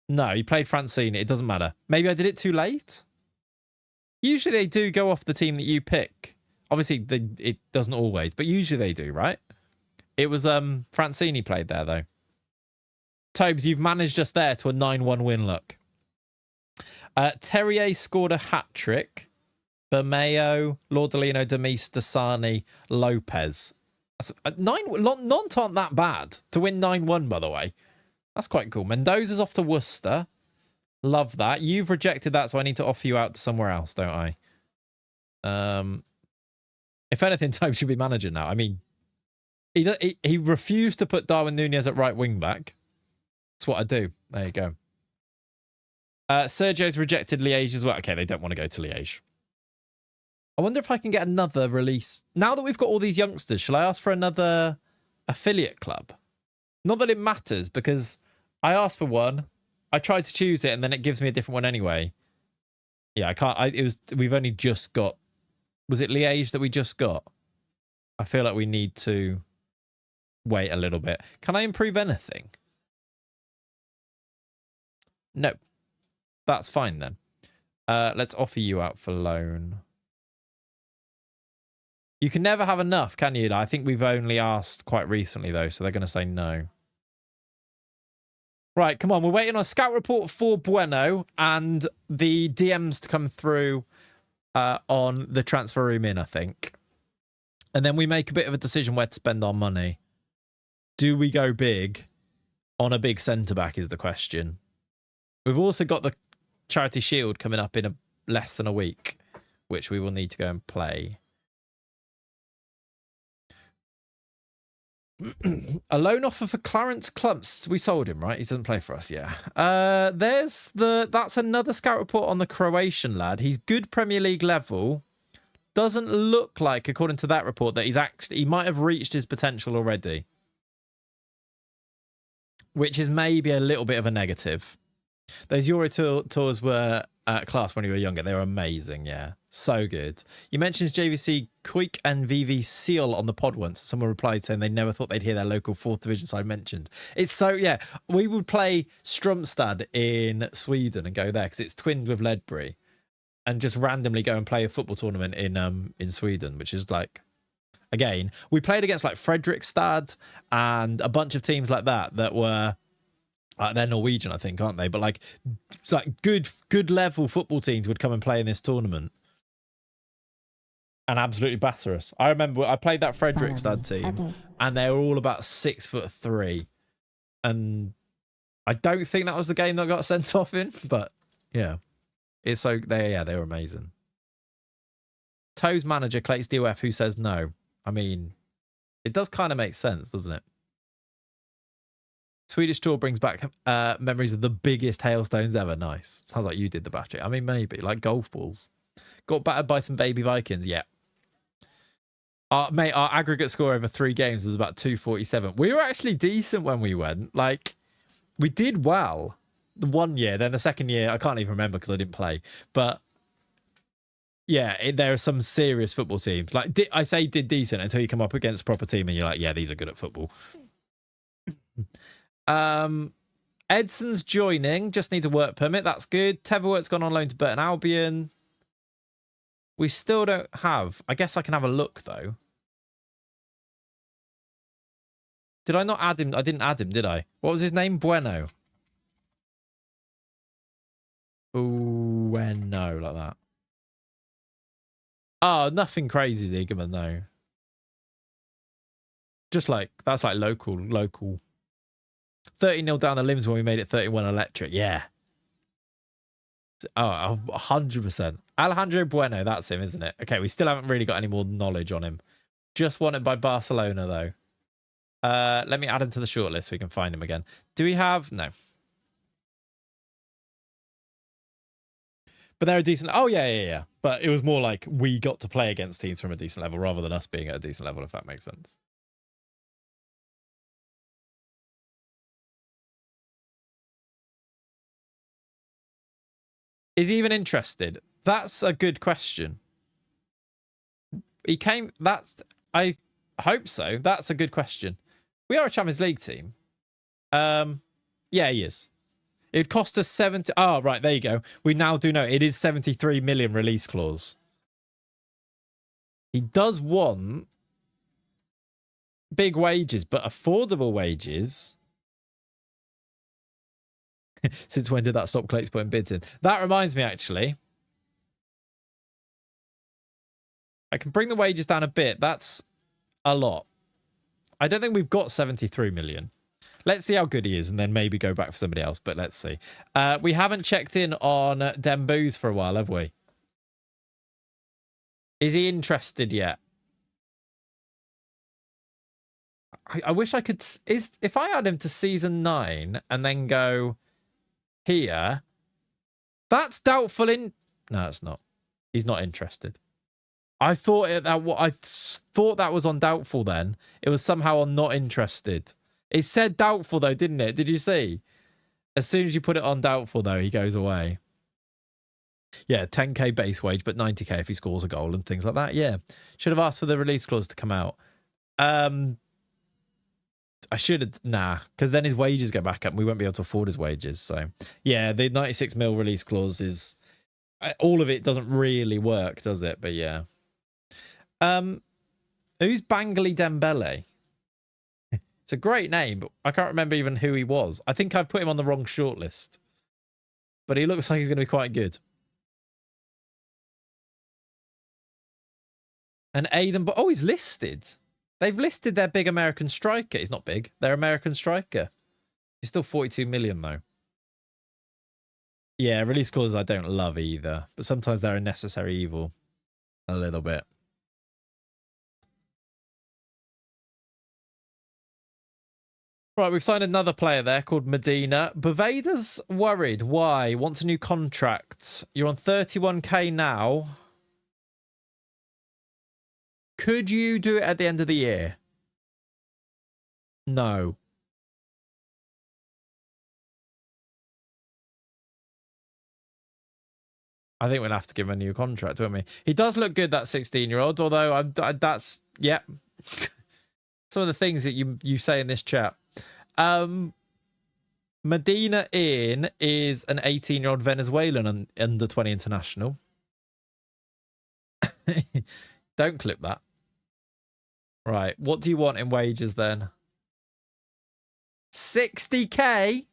No, he played Francine. It doesn't matter. Maybe I did it too late? Usually they do go off the team that you pick. Obviously, it doesn't always, but usually they do, right? It was Francini played there, though. Tobes, you've managed us there to a 9-1 win, look. Terrier scored a hat-trick. Bermeo, Lordolino, Demise, Dasani, Lopez. Nantes aren't that bad to win 9-1, by the way. That's quite cool. Mendoza's off to Worcester. Love that. You've rejected that, so I need to offer you out to somewhere else, don't I? If anything, Tobe should be manager now. I mean, he refused to put Darwin Nunez at right wing back. That's what I do. There you go. Sergio's rejected Liège as well. Okay, they don't want to go to Liège. I wonder if I can get another release. Now that we've got all these youngsters, shall I ask for another affiliate club? Not that it matters, because I asked for one. I tried to choose it, and then it gives me a different one anyway. Yeah, I can't. We've only just got. Was it Liège that we just got? I feel like we need to wait a little bit. Can I improve anything? No. That's fine then. Let's offer you out for loan. You can never have enough, can you? I think we've only asked quite recently, though, so they're going to say no. Right, come on. We're waiting on a scout report for Bueno and the DMs to come through on the transfer room in, I think. And then we make a bit of a decision where to spend our money. Do we go big on a big centre-back is the question. We've also got the Charity Shield coming up in less than a week, which we will need to go and play. A loan offer for Clarence Clumps. We sold him, right? He doesn't play for us, yeah. That's another scout report on the Croatian lad. He's good Premier League level. Doesn't look like, according to that report, that he might have reached his potential already. Which is maybe a little bit of a negative. Those Euro tours were class when you were younger. They were amazing, yeah. So good. You mentioned JVC Quick and VV Seal on the pod once. Someone replied saying they never thought they'd hear their local 4th division side mentioned. It's so, yeah. We would play Strömstad in Sweden and go there because it's twinned with Ledbury, and just randomly go and play a football tournament in Sweden, which is like, again, we played against like Fredrikstad and a bunch of teams like that were, they're Norwegian, I think, aren't they? But like good level football teams would come and play in this tournament and absolutely batter us. I remember I played that Fredrikstad team, and they were all about 6'3", and I don't think that was the game that got sent off in. But yeah, it's so they were amazing. Toe's manager Clayts DOF, who says no. I mean, it does kind of make sense, doesn't it? Swedish tour brings back memories of the biggest hailstones ever. Nice. Sounds like you did the battery. I mean, maybe like golf balls. Got battered by some baby Vikings. Yeah. Mate, our aggregate score over 3 games was about 247. We were actually decent when we went. Like, we did well the one year. Then the second year, I can't even remember because I didn't play. But yeah, there are some serious football teams. Like, I say did decent until you come up against a proper team and you're like, yeah, these are good at football. Edson's joining. Just needs a work permit. That's good. Teverwort's gone on loan to Burton Albion. We still don't have. I guess I can have a look though. Did I not add him? I didn't add him, did I? What was his name? Bueno. Bueno, like that. Oh, nothing crazy, Ziegerman, no. Just like, that's like local. 30-0 down the limbs when we made it 31 electric. Yeah. Oh, 100%. Alejandro Bueno, that's him, isn't it? Okay, we still haven't really got any more knowledge on him. Just wanted by Barcelona, though. Let me add him to the shortlist so we can find him again. Do we have... No. But they're a decent... Oh, yeah. But it was more like we got to play against teams from a decent level rather than us being at a decent level, if that makes sense. Is he even interested? That's a good question. He came... I hope so. That's a good question. We are a Champions League team. Yeah, he is. It would cost us 70... Oh, right, there you go. We now do know. It is 73 million release clause. He does want big wages, but affordable wages... Since when did that stop Clayts putting bids in? That reminds me, actually. I can bring the wages down a bit. That's a lot. I don't think we've got 73 million. Let's see how good he is and then maybe go back for somebody else. But let's see. We haven't checked in on Dembouz for a while, have we? Is he interested yet? I wish I could... If I add him to season 9 and then go here, that's doubtful in... No, it's not. He's not interested. I thought that was on doubtful then. It was somehow on not interested. It said doubtful though, didn't it? Did you see? As soon as you put it on doubtful though, he goes away. Yeah, 10k base wage, but 90k if he scores a goal and things like that. Yeah. Should have asked for the release clause to come out. I should have, because then his wages go back up and we won't be able to afford his wages. So, yeah, the 96 mil release clause is, all of it doesn't really work, does it? But yeah. Who's Bangali Dembele? It's a great name, but I can't remember even who he was. I think I put him on the wrong shortlist. But he looks like he's going to be quite good. And Aiden, but he's listed. They've listed their big American striker. He's not big. Their American striker. He's still 42 million, though. Yeah, release clauses I don't love either. But sometimes they're a necessary evil. A little bit. Right, we've signed another player there called Medina. Bovada's worried. Why? Wants a new contract. You're on 31k now. Could you do it at the end of the year? No. I think we'll have to give him a new contract, won't we? He does look good, that 16-year-old, although that's, yeah. Some of the things that you say in this chat. Medina is an 18-year-old Venezuelan under 20 international. Don't clip that. Right. What do you want in wages then? 60k?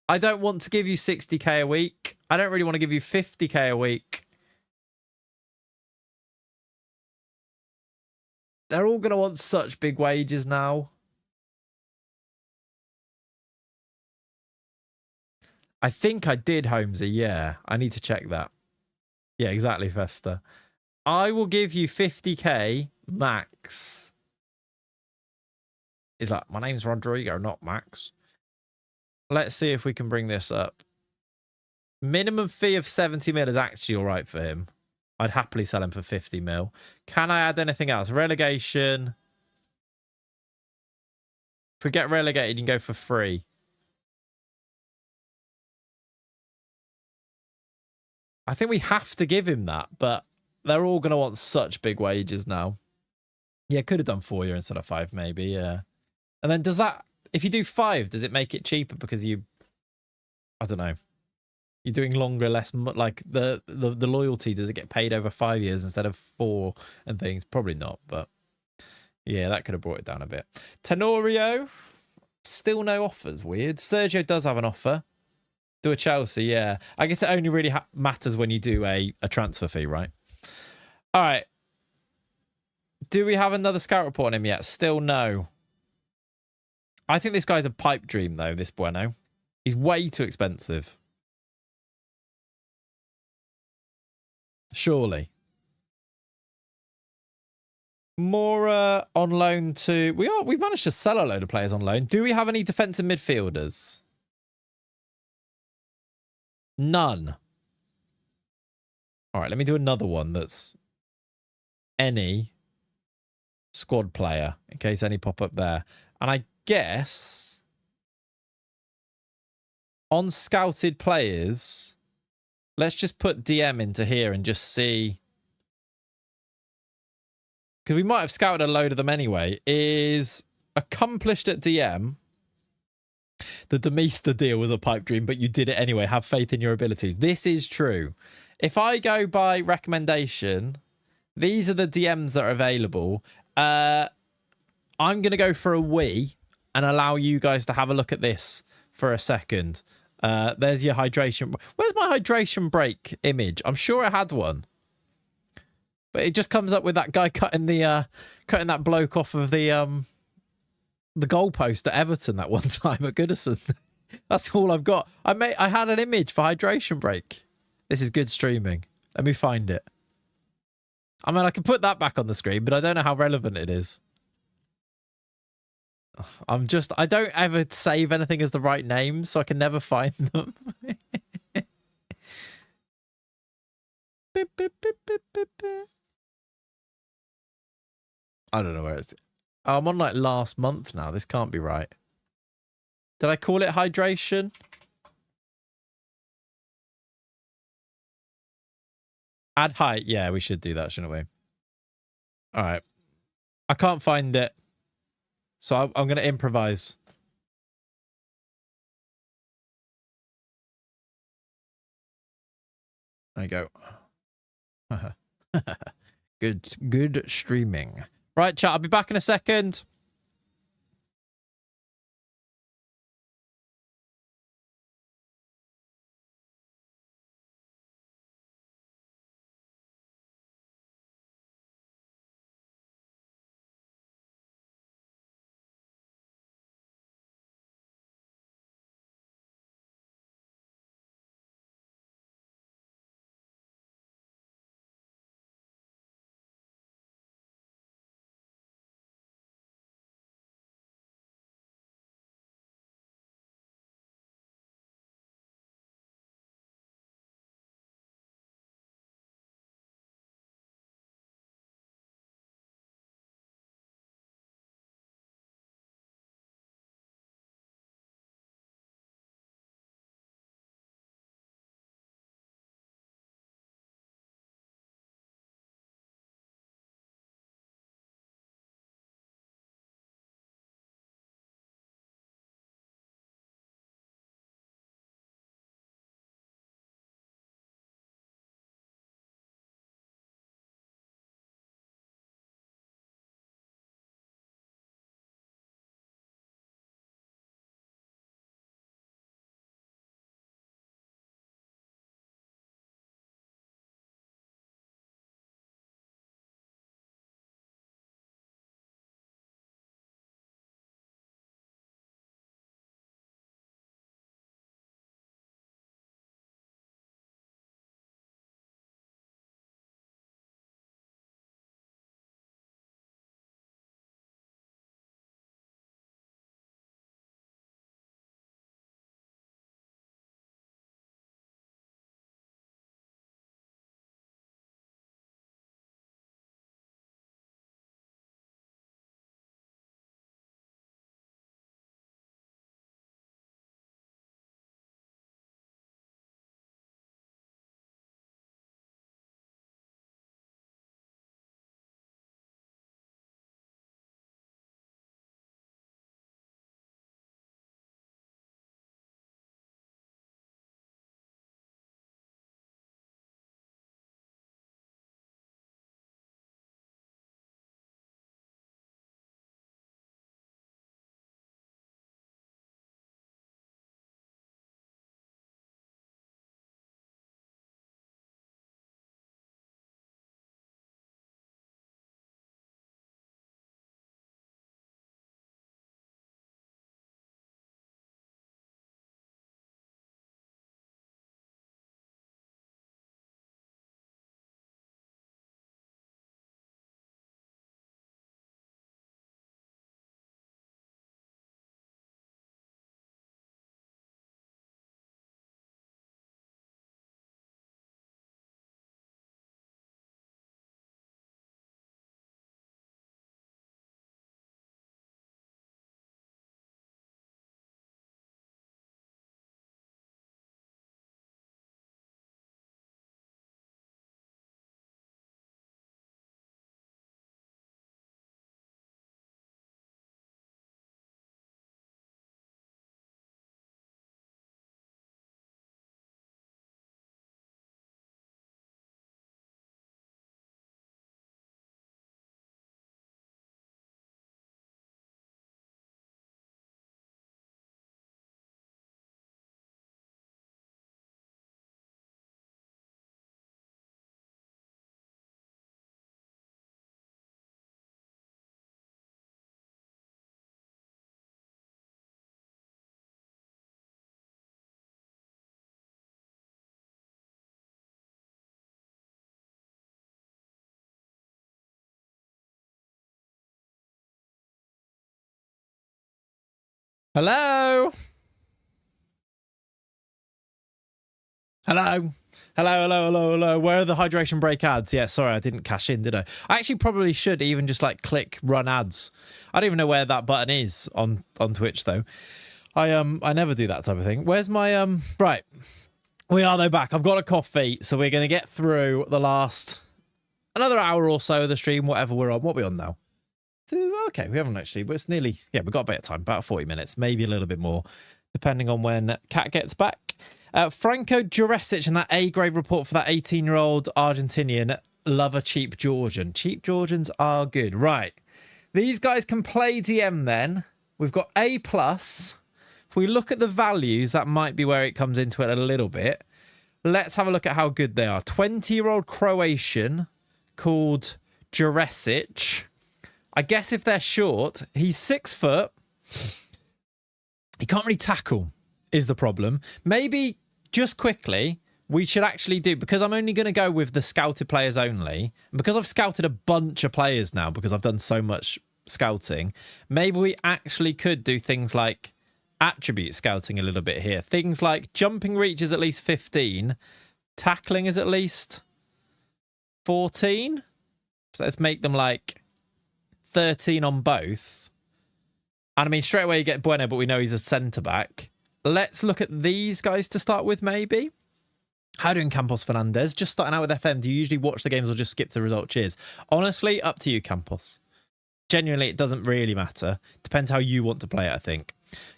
I don't want to give you 60k a week. I don't really want to give you 50k a week. They're all going to want such big wages now. I think I did, Holmesy. Yeah, I need to check that. Yeah, exactly, Festa. I will give you 50k max. He's like, my name's Rodrigo, not Max. Let's see if we can bring this up. Minimum fee of 70 mil is actually all right for him. I'd happily sell him for 50 mil. Can I add anything else? Relegation. If we get relegated, you can go for free. I think we have to give him that, but they're all going to want such big wages now. Yeah, could have done 4 year instead of 5, maybe, yeah. And then does that, if you do 5, does it make it cheaper because you, I don't know, you're doing longer, less, like the loyalty, does it get paid over 5 years instead of 4 and things? Probably not, but yeah, that could have brought it down a bit. Tenorio, still no offers, weird. Sergio does have an offer. Do a Chelsea, yeah. I guess it only really matters when you do a transfer fee, right? All right. Do we have another scout report on him yet? Still no. I think this guy's a pipe dream, though, this Bueno. He's way too expensive. Surely. Mora on loan to... We've managed to sell a load of players on loan. Do we have any defensive midfielders? None. All right, let me do another one that's any squad player in case any pop up there. And I guess on scouted players, let's just put DM into here and just see. Because we might have scouted a load of them anyway. Is accomplished at DM. The Demista deal was a pipe dream, but you did it anyway. Have faith in your abilities. This is true. If I go by recommendation, these are the DMs that are available. I'm going to go for a we and allow you guys to have a look at this for a second. There's your hydration. Where's my hydration break image? I'm sure I had one. But it just comes up with that guy cutting that bloke off of the goalpost at Everton that one time at Goodison. That's all I've got. I had an image for hydration break. This is good streaming. Let me find it. I mean, I can put that back on the screen, but I don't know how relevant it is. I don't ever save anything as the right name, so I can never find them. I don't know where it's. Oh, I'm on like last month now. This can't be right. Did I call it hydration? Add height. Yeah, we should do that, shouldn't we? All right. I can't find it. So I'm going to improvise. There you go. Good streaming. Right, chat. I'll be back in a second. Hello? Hello? Hello. Where are the hydration break ads? Yeah, sorry, I didn't cash in, did I? I actually probably should even just like click run ads. I don't even know where that button is on Twitch though. I never do that type of thing. Where's my right? We are though back. I've got a coffee, so we're gonna get through the last another hour or so of the stream, whatever we're on. What are we on now? Okay, we haven't actually, but it's nearly, yeah, we've got a bit of time, about 40 minutes, maybe a little bit more, depending on when Kat gets back. Franco Juresic and that A-grade report for that 18-year-old Argentinian. Love a cheap Georgian. Cheap Georgians are good. Right. These guys can play DM then. We've got A+. If we look at the values, that might be where it comes into it a little bit. Let's have a look at how good they are. 20-year-old Croatian called Juresic. I guess if they're short, he's 6 foot. He can't really tackle, is the problem. Maybe just quickly, we should actually do, because I'm only going to go with the scouted players only, and because I've scouted a bunch of players now, because I've done so much scouting, maybe we actually could do things like attribute scouting a little bit here. Things like jumping reach is at least 15, tackling is at least 14. So let's make them like 13 on both. And I mean, straight away you get Bueno, but we know he's a centre-back. Let's look at these guys to start with, maybe. How are you doing, Campos Fernandez? Just starting out with FM. Do you usually watch the games or just skip the result? Cheers. Honestly, up to you, Campos. Genuinely, it doesn't really matter. Depends how you want to play it, I think.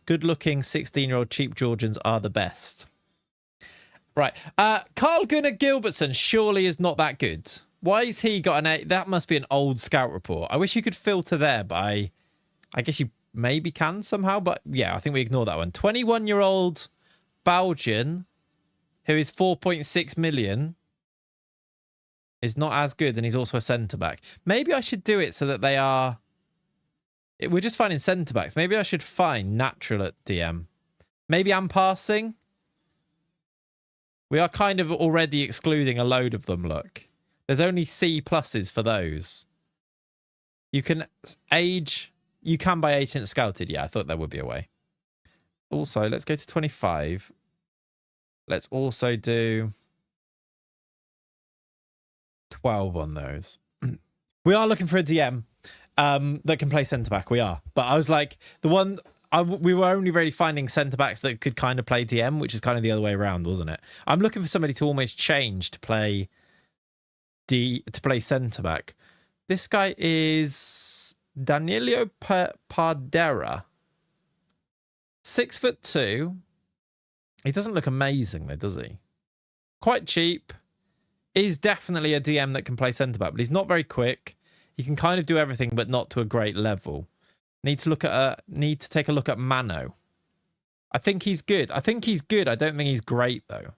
Good-looking 16-year-old cheap Georgians are the best. Right. Carl Gunnar Gilbertson surely is not that good. Why has he got an 8? That must be an old scout report. I wish you could filter there, but I guess you maybe can somehow. But yeah, I think we ignore that one. 21-year-old Belgian, who is 4.6 million, is not as good, and he's also a centre-back. Maybe I should do it so that they are... We're just finding centre-backs. Maybe I should find natural at DM. Maybe I'm passing. We are kind of already excluding a load of them, look. There's only C pluses for those. You can age... You can by agent scouted. Yeah, I thought there would be a way. Also, let's go to 25. Let's also do 12 on those. We are looking for a DM that can play centre-back. We are. But I was like, the one... we were only really finding centre-backs that could kind of play DM, which is kind of the other way around, wasn't it? I'm looking for somebody to almost change to play centre-back. This guy is Danilo Pardera. 6'2". He doesn't look amazing though, does he? Quite cheap. Is definitely a DM that can play centre-back, but he's not very quick. He can kind of do everything, but not to a great level. Need to take a look at Mano. I think he's good. I don't think he's great though.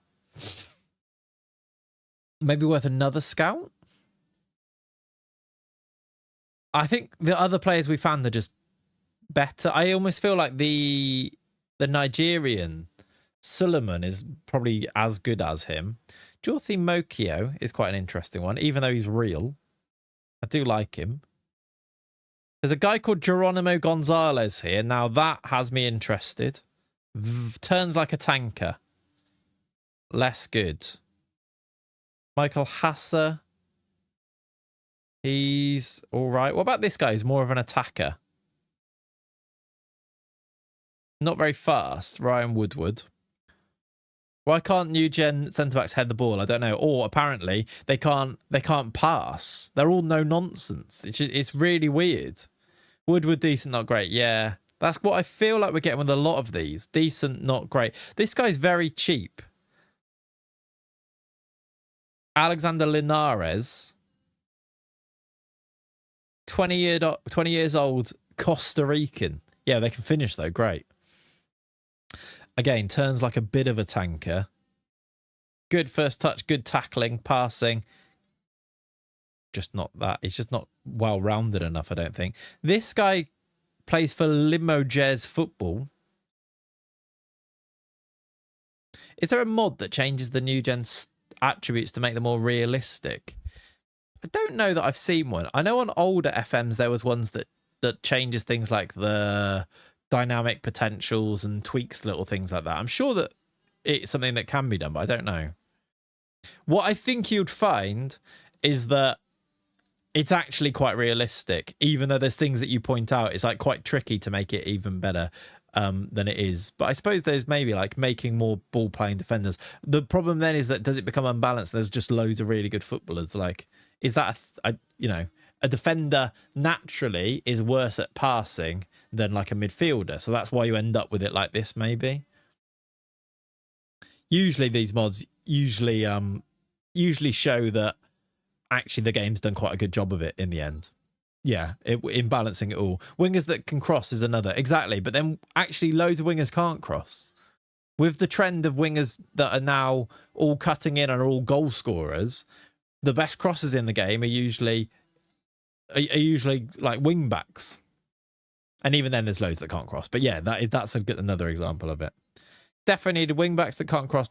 Maybe worth another scout. I think the other players we found are just better. I almost feel like the Nigerian Suleiman is probably as good as him. Jorthi Mokio is quite an interesting one, even though he's real. I do like him. There's a guy called Geronimo Gonzalez here. Now that has me interested. Turns like a tanker. Less good. Michael Hasser. He's all right. What about this guy? He's more of an attacker. Not very fast. Ryan Woodward. Why can't new gen centre-backs head the ball? I don't know. Or apparently they can't pass. They're all no nonsense. It's really weird. Woodward decent, not great. Yeah. That's what I feel like we're getting with a lot of these. Decent, not great. This guy's very cheap. Alexander Linares. 20 years old, Costa Rican. Yeah, they can finish though. Great. Again, turns like a bit of a tanker. Good first touch, good tackling, passing. Just not that. He's just not well-rounded enough, I don't think. This guy plays for Limoges Football. Is there a mod that changes the new gen attributes to make them more realistic? I don't know that I've seen one. I know on older FMs there was ones that changes things like the dynamic potentials and tweaks little things like that. I'm sure that it's something that can be done, but I don't know. What I think you'd find is that it's actually quite realistic, even though there's things that you point out. It's like quite tricky to make it even better than it is. But I suppose there's maybe like making more ball playing defenders. The problem then is that does it become unbalanced? There's just loads of really good footballers. Like, is that a defender naturally is worse at passing than like a midfielder? So that's why you end up with it like this, maybe. Usually these mods usually show that actually the game's done quite a good job of it in the end. Yeah, in balancing it all. Wingers that can cross is another. Exactly, but then actually loads of wingers can't cross. With the trend of wingers that are now all cutting in and are all goal scorers, the best crosses in the game are usually like wing backs. And even then there's loads that can't cross. But yeah, that's another example of it. Definitely needed wing backs that can't cross.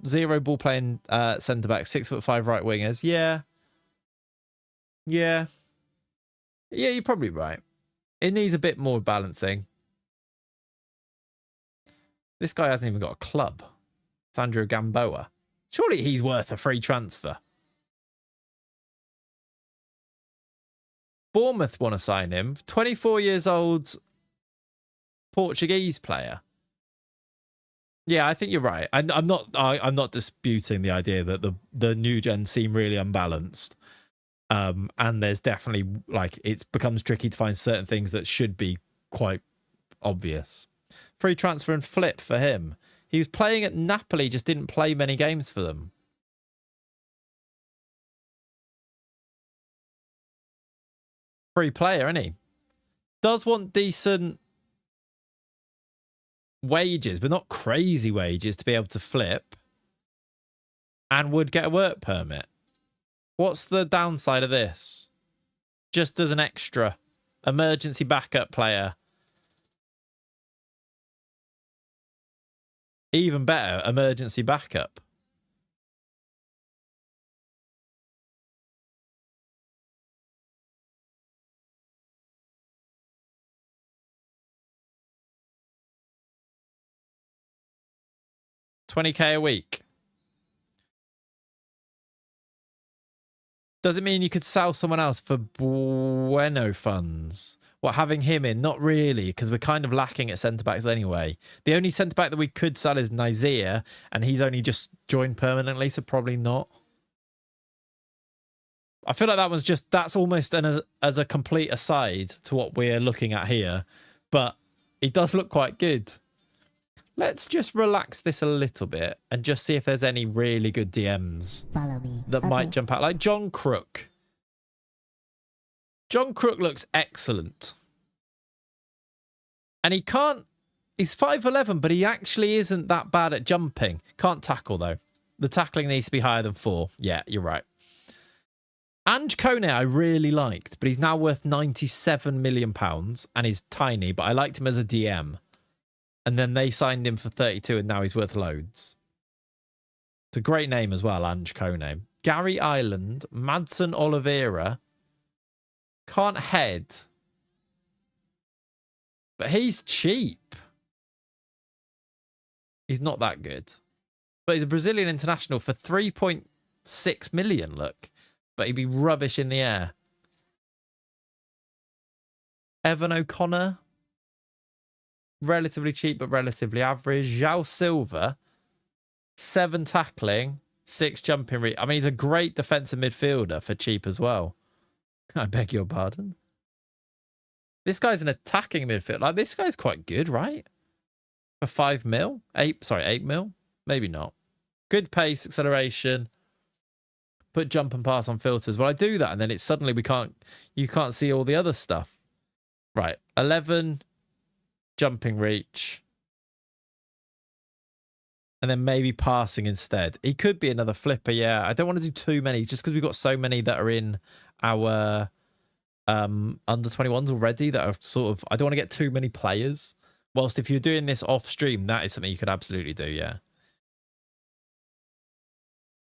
Zero ball playing centre backs, 6'5" right wingers. Yeah, you're probably right. It needs a bit more balancing. This guy hasn't even got a club. Sandro Gamboa. Surely he's worth a free transfer. Bournemouth want to sign him. 24 years old Portuguese player. Yeah, I think you're right. I'm not disputing the idea that the new gen seem really unbalanced. And there's definitely like it becomes tricky to find certain things that should be quite obvious. Free transfer and flip for him. He was playing at Napoli, just didn't play many games for them. Free player, isn't he? Does want decent wages, but not crazy wages to be able to flip. And would get a work permit. What's the downside of this? Just as an extra emergency backup player. Even better, emergency backup. $20K a week. Does it mean you could sell someone else for Bueno funds? What, having him in? Not really, because we're kind of lacking at centre-backs anyway. The only centre-back that we could sell is Nizer, and he's only just joined permanently, so probably not. I feel like that's almost as a complete aside to what we're looking at here, but it does look quite good. Let's just relax this a little bit and just see if there's any really good DMs that might jump out. Like John Crook. John Crook looks excellent. And he's 5'11", but he actually isn't that bad at jumping. Can't tackle, though. The tackling needs to be higher than 4. Yeah, you're right. Ange Kone I really liked, but he's now worth £97 million and he's tiny, but I liked him as a DM. And then they signed him for 32 and now he's worth loads. It's a great name as well, Ange Kone. Gary Island, Madsen Oliveira. Can't head. But he's cheap. He's not that good. But he's a Brazilian international for 3.6 million, look. But he'd be rubbish in the air. Evan O'Connor. Relatively cheap, but relatively average. João Silva. 7 tackling. 6 jumping. I mean, he's a great defensive midfielder for cheap as well. I beg your pardon. This guy's an attacking midfielder. Like, this guy's quite good, right? For 5 mil? 8 mil? Maybe not. Good pace, acceleration. Put jump and pass on filters. Well, I do that, and then it's suddenly you can't see all the other stuff. Right. 11 jumping reach. And then maybe passing instead. He could be another flipper, yeah. I don't want to do too many, just because we've got so many that are in our under 21s already that are sort of... I don't want to get too many players. Whilst if you're doing this off stream, that is something you could absolutely do, yeah.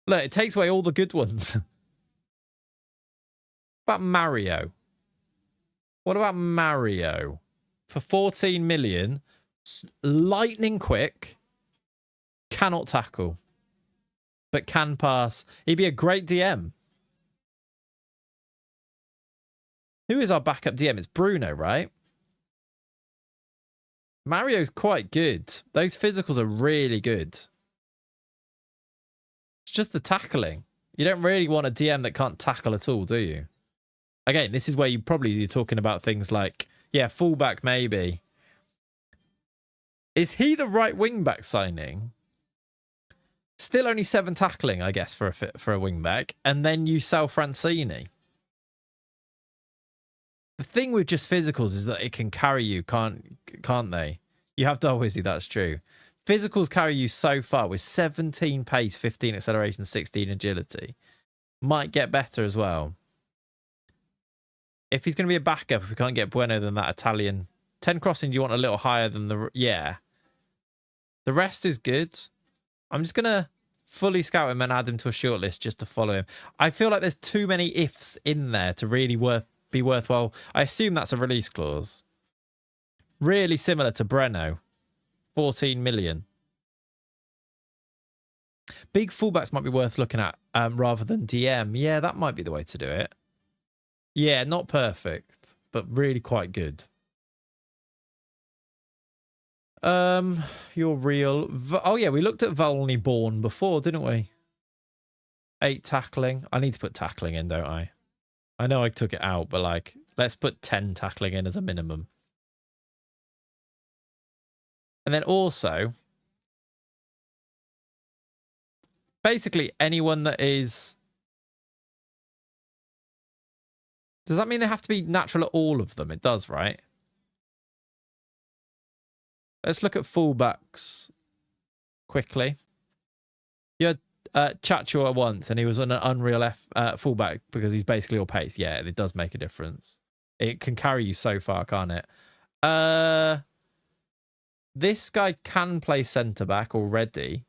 Look, it takes away all the good ones. What about Mario? What about Mario? for 14 million, lightning quick, cannot tackle, but can pass. He'd be a great DM. Who is our backup DM? It's Bruno, right? Mario's quite good. Those physicals are really good. It's just the tackling. You don't really want a DM that can't tackle at all, do you? Again, this is where you're talking about things like, yeah, fullback maybe. Is he the right wingback signing? Still only 7 tackling, I guess, for a wingback, and then you sell Francini. The thing with just physicals is that it can carry you, can't they? You have Darwizzy, that's true. Physicals carry you so far with 17 pace, 15 acceleration, 16 agility. Might get better as well. If he's going to be a backup, if we can't get Bueno, then that Italian 10 crossing, you want a little higher than the... Yeah. The rest is good. I'm just going to fully scout him and add him to a shortlist just to follow him. I feel like there's too many ifs in there to really be worthwhile. I assume that's a release clause. Really similar to Breno. 14 million. Big fullbacks might be worth looking at rather than DM. Yeah, that might be the way to do it. Yeah, not perfect, but really quite good. You're real. Oh, yeah, we looked at Volney Born before, didn't we? 8 tackling. I need to put tackling in, don't I? I know I took it out, but like, let's put 10 tackling in as a minimum. And then also, basically anyone that is... Does that mean they have to be natural at all of them? It does, right? Let's look at fullbacks quickly. You had Chachua once, and he was an unreal fullback because he's basically all pace. Yeah, it does make a difference. It can carry you so far, can't it? This guy can play centre-back already.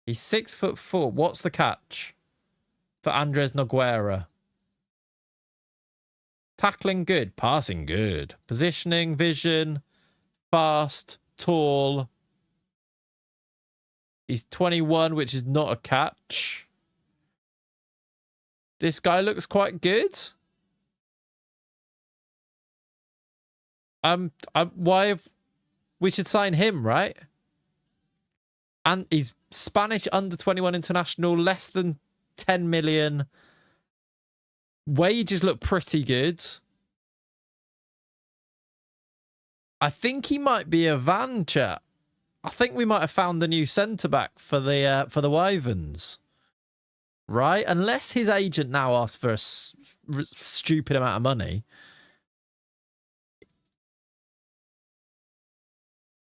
He's 6'4". What's the catch for Andres Nogueira? Tackling good, passing good, positioning, vision, fast, tall. He's 21, which is not a catch. This guy looks quite good. We should sign him, right? And he's Spanish under 21 international, less than 10 million. Wages look pretty good. I think he might be a van, chat. I think we might have found the new centre-back for the Wyverns. Right? Unless his agent now asks for a stupid amount of money.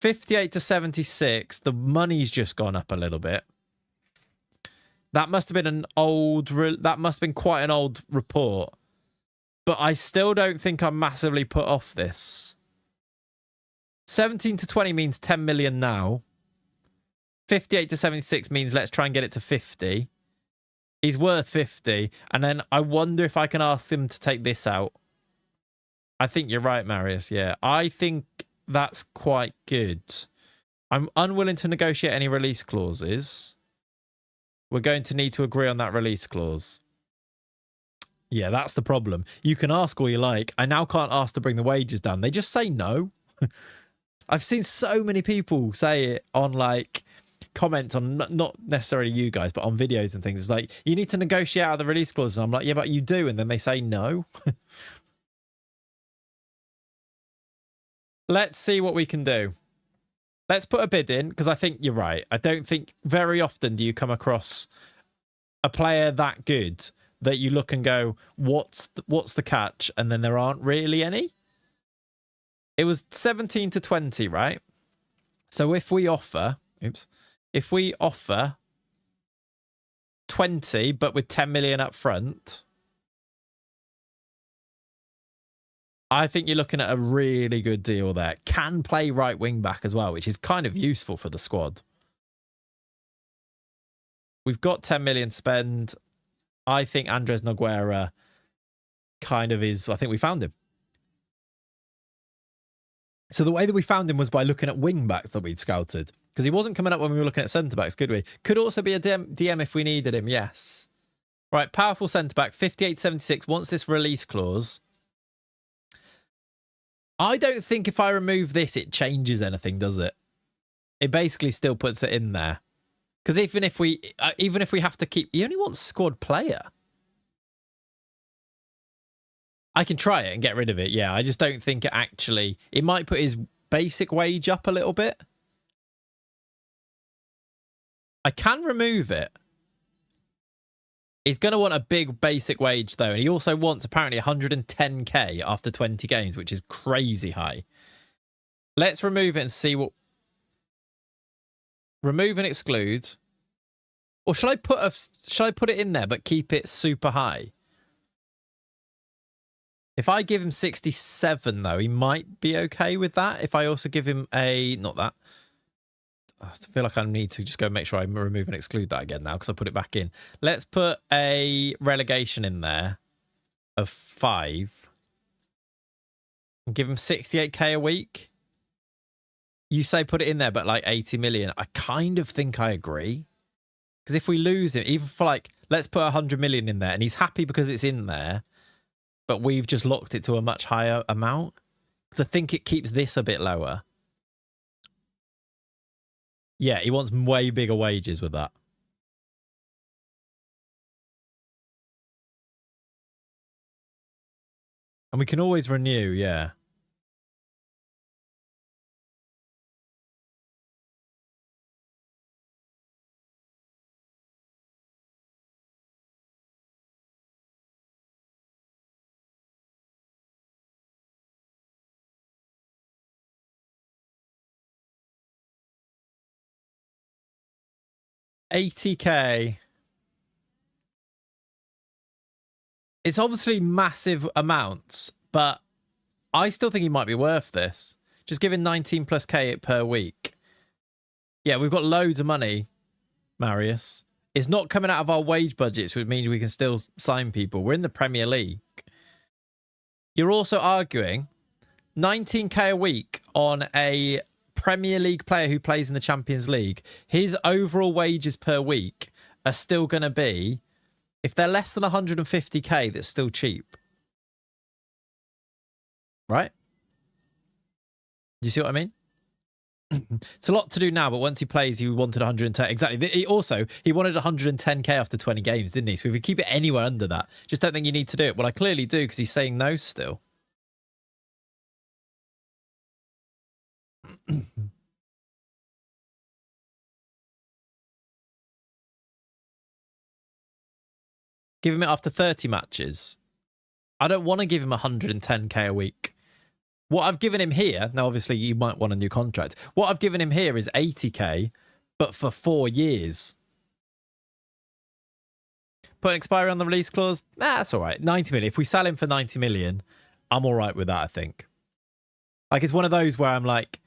58 to 76. The money's just gone up a little bit. That must have been quite an old report. But I still don't think I'm massively put off this. 17 to 20 means 10 million now. 58 to 76 means let's try and get it to 50. He's worth 50. And then I wonder if I can ask him to take this out. I think you're right, Marius. Yeah, I think that's quite good. I'm unwilling to negotiate any release clauses. We're going to need to agree on that release clause. Yeah, that's the problem. You can ask all you like. I now can't ask to bring the wages down. They just say no. I've seen so many people say it on like comments on, not necessarily you guys, but on videos and things. It's like, you need to negotiate out the release clause. And I'm like, yeah, but you do. And then they say no. Let's see what we can do. Let's put a bid in, because I think you're right. I don't think very often do you come across a player that good that you look and go, what's the catch? And then there aren't really any. It was 17 to 20, right? So if we offer 20, but with 10 million up front, I think you're looking at a really good deal there. Can play right wing back as well, which is kind of useful for the squad. We've got 10 million spend. I think Andres Nogueira kind of is, I think we found him. So the way that we found him was by looking at wing backs that we'd scouted. Because he wasn't coming up when we were looking at centre backs, could we? Could also be a DM if we needed him, yes. Right, powerful centre back, 58.76, wants this release clause. I don't think if I remove this, it changes anything, does it? It basically still puts it in there. Because even if we have to keep... He only wants squad player. I can try it and get rid of it, yeah. I just don't think it actually... It might put his basic wage up a little bit. I can remove it. He's going to want a big basic wage, though. And he also wants, apparently, 110k after 20 games, which is crazy high. Let's remove it and see what... Remove and exclude. Or shall I put it in there, but keep it super high? If I give him 67, though, he might be okay with that. If I also give him a... Not that. I feel like I need to just go make sure I remove and exclude that again now because I put it back in. Let's put a relegation in there of 5. And give him 68k a week. You say put it in there, but like 80 million. I kind of think I agree. Because if we lose him, even for like, let's put 100 million in there and he's happy because it's in there, but we've just locked it to a much higher amount. Because I think it keeps this a bit lower. Yeah, he wants way bigger wages with that. And we can always renew, yeah. $80k. It's obviously massive amounts, but I still think he might be worth this. Just giving 19 plus K per week. Yeah, we've got loads of money, Marius. It's not coming out of our wage budget, so it means we can still sign people. We're in the Premier League. You're also arguing 19k a week on a Premier League player who plays in the Champions League. His overall wages per week are still going to be, if they're less than 150k, that's still cheap. Right? Do you see what I mean? It's a lot to do now, but once he plays, he wanted 110. Exactly. He wanted 110k after 20 games, didn't he? So if we keep it anywhere under that, just don't think you need to do it. Well, I clearly do because he's saying no still. Give him it after 30 matches. I don't want to give him 110k a week. What I've given him here, now obviously you might want a new contract. What I've given him here is 80k, but for 4 years. Put an expiry on the release clause. That's all right. 90 million. If we sell him for 90 million, I'm all right with that, I think. Like, it's one of those where I'm like,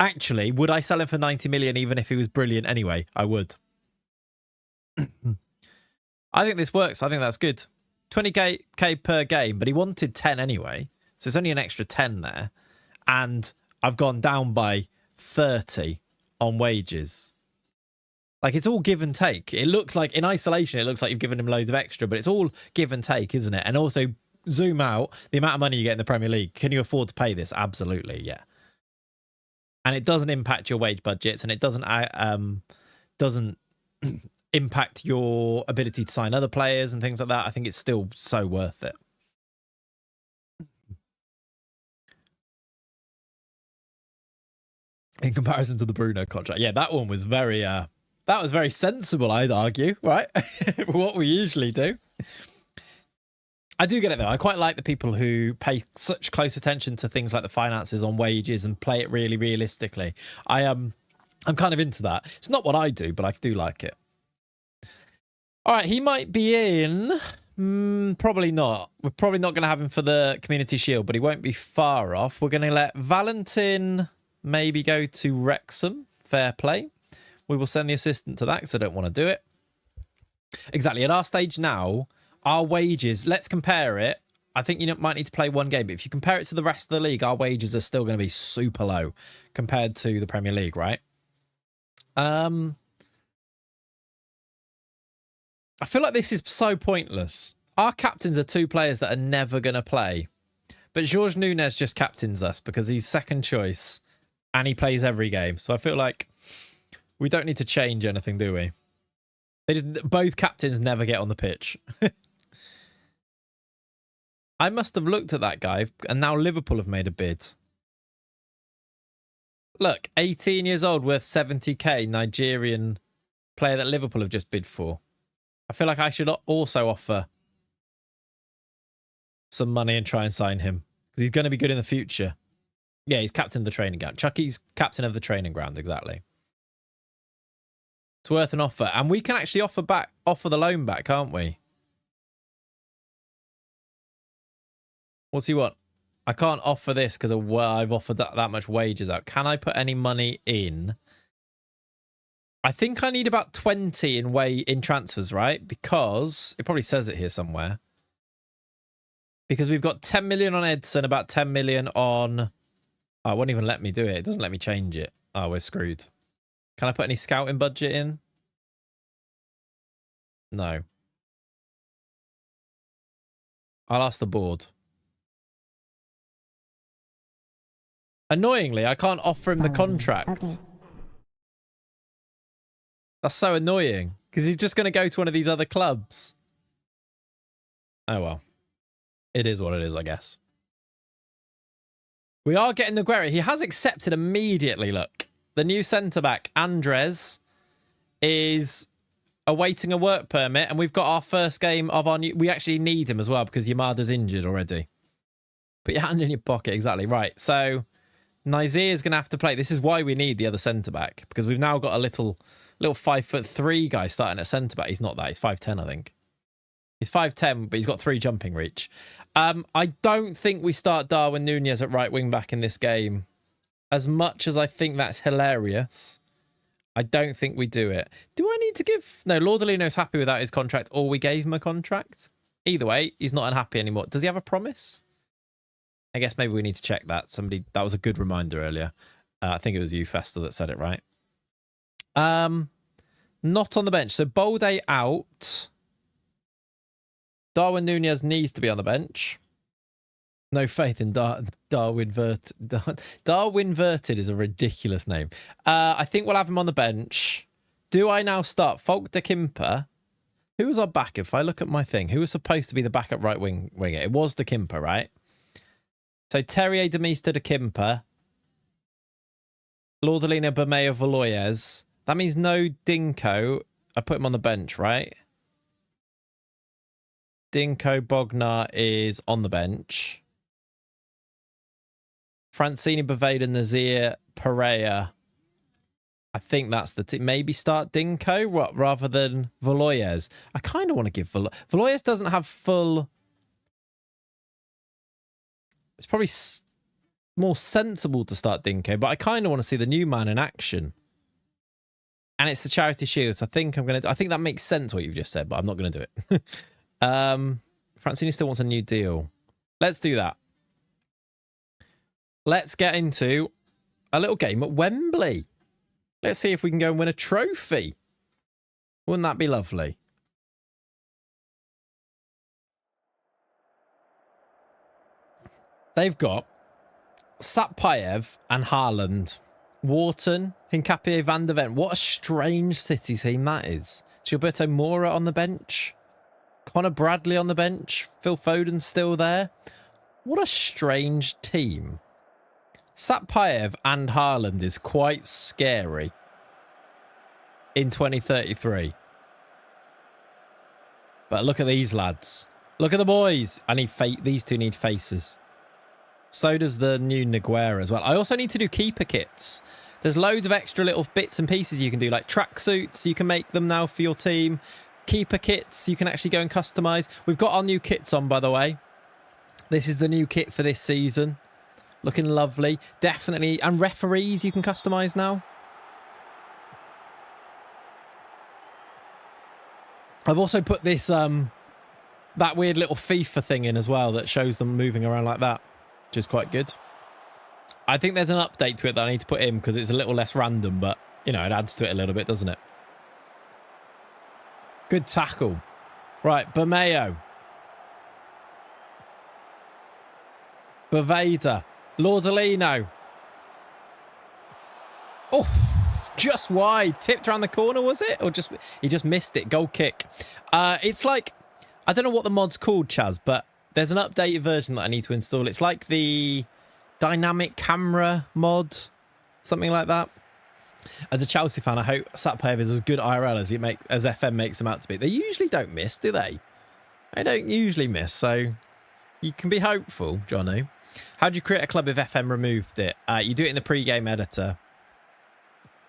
actually, would I sell him for 90 million even if he was brilliant anyway? I would. I think this works. I think that's good. 20k per game, but he wanted 10 anyway. So it's only an extra 10 there. And I've gone down by 30 on wages. Like, it's all give and take. It looks like, in isolation, it looks like you've given him loads of extra, but it's all give and take, isn't it? And also, zoom out, the amount of money you get in the Premier League. Can you afford to pay this? Absolutely, yeah. And it doesn't impact your wage budgets, and it doesn't impact your ability to sign other players and things like that. I think it's still so worth it. In comparison to the Bruno contract. Yeah, that one was very sensible, I'd argue, right? What we usually do. I do get it though. I quite like the people who pay such close attention to things like the finances on wages and play it really realistically. I'm kind of into that. It's not what I do, but I do like it. All right, he might be in. Probably not. We're probably not going to have him for the Community Shield, but he won't be far off. We're going to let Valentin maybe go to Wrexham. Fair play. We will send the assistant to that because I don't want to do it. Exactly. At our stage now, our wages, let's compare it. I think you might need to play one game. But if you compare it to the rest of the league, our wages are still going to be super low compared to the Premier League, right? I feel like this is so pointless. Our captains are two players that are never going to play. But Jorge Nunes just captains us because he's second choice and he plays every game. So I feel like we don't need to change anything, do we? Both captains never get on the pitch. I must have looked at that guy, and now Liverpool have made a bid. Look, 18 years old, worth 70k, Nigerian player that Liverpool have just bid for. I feel like I should also offer some money and try and sign him, because he's going to be good in the future. Yeah, he's captain of the training ground. Chucky's captain of the training ground, exactly. It's worth an offer. And we can actually offer the loan back, can't we? What's he want? I can't offer this because I've offered that much wages out. Can I put any money in? I think I need about 20 in transfers, right? Because it probably says it here somewhere. Because we've got 10 million on Edson, about 10 million on... Oh, it won't even let me do it. It doesn't let me change it. Oh, we're screwed. Can I put any scouting budget in? No. I'll ask the board. Annoyingly, I can't offer him the contract. Okay. That's so annoying. Because he's just going to go to one of these other clubs. Oh, well. It is what it is, I guess. We are getting Nogueira. He has accepted immediately, look. The new centre-back, Andres, is awaiting a work permit. And we've got our first game of our new... We actually need him as well because Yamada's injured already. Put your hand in your pocket. Exactly. Right. So... Nazir is going to have to play. This is why we need the other centre-back. Because we've now got a little 5'3" guy starting at centre-back. He's not that. He's 5'10", I think. He's 5'10", but he's got 3 jumping reach. I don't think we start Darwin Nunez at right wing-back in this game. As much as I think that's hilarious, I don't think we do it. Do I need to give... No, Laudolino's happy without his contract, or we gave him a contract. Either way, he's not unhappy anymore. Does he have a promise? I guess maybe we need to check that. That was a good reminder earlier. I think it was you, Fester, that said it, right? Not on the bench. So Bolde out. Darwin Nunez needs to be on the bench. No faith in Darwin Verted. Darwin Verted is a ridiculous name. I think we'll have him on the bench. Do I now start Falk de Kimper? Who was our back? If I look at my thing, who was supposed to be the backup right winger? It was de Kimper, right? So Terrier, Demista, de Kimper, Laudolino, Bermeo, Valoyes. That means no Dinko. I put him on the bench, right? Dinko Bognar is on the bench. Francini, Baveda, Nazir, Pereira. I think that's the team. Maybe start Dinko rather than Valoyes. I kind of want to give Valoyes doesn't have full... It's probably more sensible to start Dinko, but I kind of want to see the new man in action. And it's the Charity Shield, so I think I think that makes sense what you've just said, but I'm not going to do it. Francini still wants a new deal. Let's do that. Let's get into a little game at Wembley. Let's see if we can go and win a trophy. Wouldn't that be lovely? They've got Satpayev and Haaland, Wharton, Hincapié, Van der Ven. What a strange City team that is. Gilberto Mora on the bench. Connor Bradley on the bench. Phil Foden's still there. What a strange team. Satpayev and Haaland is quite scary in 2033. But look at these lads. Look at the boys. These two need faces. So does the new Nogueira as well. I also need to do keeper kits. There's loads of extra little bits and pieces you can do, like tracksuits. You can make them now for your team. Keeper kits, you can actually go and customize. We've got our new kits on, by the way. This is the new kit for this season. Looking lovely. Definitely. And referees you can customize now. I've also put this that weird little FIFA thing in as well that shows them moving around like that, which is quite good. I think there's an update to it that I need to put in because it's a little less random, but, you know, it adds to it a little bit, doesn't it? Good tackle. Right, Bermeo. Baveda. Lordolino. Oh, just wide. Tipped around the corner, was it? Or just he just missed it. Goal kick. It's like, I don't know what the mod's called, Chaz, but there's an updated version that I need to install. It's like the dynamic camera mod, something like that. As a Chelsea fan, I hope Satpaev is as good IRL as FM makes them out to be. They usually don't miss, do they? They don't usually miss, so you can be hopeful, Jono. How do you create a club if FM removed it? You do it in the pre-game editor,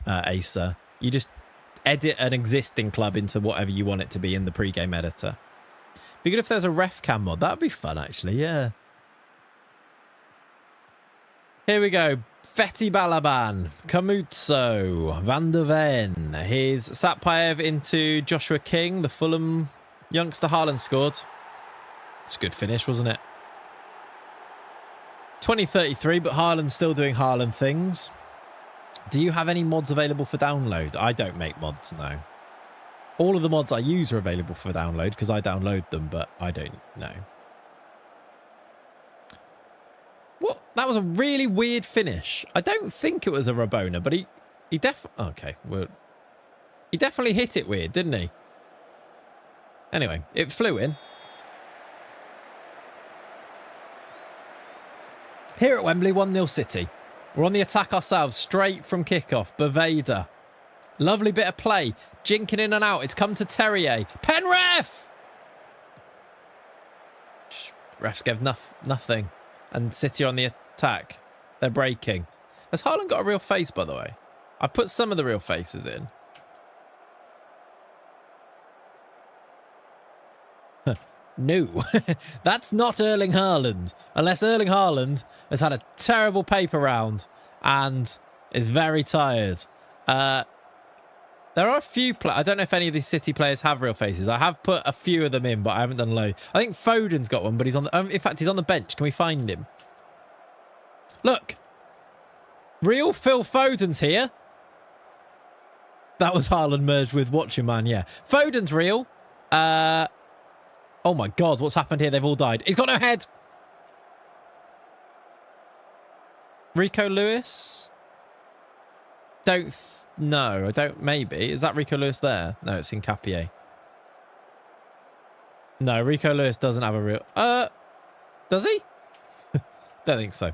Acer. You just edit an existing club into whatever you want it to be in the pre-game editor. Be good if there's a ref cam mod. That'd be fun, actually, yeah. Here we go. Fetty Balaban, Camuzzo, Van der Ven. Here's Satpaev into Joshua King, the Fulham youngster. Haaland scored. It's a good finish, wasn't it? 2033, but Haaland's still doing Haaland things. Do you have any mods available for download? I don't make mods, no. All of the mods I use are available for download because I download them, but I don't know. What? That was a really weird finish. I don't think it was a Rabona, but he definitely... Okay, well... He definitely hit it weird, didn't he? Anyway, it flew in. Here at Wembley, 1-0 City. We're on the attack ourselves, straight from kickoff. Baveda. Lovely bit of play. Jinking in and out. It's come to Terrier. Pen ref! Refs gave nothing. And City are on the attack. They're breaking. Has Haaland got a real face, by the way? I've put some of the real faces in. No, that's not Erling Haaland. Unless Erling Haaland has had a terrible paper round and is very tired. There are a few... I don't know if any of these City players have real faces. I have put a few of them in, but I haven't done loads. I think Foden's got one, but he's on the... in fact, he's on the bench. Can we find him? Look. Real Phil Foden's here. That was Haaland merged with Watching Man, yeah. Foden's real. Oh my God, what's happened here? They've all died. He's got no head. Rico Lewis? No, I don't... Maybe. Is that Rico Lewis there? No, it's in Capier. No, Rico Lewis doesn't have a real... Does he? Don't think so.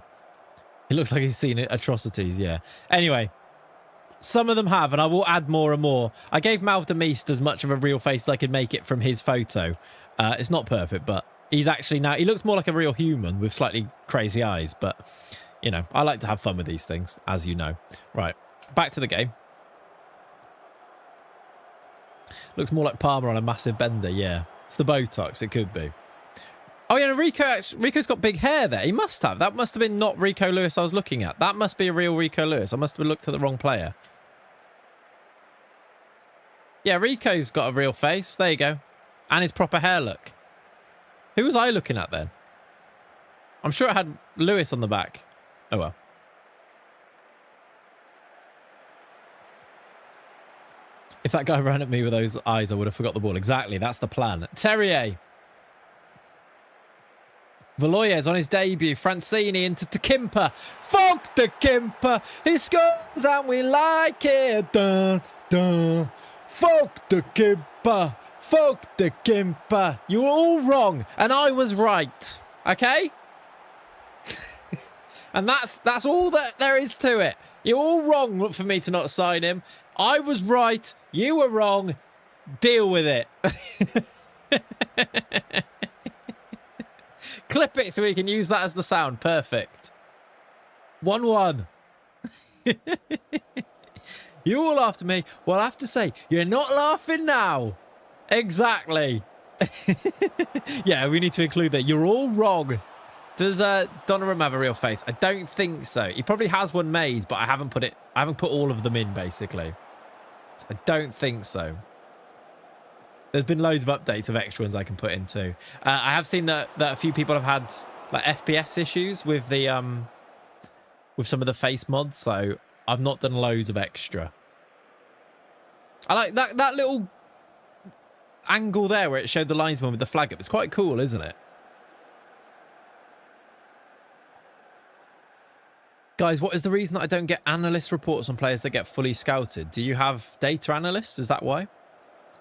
He looks like he's seen atrocities, yeah. Anyway, some of them have, and I will add more and more. I gave Malv de Meest as much of a real face as I could make it from his photo. It's not perfect, but he's actually now... He looks more like a real human with slightly crazy eyes, but, you know, I like to have fun with these things, as you know. Right, back to the game. Looks more like Palmer on a massive bender, yeah. It's the Botox, it could be. Oh, yeah, Rico's got big hair there. He must have. That must have been not Rico Lewis I was looking at. That must be a real Rico Lewis. I must have looked at the wrong player. Yeah, Rico's got a real face. There you go. And his proper hair look. Who was I looking at then? I'm sure it had Lewis on the back. Oh, well. If that guy ran at me with those eyes, I would have forgot the ball. Exactly. That's the plan. Terrier. Valoyes on his debut. Francini into Kimper. Fuck the Kimper. He scores and we like it. Dun, dun. Fuck the Kimper. Fuck the Kimper. You were all wrong and I was right. Okay? And that's all that there is to it. You're all wrong for me to not sign him. I was right. You were wrong. Deal with it. Clip it so we can use that as the sound. Perfect. 1-1. You all after me. Well, I have to say, you're not laughing now. Exactly. Yeah, we need to include that. You're all wrong. Does Donnarumma have a real face? I don't think so. He probably has one made, but I haven't put all of them in, basically. I don't think so. There's been loads of updates of extra ones I can put into. I have seen that a few people have had like FPS issues with the with some of the face mods, so I've not done loads of extra. I like that little angle there where it showed the linesman with the flag up. It's quite cool, isn't it? Guys, what is the reason that I don't get analyst reports on players that get fully scouted? Do you have data analysts? Is that why?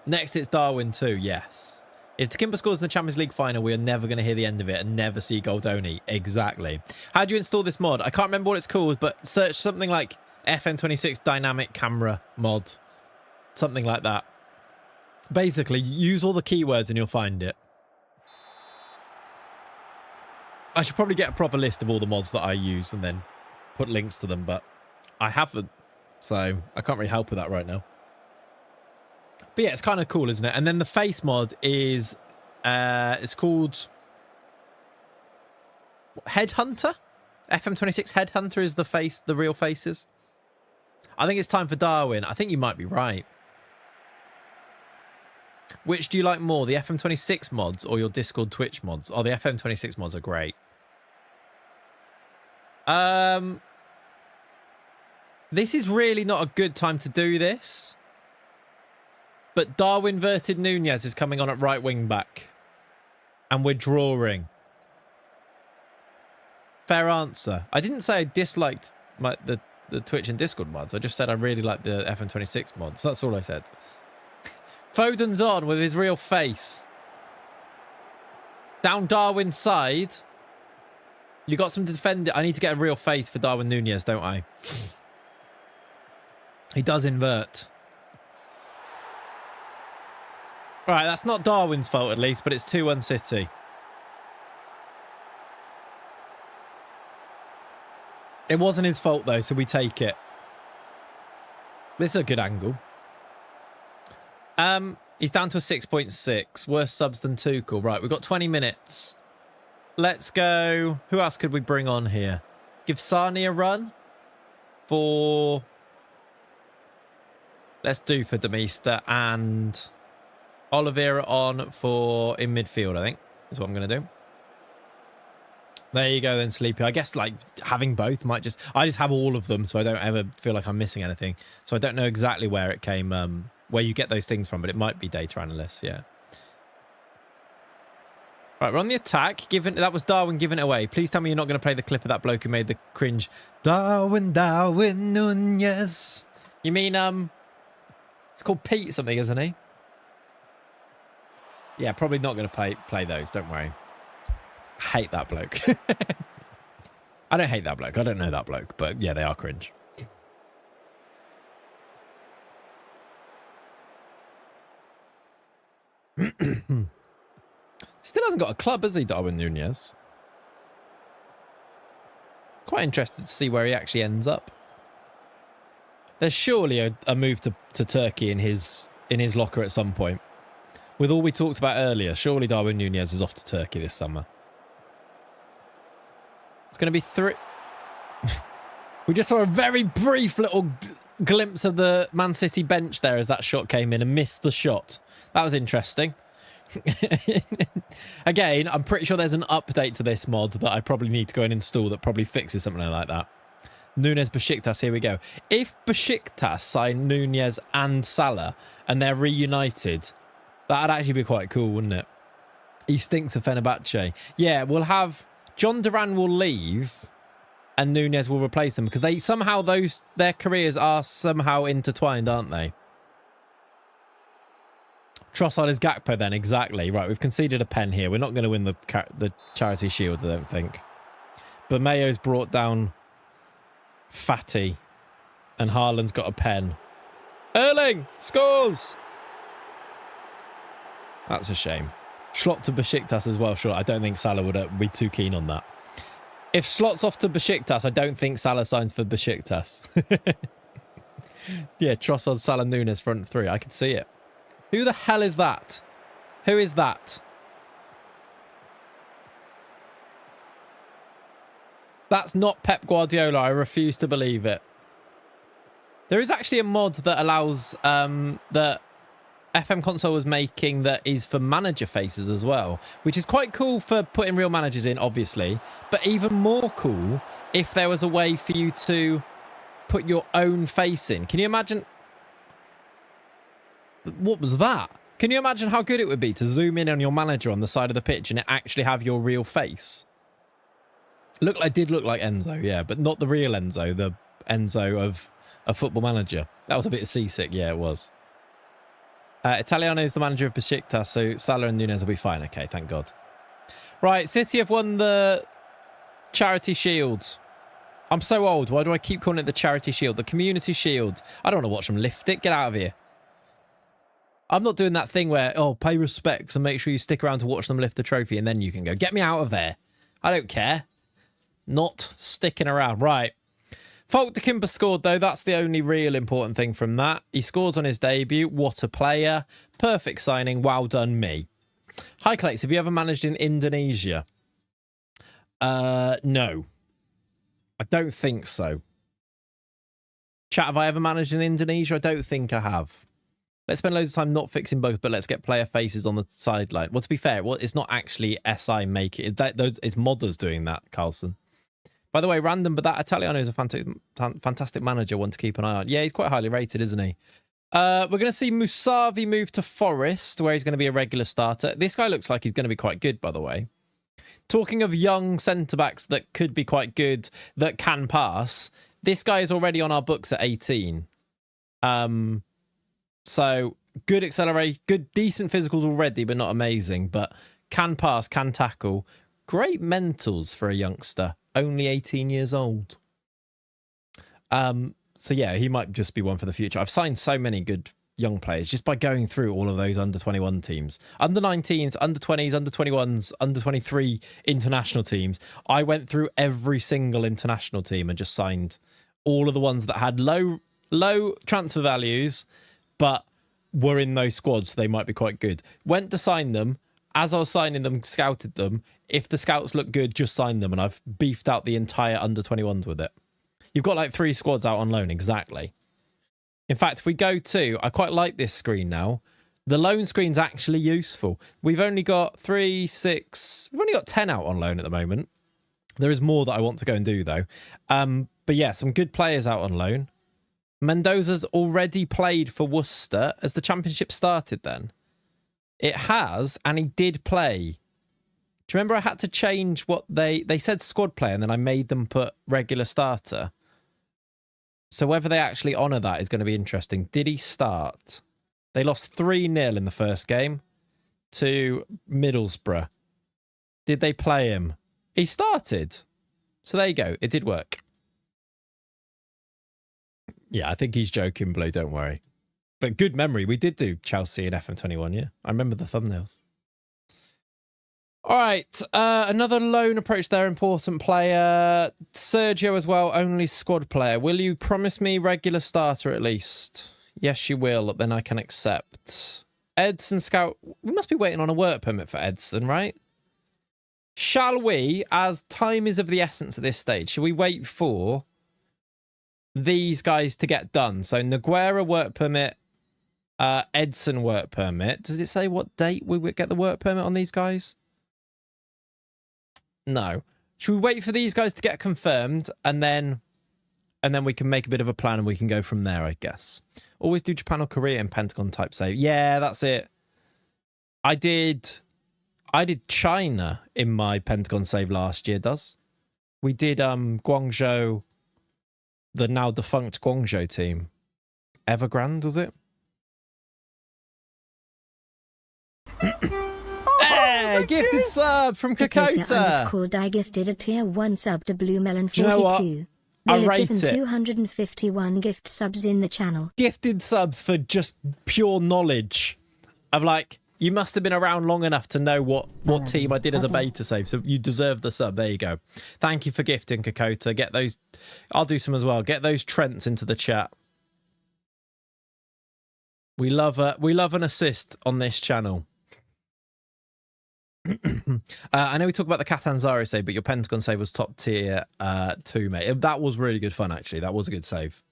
Next, it's Darwin too. Yes. If Takimba scores in the Champions League final, we are never going to hear the end of it and never see Goldoni. Exactly. How do you install this mod? I can't remember what it's called, but search something like FM26 dynamic camera mod. Something like that. Basically, use all the keywords and you'll find it. I should probably get a proper list of all the mods that I use and then put links to them, but I haven't, so I can't really help with that right now. But yeah, it's kind of cool, isn't it? And then the face mod is it's called Headhunter. FM26 Headhunter is the real faces. I think it's time for Darwin. I think you might be right. Which do you like more, the FM26 mods or your Discord Twitch mods? Oh, the FM26 mods are great. This is really not a good time to do this. But Darwin Verted Nunez is coming on at right wing back. And we're drawing. Fair answer. I didn't say I disliked the Twitch and Discord mods. I just said I really like the FM26 mods. That's all I said. Foden's on with his real face. Down Darwin's side. You got some defender. I need to get a real face for Darwin Nunez, don't I? He does invert. Right, that's not Darwin's fault at least, but it's 2-1 City. It wasn't his fault though, so we take it. This is a good angle. He's down to a 6.6. Worse subs than Tuchel. Right, we've got 20 minutes. Let's go. Who else could we bring on here? Give Sani a run for... Let's do for Demista and Oliveira on for in midfield, I think, is what I'm going to do. There you go then, Sleepy. I guess like having both might just... I just have all of them, so I don't ever feel like I'm missing anything. So I don't know exactly where it came... where you get those things from, but it might be data analysts, yeah. Right, we're on the attack. That was Darwin giving it away. Please tell me you're not going to play the clip of that bloke who made the cringe. Darwin Nunez. You mean, it's called Pete something, isn't he? Yeah, probably not going to play those, don't worry. I hate that bloke. I don't hate that bloke. I don't know that bloke, but yeah, they are cringe. Still hasn't got a club, has he, Darwin Nunez? Quite interested to see where he actually ends up. There's surely a move to Turkey in his locker at some point. With all we talked about earlier, surely Darwin Nunez is off to Turkey this summer. It's going to be 3... We just saw a very brief little glimpse of the Man City bench there as that shot came in and missed the shot. That was interesting. Again, I'm pretty sure there's an update to this mod that I probably need to go and install that probably fixes something like that. Nunez Besiktas, here we go. If Besiktas sign Nunez and Salah and they're reunited, that'd actually be quite cool, wouldn't it? He stinks of Fenerbahce. Yeah, we'll have... John Duran will leave and Nunez will replace them because they somehow their careers are somehow intertwined, aren't they? Trossard is Gakpo then, exactly. Right, we've conceded a pen here. We're not going to win the Charity Shield, I don't think. But Mayo's brought down Fatty and Haaland's got a pen. Erling scores! That's a shame. Slot to Besiktas as well, sure. I don't think Salah would be too keen on that. If Slot's off to Besiktas, I don't think Salah signs for Besiktas. Yeah, Trossard, Salah, Nunez, front three. I could see it. Who the hell is that? Who is that? That's not Pep Guardiola. I refuse to believe it. There is actually a mod that allows that FM console was making that is for manager faces as well, which is quite cool for putting real managers in, obviously, but even more cool if there was a way for you to put your own face in. Can you imagine? What was that? Can you imagine how good it would be to zoom in on your manager on the side of the pitch and it actually have your real face? It did look like Enzo, yeah, but not the real Enzo, the Enzo of a Football Manager. That was a bit seasick, yeah, it was. Italiano is the manager of Besiktas, so Salah and Nunez will be fine. Okay, thank God. Right, City have won the Charity Shield. I'm so old. Why do I keep calling it the Charity Shield? The Community Shield. I don't want to watch them lift it. Get out of here. I'm not doing that thing where, oh, pay respects and make sure you stick around to watch them lift the trophy and then you can go. Get me out of there. I don't care. Not sticking around. Right. Falk de Kimber scored, though. That's the only real important thing from that. He scores on his debut. What a player. Perfect signing. Well done, me. Hi, Clayts. Have you ever managed in Indonesia? No. I don't think so. Chat, have I ever managed in Indonesia? I don't think I have. Let's spend loads of time not fixing bugs, but let's get player faces on the sideline. Well, to be fair, it's not actually SI making it. It's modders doing that, Carlson. By the way, random, but that Italiano is a fantastic manager, one to keep an eye on. Yeah, he's quite highly rated, isn't he? We're going to see Musavi move to Forest, where he's going to be a regular starter. This guy looks like he's going to be quite good, by the way. Talking of young centre-backs that could be quite good, that can pass, this guy is already on our books at 18. So, good acceleration, good, decent physicals already, but not amazing. But can pass, can tackle. Great mentals for a youngster. Only 18 years old. So yeah, he might just be one for the future. I've signed so many good young players just by going through all of those under 21 teams. Under 19s, under 20s, under 21s, under 23 international teams. I went through every single international team and just signed all of the ones that had low transfer values, but were in those squads, so they might be quite good. Went to sign them. As I was signing them, scouted them. If the scouts look good, just sign them. And I've beefed out the entire under-21s with it. You've got like 3 squads out on loan, exactly. In fact, if we go to, I quite like this screen now. The loan screen's actually useful. We've only got 3, 6, we've only got 10 out on loan at the moment. There is more that I want to go and do though. But yeah, some good players out on loan. Mendoza's already played for Worcester. As the championship started then? It has, and he did play. Do you remember I had to change what they said squad player, and then I made them put regular starter? So whether they actually honour that is going to be interesting. Did he start? They lost 3-0 in the first game to Middlesbrough. Did they play him? He started. So there you go. It did work. Yeah, I think he's joking, Blue. Don't worry. But good memory. We did do Chelsea and FM21, yeah? I remember the thumbnails. All right. Another loan approach there. Important player. Sergio as well. Only squad player. Will you promise me regular starter at least? Yes, you will. Then I can accept. Edson Scout. We must be waiting on a work permit for Edson, right? Shall we, as time is of the essence at this stage, shall we wait for these guys to get done? So Noguera work permit. Edson work permit. Does it say what date we would get the work permit on these guys? No. Should we wait for these guys to get confirmed and then we can make a bit of a plan and we can go from there, I guess. Always do Japan or Korea in Pentagon type save. Yeah, that's it. I did China in my Pentagon save last year, we did Guangzhou, the now defunct Guangzhou team. Evergrande, was it? Hey, gifted sub from Kakota. I gifted a tier 1 sub to Blue Melon 42. Do you know what? I rate given it. 251 gift subs in the channel. Gifted subs for just pure knowledge of like, you must have been around long enough to know what team I did as a beta save. So you deserve the sub. There you go. Thank you for gifting, Kakota. Get those. I'll do some as well. Get those Trents into the chat. We love an assist on this channel. I know we talk about the Catanzaro save, but your Pentagon save was top tier 2, mate. That was really good fun, actually. That was a good save.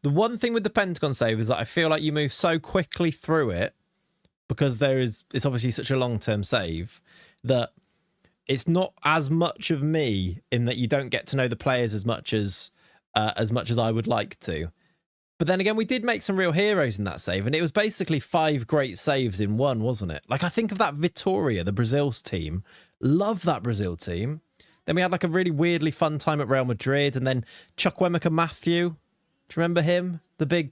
The one thing with the Pentagon save is that I feel like you move so quickly through it because it's obviously such a long-term save that it's not as much of me in that you don't get to know the players as much as I would like to. But then again, we did make some real heroes in that save, and it was basically 5 great saves in one, wasn't it? Like, I think of that Vitória, the Brazil's team. Love that Brazil team. Then we had like a really weirdly fun time at Real Madrid, and then Chukwuemeka Matthew. Do you remember him? The big,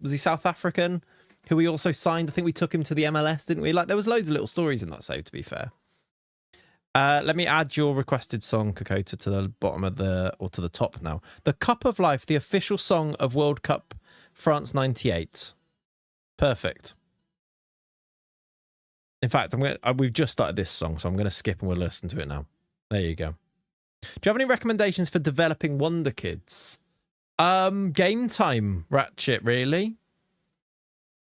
was he South African? Who we also signed. I think we took him to the MLS, didn't we? Like, there was loads of little stories in that save, to be fair. Let me add your requested song, Kokota, to the bottom of to the top now. The Cup of Life, the official song of World Cup France 98. Perfect. In fact, we've just started this song, so I'm going to skip and we'll listen to it now. There you go. Do you have any recommendations for developing Wonder Kids? Game time, Ratchet, really.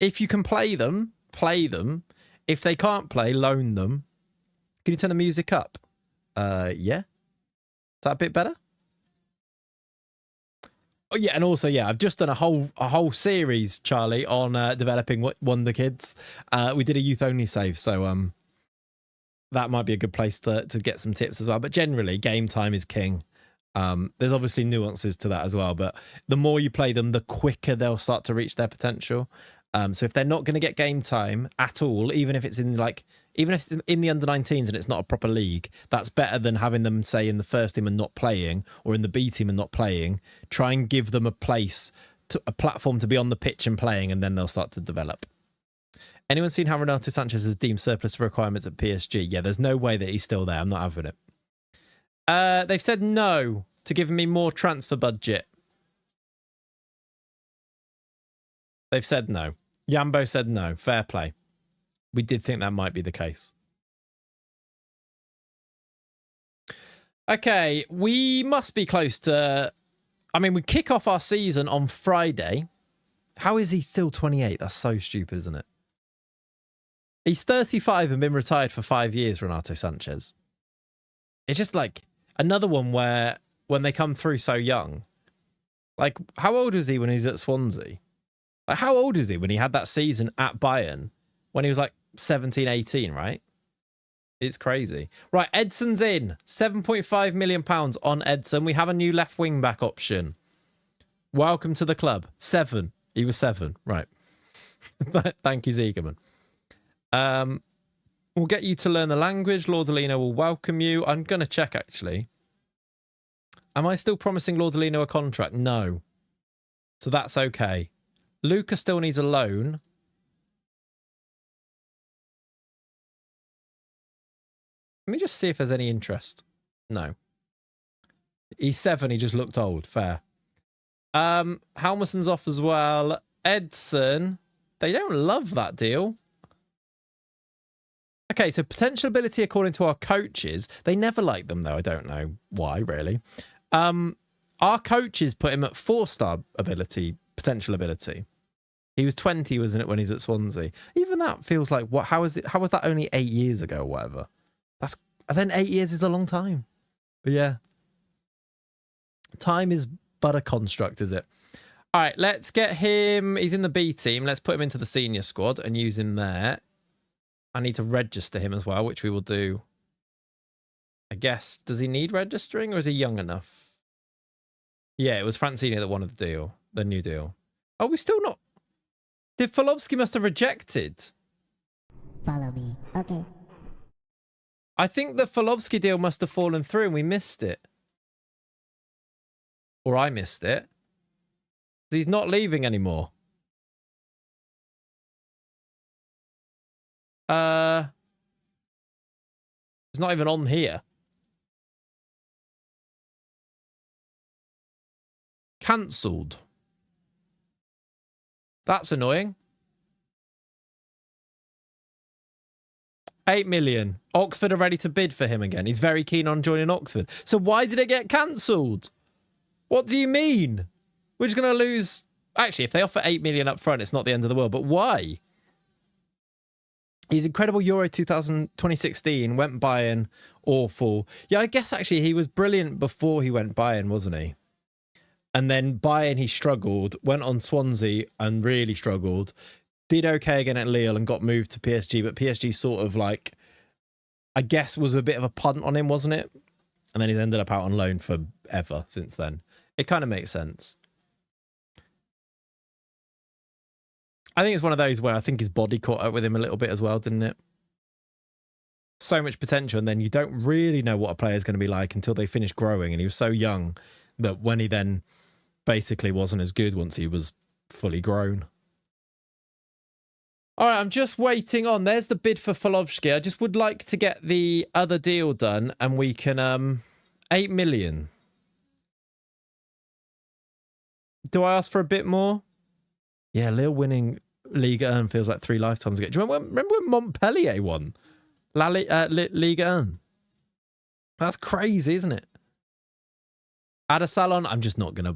If you can play them, play them. If they can't play, loan them. Can you turn the music up? Yeah. Is that a bit better? Oh yeah, and also I've just done a whole series, Charlie, on developing Wonder Kids. We did a youth only save, so that might be a good place to get some tips as well. But generally, game time is king. There's obviously nuances to that as well, but the more you play them, the quicker they'll start to reach their potential. So if they're not going to get game time at all, even if it's in the under-19s and it's not a proper league, that's better than having them, say, in the first team and not playing, or in the B team and not playing. Try and give them a platform to be on the pitch and playing, and then they'll start to develop. Anyone seen how Renato Sanchez is deemed surplus of requirements at PSG? Yeah, there's no way that he's still there. I'm not having it. They've said no to giving me more transfer budget. They've said no. Yambo said no. Fair play. We did think that might be the case. Okay, we must be close to... I mean, we kick off our season on Friday. How is he still 28? That's so stupid, isn't it? He's 35 and been retired for 5 years, Renato Sanchez. It's just like another one where when they come through so young... Like, how old was he when he was at Swansea? Like, how old is he when he had that season at Bayern? When he was like 17, 18, right? It's crazy. Right, Edson's in. £7.5 million on Edson. We have a new left wing back option. Welcome to the club. 7. He was 7. Right. Thank you, Ziegerman. We'll get you to learn the language. Laudolino will welcome you. I'm going to check, actually. Am I still promising Laudolino a contract? No. So that's okay. Luca still needs a loan. Let me just see if there's any interest. No. He's 7. He just looked old. Fair. Halmerson's off as well. Edson. They don't love that deal. Okay, so potential ability according to our coaches. They never like them, though. I don't know why, really. Our coaches put him at 4-star ability, potential ability. He was 20, wasn't it, when he's at Swansea? Even that feels like, what? How was that only 8 years ago or whatever? Then 8 years is a long time. But yeah. Time is but a construct, is it? All right, let's get him. He's in the B team. Let's put him into the senior squad and use him there. I need to register him as well, which we will do. I guess, does he need registering or is he young enough? Yeah, it was Francini that wanted the deal, the new deal. Oh, we still not... Did Folovsky must have rejected? Follow me. Okay. I think the Folovsky deal must have fallen through and we missed it. Or I missed it. He's not leaving anymore. It's not even on here. Cancelled. That's annoying. 8 million. Oxford are ready to bid for him again. He's very keen on joining Oxford. So why did it get cancelled? What do you mean? We're just going to lose... Actually, if they offer 8 million up front, it's not the end of the world. But why? He's incredible Euro 2016. Went Bayern. Awful. Yeah, I guess actually he was brilliant before he went Bayern, wasn't he? And then Bayern, he struggled. Went on Swansea and really struggled. did okay again at Lille and got moved to PSG, but PSG sort of like, I guess, was a bit of a punt on him, wasn't it? And then he's ended up out on loan forever since then. It kind of makes sense. I think it's one of those where I think his body caught up with him a little bit as well, didn't it? So much potential, and then you don't really know what a player is going to be like until they finish growing. And he was so young that when he then basically wasn't as good once he was fully grown. All right, I'm just waiting on. There's the bid for Folovsky. I just would like to get the other deal done, and we can 8 million. Do I ask for a bit more? Yeah, Lille winning Ligue 1 feels like 3 lifetimes ago. Do you remember when Montpellier won Ligue 1? That's crazy, isn't it? Adasalon,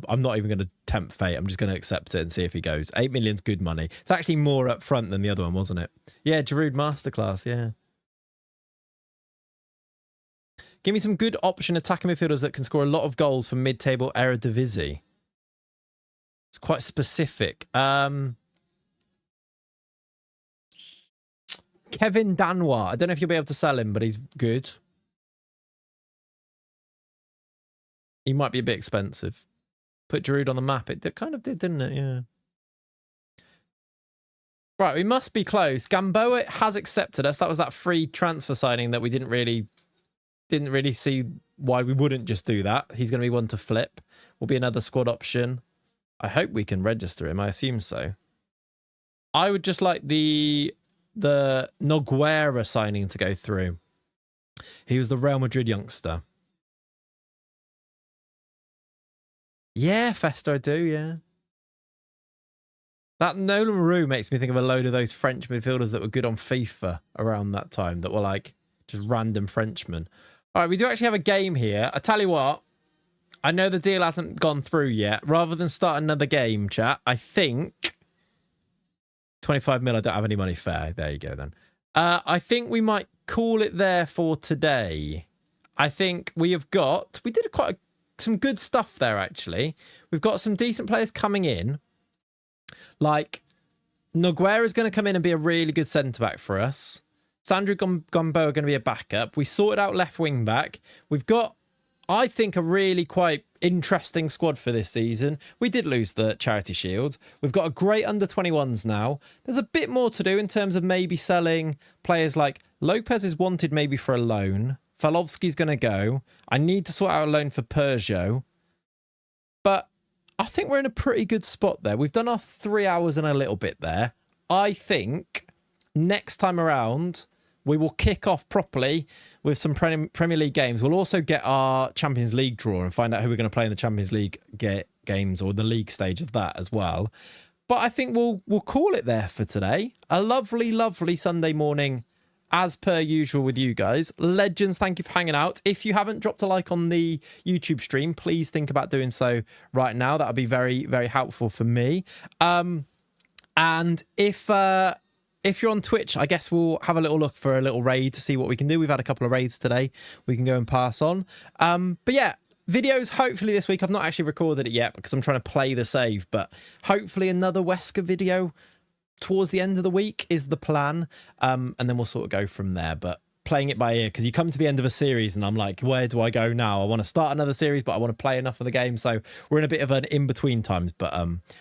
I'm not even gonna tempt fate. I'm just gonna accept it and see if he goes. 8 million's good money. It's actually more up front than the other one, wasn't it? Yeah, Giroud masterclass, yeah. Give me some good option attacking midfielders that can score a lot of goals for mid-table Eredivisie. It's quite specific. Kevin Danois. I don't know if you'll be able to sell him, but he's good. He might be a bit expensive. Put Giroud on the map. It kind of did, didn't it? Yeah. Right, we must be close. Gamboa has accepted us. That was that free transfer signing that we didn't really see why we wouldn't just do that. He's going to be one to flip. Will be another squad option. I hope we can register him. I assume so. I would just like the Nogueira signing to go through. He was the Real Madrid youngster. Yeah, Festa, I do, yeah. That Nolan Roux makes me think of a load of those French midfielders that were good on FIFA around that time, that were like just random Frenchmen. All right, we do actually have a game here. I tell you what, I know the deal hasn't gone through yet. Rather than start another game, chat, I think 25 mil, I don't have any money. Fair. There you go then. I think we might call it there for today. I think we did some good stuff there, actually. We've got some decent players coming in. Like, Nogueira is going to come in and be a really good centre-back for us. Sandro Gombo are going to be a backup. We sorted out left wing-back. We've got, I think, a really quite interesting squad for this season. We did lose the Charity Shield. We've got a great under-21s now. There's a bit more to do in terms of maybe selling players like Lopez is wanted maybe for a loan. Falovsky's going to go. I need to sort out a loan for Peugeot. But I think we're in a pretty good spot there. We've done our 3 hours and a little bit there. I think next time around, we will kick off properly with some Premier League games. We'll also get our Champions League draw and find out who we're going to play in the Champions League games or the league stage of that as well. But I think we'll call it there for today. A lovely, lovely Sunday morning, as per usual with you guys. Legends, thank you for hanging out. If you haven't dropped a like on the YouTube stream, please think about doing so right now. That would be very, very helpful for me. And if you're on Twitch, I guess we'll have a little look for a little raid to see what we can do. We've had a couple of raids today. We can go and pass on. But yeah, videos hopefully this week. I've not actually recorded it yet because I'm trying to play the save. But hopefully another Wesker video towards the end of the week is the plan. And then we'll sort of go from there. But playing it by ear, because you come to the end of a series and I'm like, where do I go now? I want to start another series, but I want to play enough of the game. So we're in a bit of an in-between times, but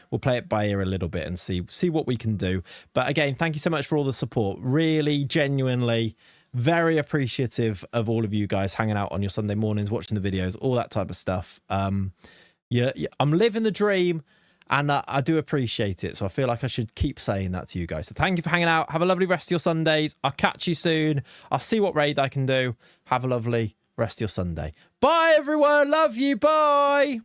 we'll play it by ear a little bit and see what we can do. But again, thank you so much for all the support. Really, genuinely, very appreciative of all of you guys hanging out on your Sunday mornings, watching the videos, all that type of stuff. Yeah, I'm living the dream. And I do appreciate it. So I feel like I should keep saying that to you guys. So thank you for hanging out. Have a lovely rest of your Sundays. I'll catch you soon. I'll see what raid I can do. Have a lovely rest of your Sunday. Bye, everyone. Love you. Bye.